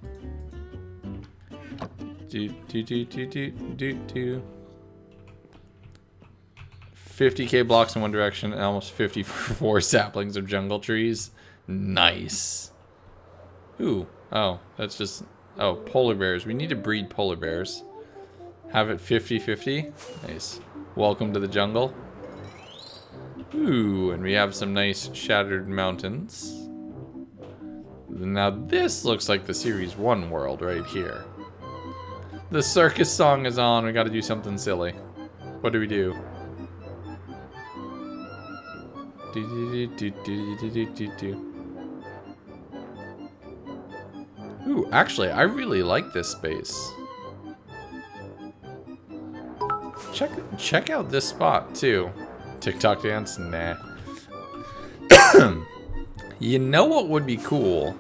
50k blocks in one direction and almost 54 saplings of jungle trees. Nice. Ooh. Oh, that's just... Oh, polar bears. We need to breed polar bears. Have it 50-50. Nice. Welcome to the jungle. Ooh, and we have some nice shattered mountains. Now this looks like the Series 1 world right here. The circus song is on. We gotta do something silly. What do we do? Ooh, actually, I really like this space. Check out this spot, too. TikTok dance? Nah. You know what would be cool?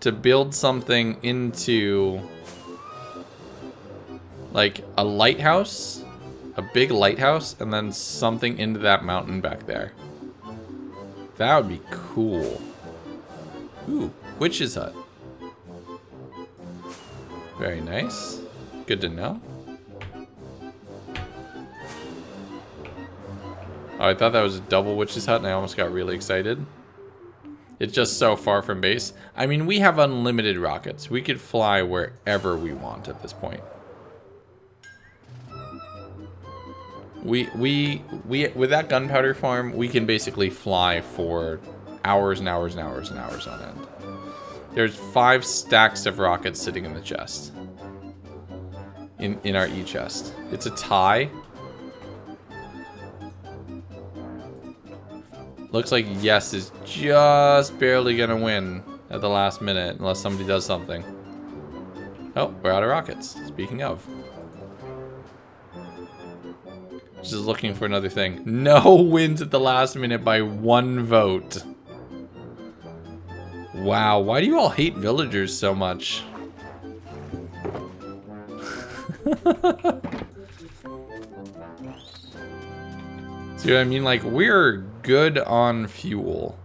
To build something into... like, a lighthouse? A big lighthouse, and then something into that mountain back there. That would be cool. Ooh, witch's hut. Very nice. Good to know. Oh, I thought that was a double witch's hut, and I almost got really excited. It's just so far from base. I mean, we have unlimited rockets. We could fly wherever we want at this point. We with that gunpowder farm, we can basically fly for hours and hours and hours and hours on end. There's 5 stacks of rockets sitting in the chest. In our E-chest. It's a tie. Looks like Yes is just barely gonna win at the last minute unless somebody does something. Oh, we're out of rockets. Speaking of. Just looking for another thing. No wins at the last minute by 1 vote. Wow, why do you all hate villagers so much? See what I mean? Like, we're good on fuel.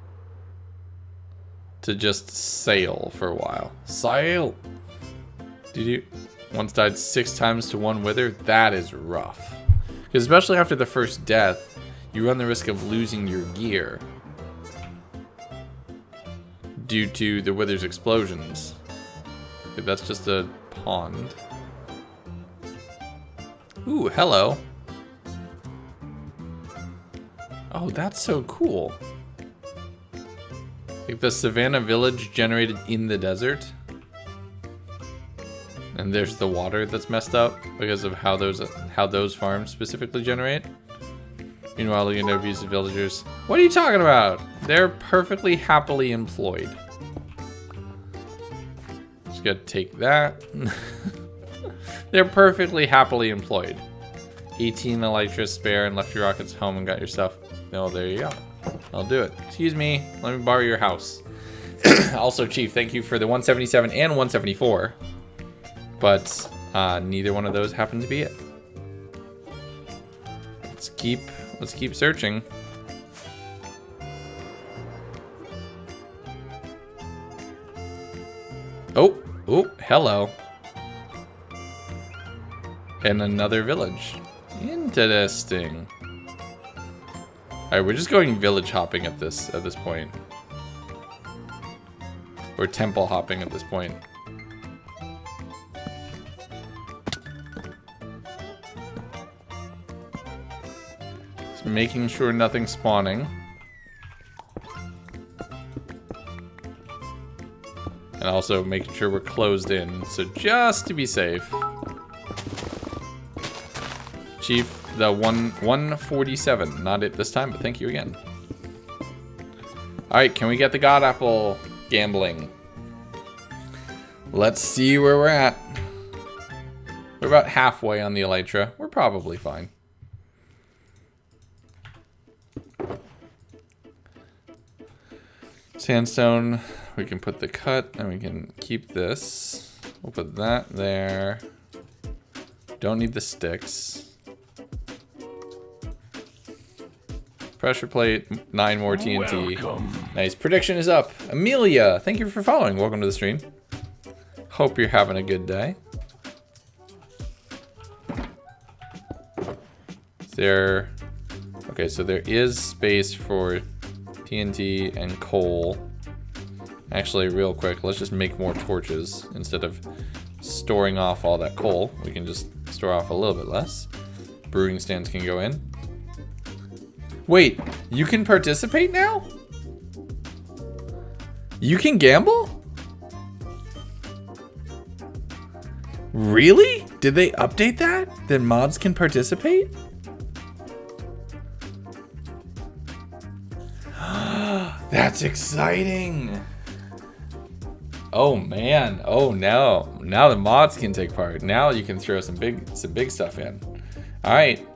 To just sail for a while. Sail! Did you... Once died 6 times to 1 wither? That is rough. Because especially after the first death, you run the risk of losing your gear. Due to the wither's explosions. Okay, that's just a pond. Ooh, hello. Oh, that's so cool. Like the savannah village generated in the desert. And there's the water that's messed up because of how those farms specifically generate. Meanwhile, Legundo abuses villagers. What are you talking about? They're perfectly happily employed. Just gotta take that. They're perfectly happily employed. 18 elytra spare and left your rockets home and got your stuff. No, there you go. I'll do it. Excuse me. Let me borrow your house. Also, Chief, thank you for the 177 and 174. But neither one of those happened to be it. Let's keep searching. Oh, hello. And another village. Interesting. Alright, we're just going village hopping at this point. Or temple hopping at this point. Just making sure nothing's spawning. And also making sure we're closed in. So just to be safe. Chief, the 147. Not it this time, but thank you again. Alright, can we get the God Apple gambling? Let's see where we're at. We're about halfway on the elytra. We're probably fine. Sandstone. We can put the cut, and we can keep this. We'll put that there. Don't need the sticks. Pressure plate, 9 more TNT. Welcome. Nice. Prediction is up. Amelia, thank you for following. Welcome to the stream. Hope you're having a good day. Is there... Okay, so there is space for TNT and coal. Actually, real quick, let's just make more torches. Instead of storing off all that coal, we can just store off a little bit less. Brewing stands can go in. Wait, you can participate now? You can gamble? Really? Did they update that? That mods can participate? That's exciting. Oh man. Oh no. Now the mods can take part. Now you can throw some big stuff in. All right.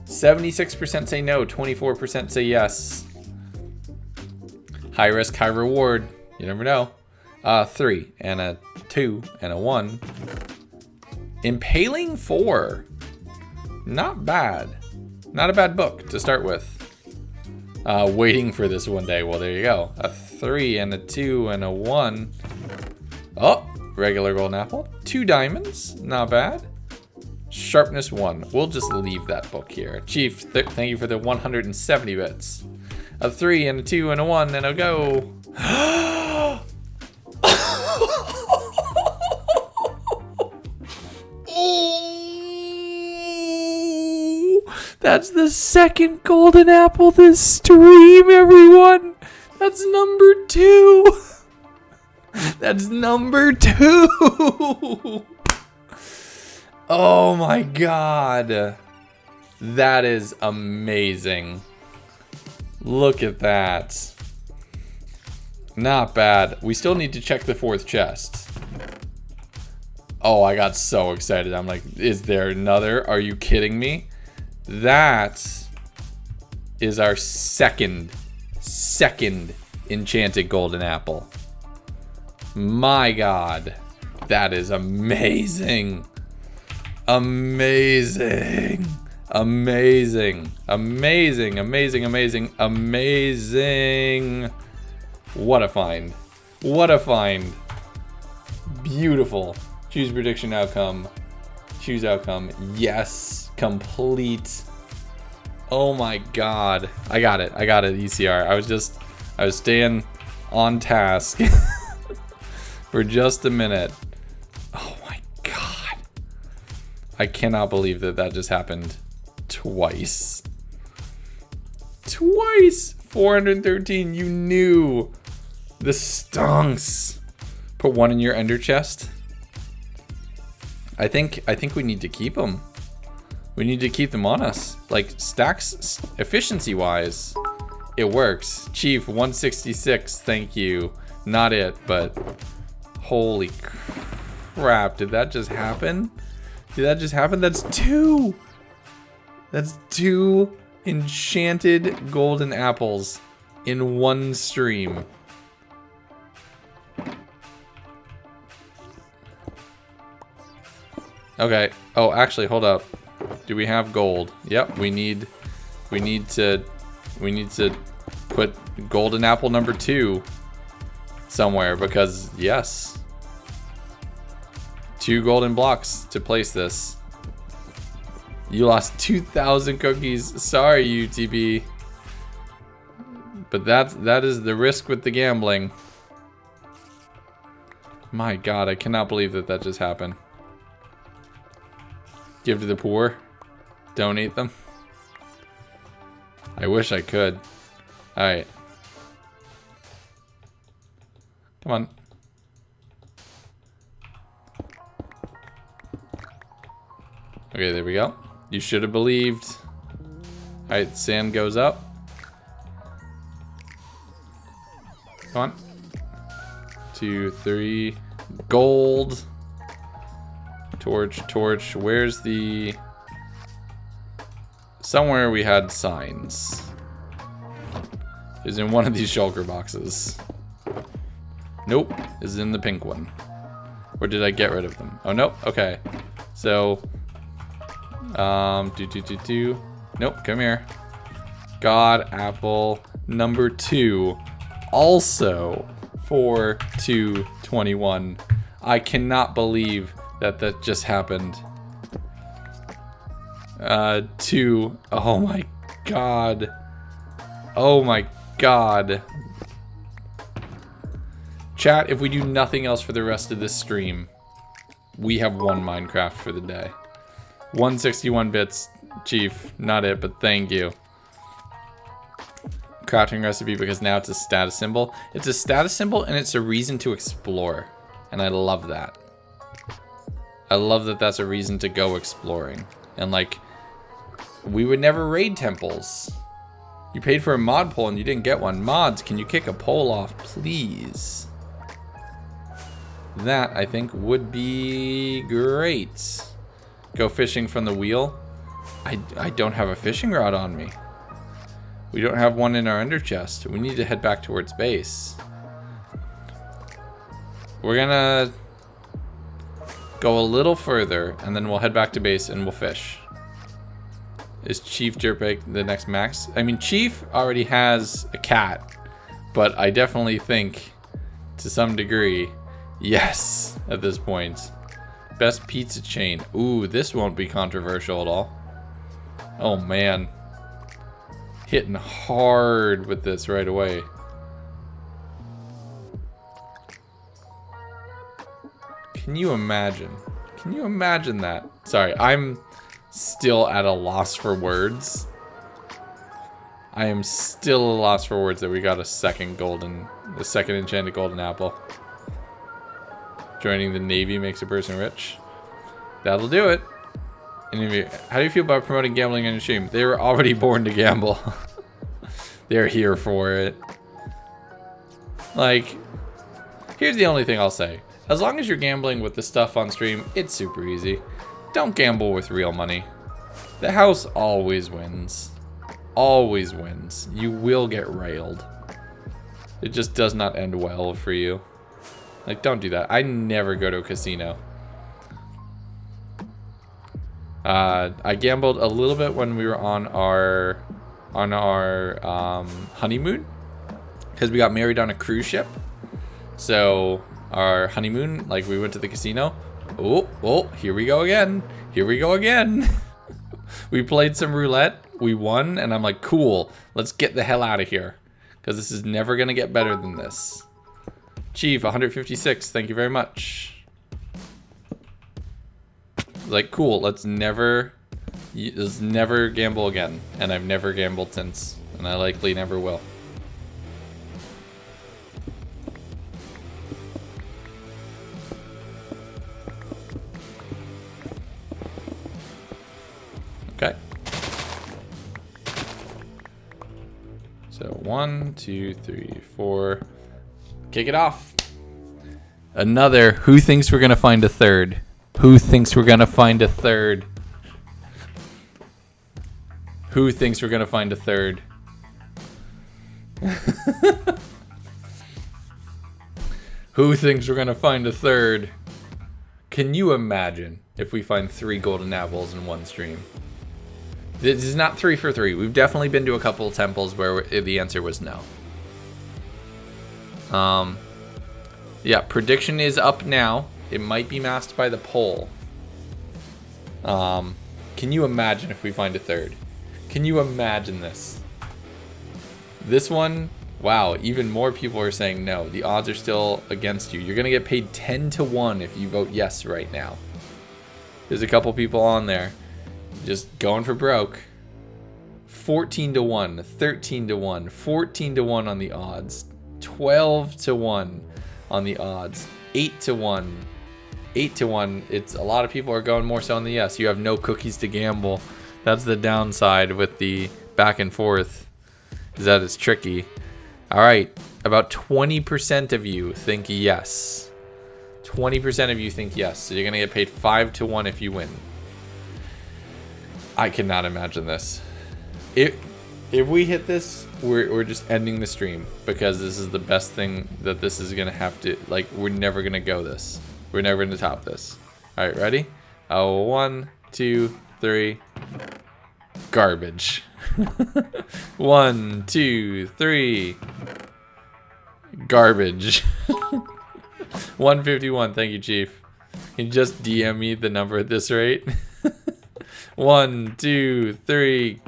76% say no, 24% say yes. High risk, high reward. You never know. 3 and a 2 and a 1. Impaling 4. Not bad. Not a bad book to start with. Waiting for this one day. Well, there you go. A 3 and a 2 and a 1. Oh, regular golden apple. 2 diamonds. Not bad. Sharpness 1. We'll just leave that book here. Chief, thank you for the 170 bits. A 3 and a 2 and a 1 and a go. That's the second golden apple this stream, everyone. That's number 2. That's number 2. Oh my god. That is amazing. Look at that. Not bad. We still need to check the 4th chest. Oh, I got so excited. I'm like, is there another? Are you kidding me? That is our second enchanted golden apple. My god. That is amazing. Amazing. Amazing. Amazing. Amazing. Amazing. Amazing. What a find. What a find. Beautiful. Choose prediction outcome. Choose outcome. Yes. Complete. Oh my god. I got it. I got it, ECR. I was staying on task for just a minute. Oh my god. I cannot believe that just happened twice. Twice. 413. You knew. The stonks. Put 1 in your ender chest. I think we need to keep them. We need to keep them on us. Like, stacks, efficiency-wise, it works. Chief, 166, thank you. Not it, but holy crap, did that just happen? Did that just happen? That's 2. That's 2 enchanted golden apples in one stream. Okay. Oh, actually, hold up. Do we have gold? Yep, we need to put golden apple number 2 somewhere because yes. 2 golden blocks to place this. You lost 2,000 cookies. Sorry, UTB. But that is the risk with the gambling. My God, I cannot believe that just happened. Give to the poor. Donate them. I wish I could. Alright. Come on. Okay, there we go. You should have believed. Alright, sand goes up. Come on. 2, 3. Gold. Torch. Where's the... Somewhere we had signs. It's in one of these shulker boxes. Nope. It's in the pink one. Or did I get rid of them? Oh, nope. Okay. So... Nope, come here. God apple number 2. Also for 221. I cannot believe that just happened. 2. Oh my God. Oh my God. Chat, if we do nothing else for the rest of this stream, we have won Minecraft for the day. 161 bits, Chief. Not it, but thank you. Crafting recipe because now it's a status symbol. It's a status symbol and it's a reason to explore. And I love that. I love that that's a reason to go exploring. And like, we would never raid temples. You paid for a mod pole and you didn't get one. Mods, can you kick a pole off, please? That, I think, would be great. Go fishing from the wheel. I don't have a fishing rod on me. We don't have one in our under chest. We need to head back towards base. We're gonna go a little further and then we'll head back to base and we'll fish. Is Chief Dirtbag the next max? I mean, Chief already has a cat, but I definitely think to some degree, yes, at this point. Best pizza chain. Ooh, this won't be controversial at all. Oh man. Hitting hard with this right away. Can you imagine? Can you imagine that? Sorry, I'm still at a loss for words. I am still at a loss for words that we got a second enchanted golden apple. Joining the Navy makes a person rich. That'll do it. How do you feel about promoting gambling on your stream? They were already born to gamble. They're here for it. Like, here's the only thing I'll say. As long as you're gambling with the stuff on stream, it's super easy. Don't gamble with real money. The house always wins. Always wins. You will get railed. It just does not end well for you. Like, don't do that. I never go to a casino. I gambled a little bit when we were on our honeymoon, because we got married on a cruise ship. So our honeymoon, like, we went to the casino. Oh, here we go again. Here we go again. We played some roulette. We won, and I'm like, cool. Let's get the hell out of here, because this is never gonna get better than this. Chief, 156, thank you very much. Like, cool, let's never gamble again. And I've never gambled since, and I likely never will. Okay. So 1, 2, 3, 4. Kick it off. Another. Who thinks we're gonna find a third? Who thinks we're gonna find a third? Who thinks we're gonna find a third? Who thinks we're gonna find a third? Can you imagine if we find 3 golden apples in one stream? This is not 3 for 3. We've definitely been to a couple of temples where the answer was no. Yeah, prediction is up now. It might be masked by the poll. Can you imagine if we find a third? Can you imagine this? This one, wow, even more people are saying no. The odds are still against you. You're going to get paid 10 to 1 if you vote yes right now. There's a couple people on there just going for broke. 14 to 1, 13 to 1, 14 to 1 on the odds, 12 to 1 on the odds, 8 to 1, 8 to 1. It's a lot of people are going more so on the yes. You have no cookies to gamble. That's the downside with the back and forth, is that it's tricky. All right, about 20% of you think yes. 20% of you think yes. So you're gonna get paid 5 to 1 if you win. I cannot imagine this. If we hit this, we're just ending the stream, because this is the best thing that this is gonna have to, like, we're never gonna go this. We're never gonna top this. All right, ready? 1, 2, 3. Garbage. 1, 2, 3. Garbage. 151. Thank you, Chief. Can you just DM me the number at this rate? 1, 2, 3.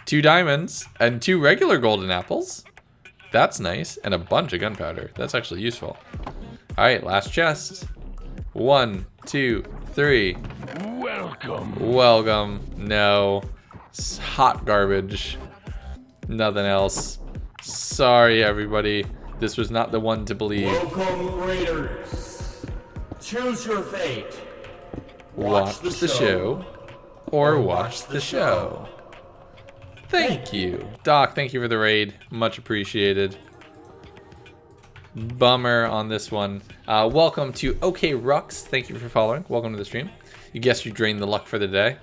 2 diamonds and 2 regular golden apples. That's nice. And a bunch of gunpowder. That's actually useful. All right, last chest. 1, 2, 3. Welcome. No. It's hot garbage. Nothing else. Sorry, everybody. This was not the one to believe. Welcome, Raiders. Choose your fate. Watch the show or watch the show. Thank you. Doc, thank you for the raid. Much appreciated. Bummer on this one. Welcome to OK Rux. Thank you for following. Welcome to the stream. You guess you drained the luck for the day.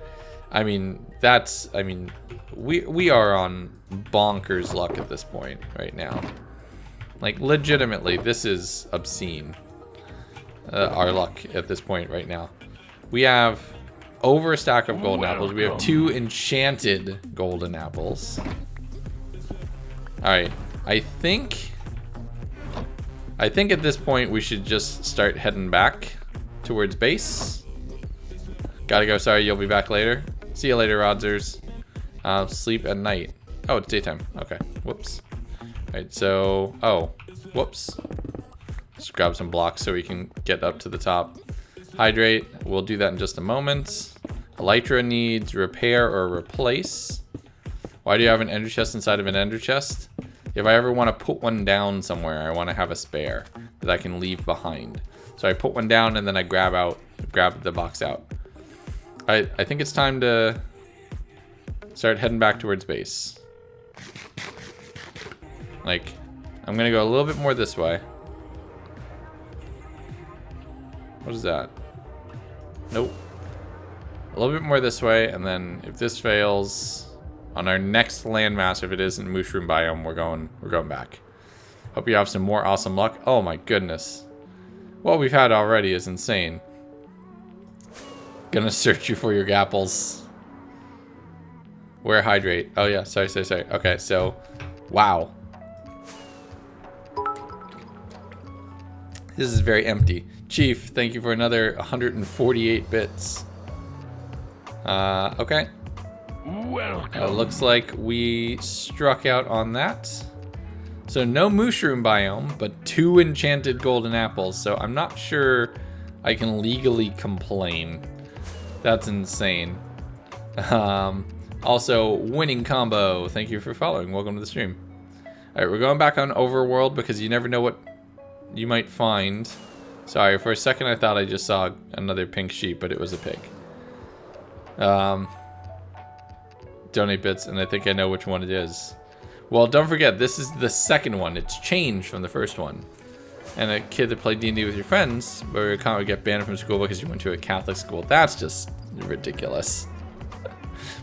I mean, we are on bonkers luck at this point right now. Like, legitimately, this is obscene. Our luck at this point right now. We have over a stack of golden apples. We have 2 enchanted golden apples. Alright, I think at this point we should just start heading back towards base. Gotta go, sorry, you'll be back later. See you later, Rodzers. Sleep at night. Oh, it's daytime. Okay, whoops. Alright, so, oh, whoops. Let's grab some blocks so we can get up to the top. Hydrate, we'll do that in just a moment. Elytra needs repair or replace. Why do you have an ender chest inside of an ender chest? If I ever want to put one down somewhere, I want to have a spare that I can leave behind. So I put one down and then I grab the box out. I think it's time to start heading back towards base. Like, I'm gonna go a little bit more this way. What is that? Nope. A little bit more this way, and then if this fails, on our next landmass, if it isn't mushroom biome, we're going back. Hope you have some more awesome luck. Oh my goodness. What we've had already is insane. Gonna search you for your gapples. Where hydrate? Oh yeah, sorry. Okay, so, wow. This is very empty. Chief, thank you for another 148 bits. Okay. Welcome. Looks like we struck out on that. So no mushroom biome, but 2 enchanted golden apples. So I'm not sure I can legally complain. That's insane. Also, winning combo. Thank you for following. Welcome to the stream. All right, we're going back on Overworld because you never know what you might find. Sorry, for a second I thought I just saw another pink sheep, but it was a pig. Donate bits, and I think I know which one it is. Well, don't forget, this is the second one. It's changed from the first one. and a kid that played D&D with your friends, but you kind of get banned from school because you went to a Catholic school. That's just ridiculous.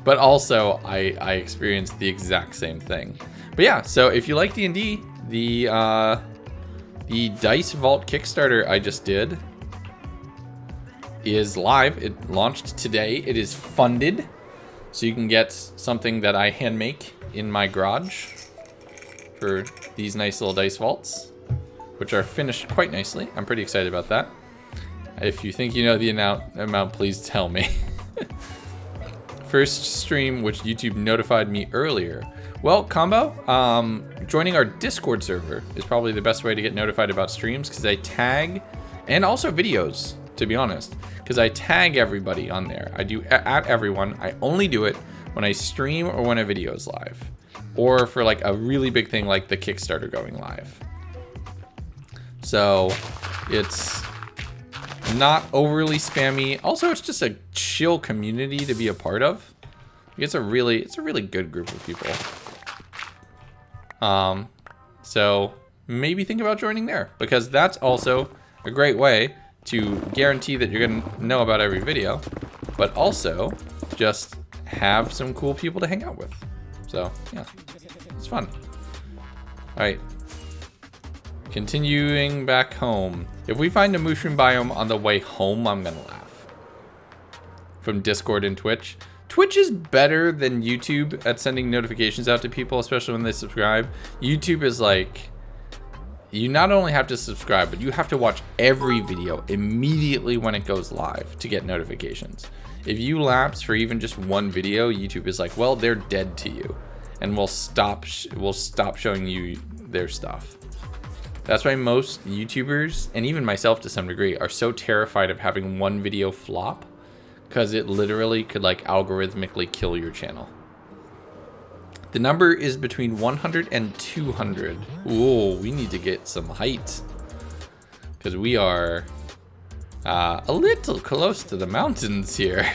But also, I experienced the exact same thing. But yeah, so if you like D&D, the Dice Vault Kickstarter I just did is live. It launched today. It is funded, so you can get something that I hand make in my garage for these nice little dice vaults, which are finished quite nicely. I'm pretty excited about that. If you think you know the amount, please tell me. First stream, which YouTube notified me earlier. Well, Combo, joining our Discord server is probably the best way to get notified about streams, because I tag, and also videos, to be honest, because I tag everybody on there. I do at everyone. I only do it when I stream or when a video is live, or for like a really big thing like the Kickstarter going live. So it's not overly spammy. Also, it's just a chill community to be a part of. It's a really good group of people. So maybe think about joining there, because that's also a great way to guarantee that you're gonna know about every video, but also just have some cool people to hang out with. So yeah, it's fun. All right. Continuing back home. If we find a mushroom biome on the way home, I'm gonna laugh. From Discord and Twitch. Twitch is better than YouTube at sending notifications out to people, especially when they subscribe. YouTube is like, you not only have to subscribe, but you have to watch every video immediately when it goes live to get notifications. If you lapse for even just one video, YouTube is like, well, they're dead to you, and we'll stop showing you their stuff. That's why most YouTubers, and even myself to some degree, are so terrified of having one video flop, because it literally could like algorithmically kill your channel. The number is between 100 and 200. Ooh, we need to get some height, because we are a little close to the mountains here.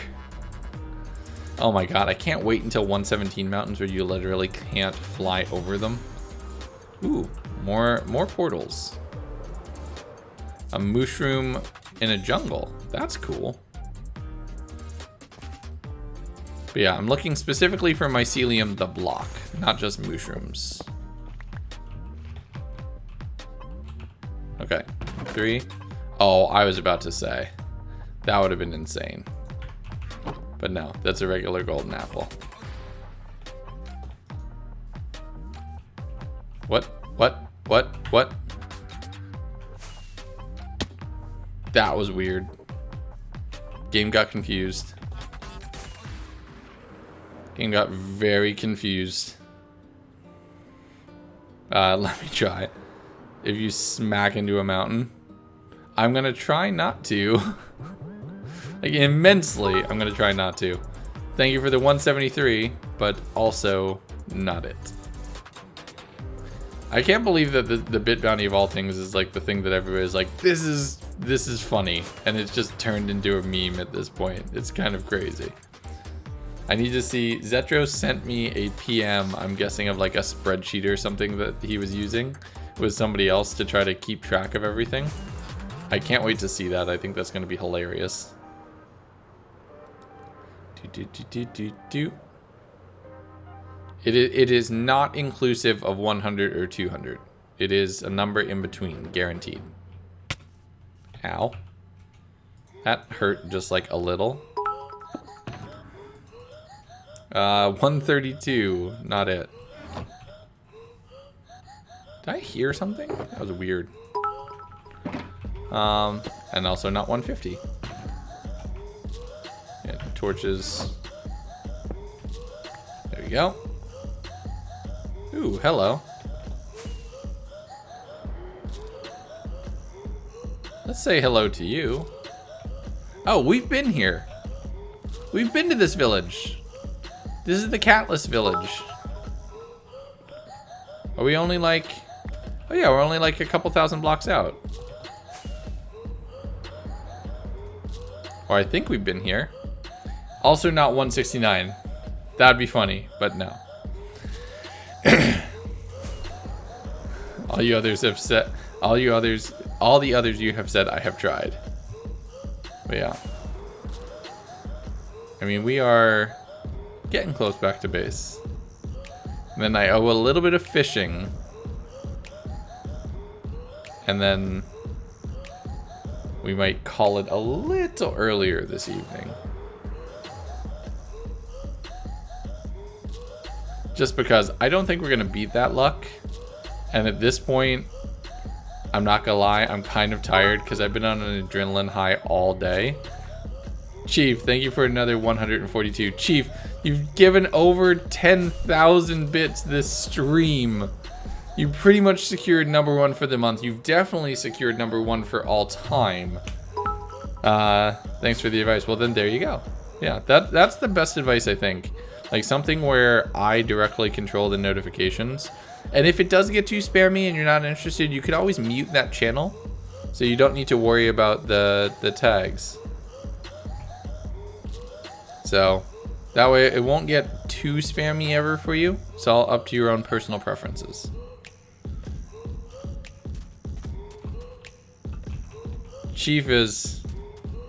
Oh my god, I can't wait until 117 mountains where you literally can't fly over them. Ooh. More portals. A mushroom in a jungle. That's cool. But yeah, I'm looking specifically for mycelium the block, not just mushrooms. Okay, 3. Oh, I was about to say, that would have been insane. But no, that's a regular golden apple. What? That was weird. Game got confused. Game got very confused. Let me try. If you smack into a mountain, I'm gonna try not to. Like immensely, I'm gonna try not to. Thank you for the 173, but also not it. I can't believe that the bit bounty of all things is like the thing that everybody's like, this is funny, and it's just turned into a meme at this point. It's kind of crazy. I need to see, Zetro sent me a PM, I'm guessing of like a spreadsheet or something that he was using with somebody else to try to keep track of everything. I can't wait to see that. I think that's going to be hilarious. It is not inclusive of 100 or 200. It is a number in between, guaranteed. Ow. That hurt just like a little. 132, not it. Did I hear something? That was weird. And also not 150. Yeah, torches. There we go. Ooh, hello. Let's say hello to you. Oh, we've been here. We've been to this village. This is the Catless village. Are we only like... Oh yeah, we're only like a couple thousand blocks out. Or I think we've been here. Also not 169. That'd be funny, but no. All you others have said... All the others you have said I have tried. But yeah. I mean, we are getting close back to base. And then I owe a little bit of fishing. And then we might call it a little earlier this evening. Just because I don't think we're going to beat that luck. And at this point, I'm not going to lie, I'm kind of tired because I've been on an adrenaline high all day. Chief, thank you for another 142. Chief, you've given over 10,000 bits this stream. You pretty much secured #1 for the month. You've definitely secured #1 for all time. Thanks for the advice. Well, then there you go. Yeah, that's the best advice, I think. Like something where I directly control the notifications. And if it does get too spammy and you're not interested, you could always mute that channel. So you don't need to worry about the tags. So that way it won't get too spammy ever for you. It's all up to your own personal preferences. Chief is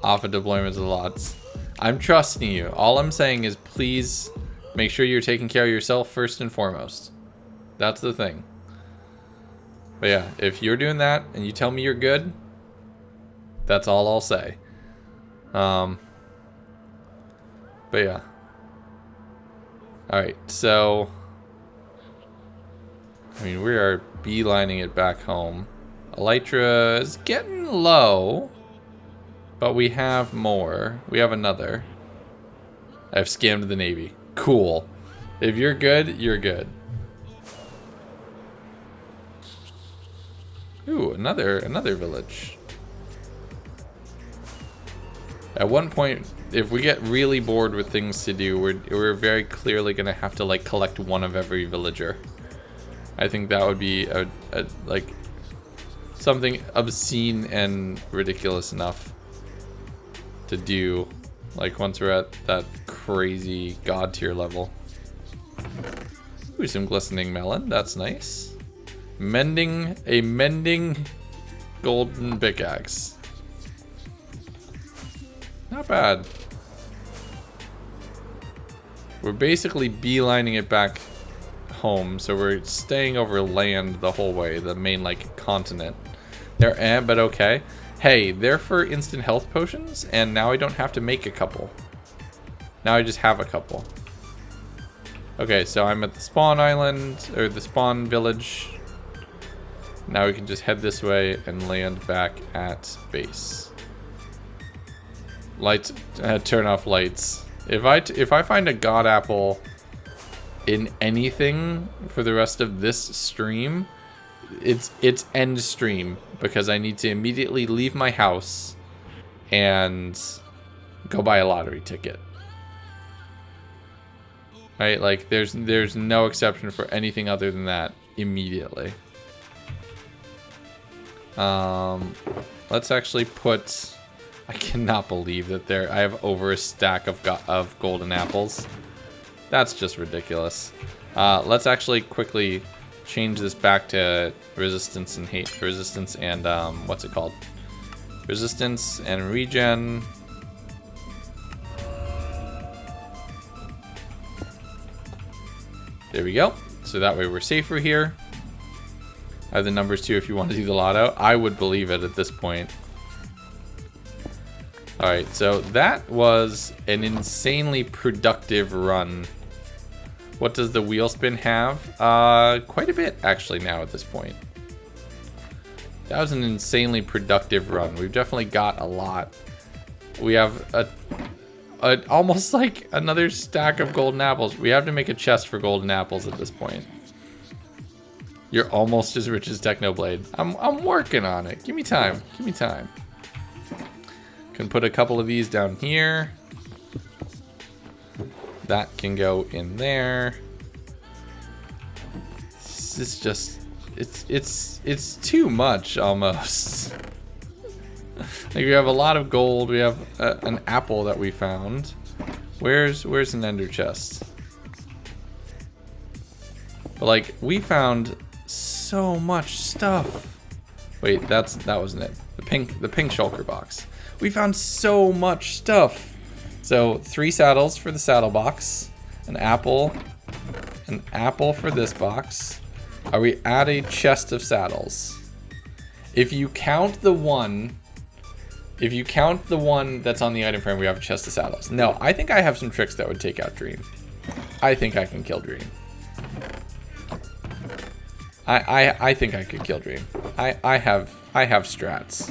off of deployments a lot. I'm trusting you. All I'm saying is please make sure you're taking care of yourself first and foremost. That's the thing. But yeah, if you're doing that and you tell me you're good, that's all I'll say. But yeah. Alright, so I mean, we are beelining it back home. Elytra is getting low, but we have more. We have another. I've scammed the Navy. Cool. If you're good, you're good. Ooh, another village. At one point, if we get really bored with things to do, we're very clearly gonna have to like collect one of every villager. I think that would be a like something obscene and ridiculous enough to do. Like once we're at that crazy god tier level. Ooh, some glistening melon. That's nice. Mending golden pickaxe. Not bad. We're basically beelining it back home, so we're staying over land the whole way, the main like continent. They're but okay. Hey, they're for instant health potions, and now I don't have to make a couple. Now I just have a couple. Okay, so I'm at the spawn island, or the spawn village. Now we can just head this way and land back at base. Lights, turn off lights. If I find a god apple in anything for the rest of this stream, it's end stream, because I need to immediately leave my house and go buy a lottery ticket. Right? Like there's no exception for anything other than that immediately. Let's actually put, I cannot believe that I have over a stack of golden apples. That's just ridiculous. Let's actually quickly change this back to resistance and what's it called? Resistance and regen. There we go. So that way we're safer here. I have the numbers too if you want to do the lotto. I would believe it at this point. Alright, so that was an insanely productive run. What does the wheel spin have? Quite a bit actually now at this point. That was an insanely productive run. We've definitely got a lot. We have almost like another stack of golden apples. We have to make a chest for golden apples at this point. You're almost as rich as Technoblade. I'm working on it. Give me time. Give me time. Can put a couple of these down here. That can go in there. This is just it's too much almost. Like we have a lot of gold. We have an apple that we found. Where's an ender chest? But like we found so much stuff. Wait, that wasn't it. The pink shulker box. We found so much stuff. So 3 saddles for the saddle box, an apple for this box. Are we at a chest of saddles? If you count the one that's on the item frame, we have a chest of saddles. No, I think I have some tricks that would take out Dream. I think I can kill Dream. I think I could kill Dream. I have strats.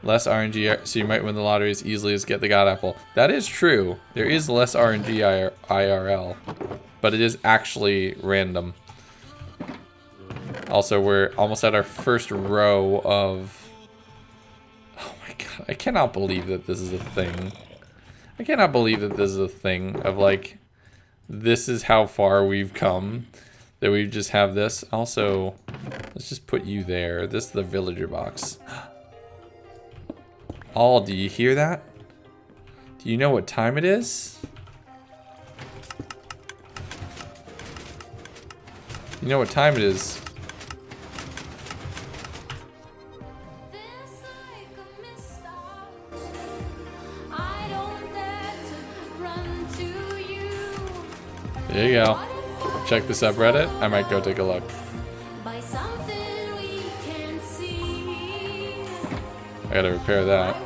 Less RNG, so you might win the lottery as easily as get the God Apple. That is true. There is less RNG IRL, but it is actually random. Also, we're almost at our first row of... Oh my god, I cannot believe that this is a thing. I cannot believe that this is a thing of like, this is how far we've come, that we just have this. Also, let's just put you there. This is the villager box. Oh, do you hear that? Do you know what time it is? You know what time it is? There you go. Check the subreddit. I might go take a look. I gotta repair that.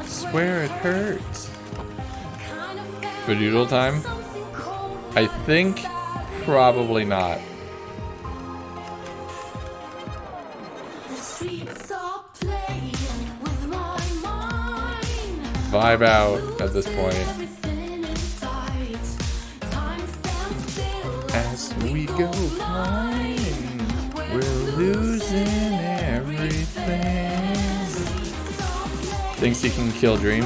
Swear it hurts. Fadoodle time? I think probably not. Vibe out at this point. As we go flying, we're losing everything. Thinks he can kill Dream.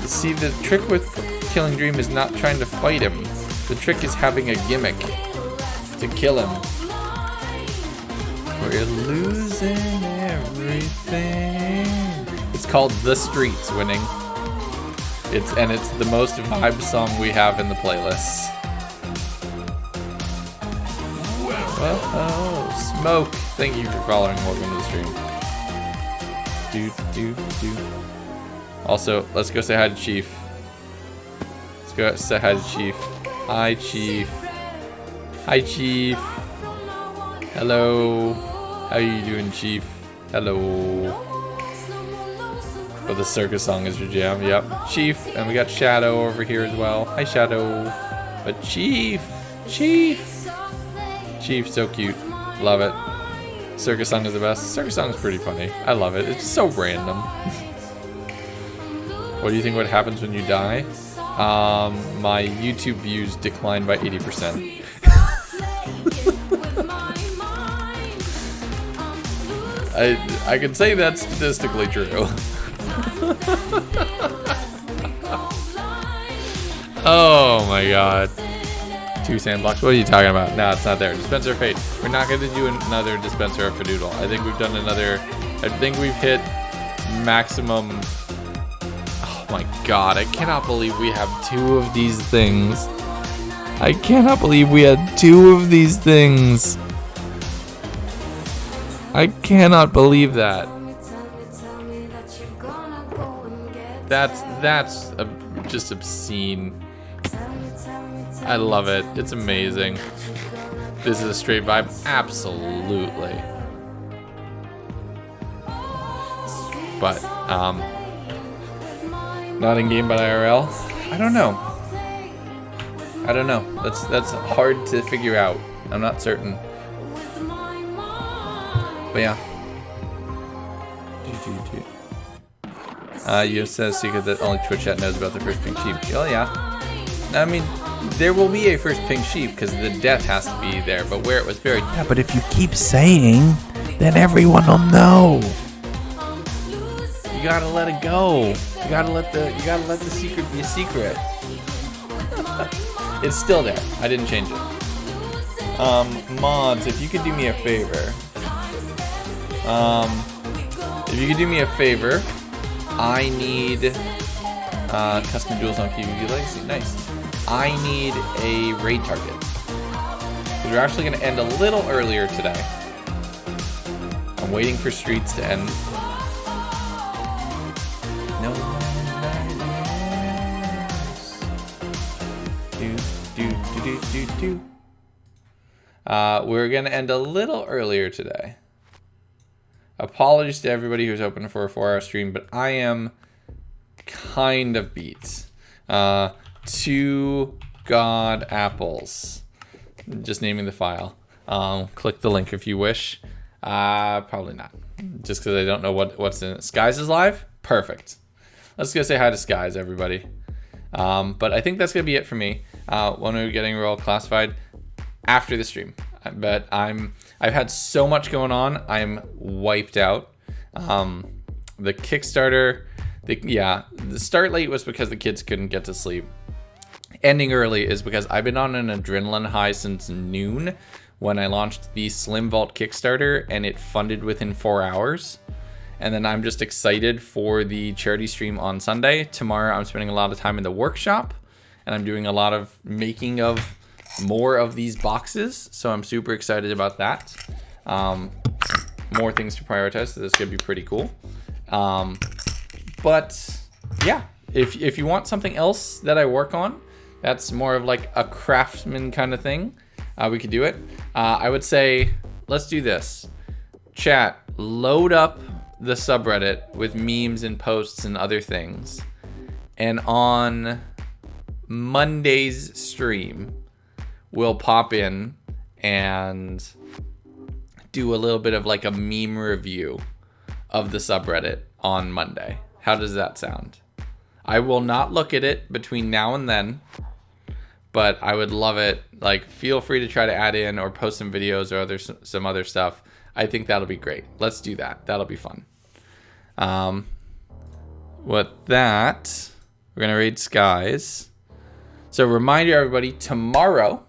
See, the trick with killing Dream is not trying to fight him. The trick is having a gimmick to kill him. We're losing everything. It's called The Streets winning. It's the most vibe song we have in the playlist. Oh, Smoke. Thank you for following. Welcome to the stream. Also, let's go say hi to Chief. Let's go say hi to Chief. Hi, Chief. Hi, Chief. Hello. How are you doing, Chief? Hello. Oh, the circus song is your jam. Yep. Chief. And we got Shadow over here as well. Hi, Shadow. But Chief. Chief, so cute. Love it. Circus song is the best. Circus song is pretty funny. I love it. It's so random. What do you think what happens when you die? My YouTube views decline by 80%. I can say that's statistically true. Oh my god. 2 sandblocks. What are you talking about? No, it's not there. Dispenser of Fate. We're not going to do another Dispenser of Fadoodle. I think we've done another... I think we've hit maximum... Oh my god. I cannot believe we have 2 of these things. I cannot believe we had 2 of these things. I cannot believe that. That's just obscene. I love it. It's amazing. This is a straight vibe. Absolutely. But, not in game, but IRL. I don't know. That's hard to figure out. I'm not certain. But yeah. You said a secret that only Twitch chat knows about the first pink sheep. Oh yeah. I mean, there will be a first pink sheep because the death has to be there, but where it was buried. Yeah, but if you keep saying, then everyone will know. You gotta let it go. You gotta let the secret be a secret. It's still there. I didn't change it. Mods, if you could do me a favor. I need custom duels on PvP Legacy. Nice. I need a raid target. We're actually going to end a little earlier today. I'm waiting for streets to end. No. We're going to end a little earlier today. Apologies to everybody who's open for a 4-hour stream, but I am kind of beat. 2 God apples. Just naming the file. Click the link if you wish. Probably not. Just because I don't know what's in it. Skies is live? Perfect. Let's go say hi to Skies, everybody. But I think that's going to be it for me. When we're getting Royal Classified after the stream. But I've had so much going on. I'm wiped out. The Kickstarter, the start late was because the kids couldn't get to sleep. Ending early is because I've been on an adrenaline high since noon when I launched the Slim Vault Kickstarter, and it funded within 4 hours. And then I'm just excited for the charity stream on Sunday. Tomorrow I'm spending a lot of time in the workshop, and I'm doing a lot of making of more of these boxes. So I'm super excited about that. More things to prioritize, so this could be pretty cool. But yeah, if you want something else that I work on, that's more of like a craftsman kind of thing, we could do it. I would say, let's do this. Chat, load up the subreddit with memes and posts and other things. And on Monday's stream, we'll pop in and do a little bit of like a meme review of the subreddit on Monday. How does that sound? I will not look at it between now and then, but I would love it. Like, feel free to try to add in or post some videos or some other stuff. I think that'll be great. Let's do that. That'll be fun. With that, we're gonna raid Skies. So reminder, everybody, tomorrow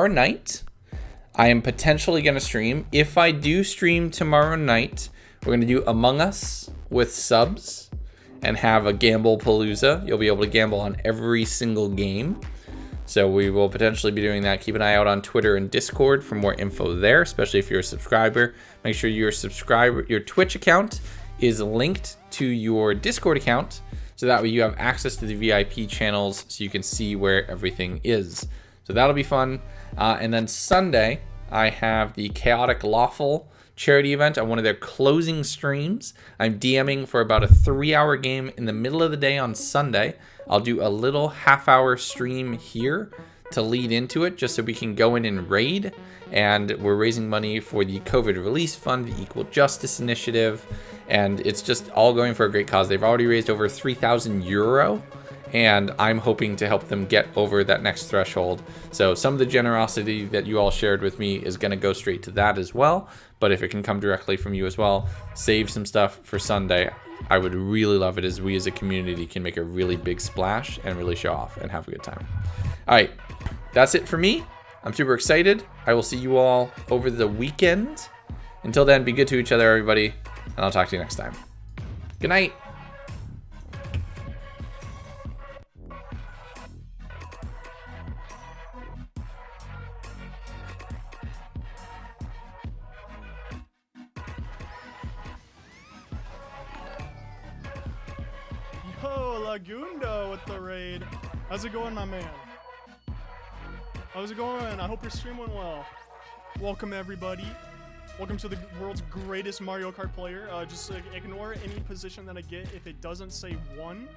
night, I am potentially gonna stream. If I do stream tomorrow night, we're gonna do Among Us with subs and have a gamble palooza. You'll be able to gamble on every single game. So we will potentially be doing that. Keep an eye out on Twitter and Discord for more info there, especially if you're a subscriber. Make sure your Twitch account is linked to your Discord account, so that way you have access to the VIP channels so you can see where everything is. So that'll be fun. And then Sunday, I have the Chaotic Lawful charity event on one of their closing streams. I'm DMing for about a 3-hour game in the middle of the day on Sunday. I'll do a little half-hour stream here to lead into it, just so we can go in and raid. And we're raising money for the COVID Release Fund, the Equal Justice Initiative, and it's just all going for a great cause. They've already raised over 3,000 euro, and I'm hoping to help them get over that next threshold. So some of the generosity that you all shared with me is going to go straight to that as well. But if it can come directly from you as well, save some stuff for Sunday. I would really love it, as we as a community can make a really big splash and really show off and have a good time. All right, that's it for me. I'm super excited. I will see you all over the weekend. Until then, be good to each other, everybody, and I'll talk to you next time. Good night. Yo, Legundo with the raid. How's it going, my man? How's it going? I hope your stream went well. Welcome, everybody. Welcome to the world's greatest Mario Kart player. Just ignore any position that I get if it doesn't say 1.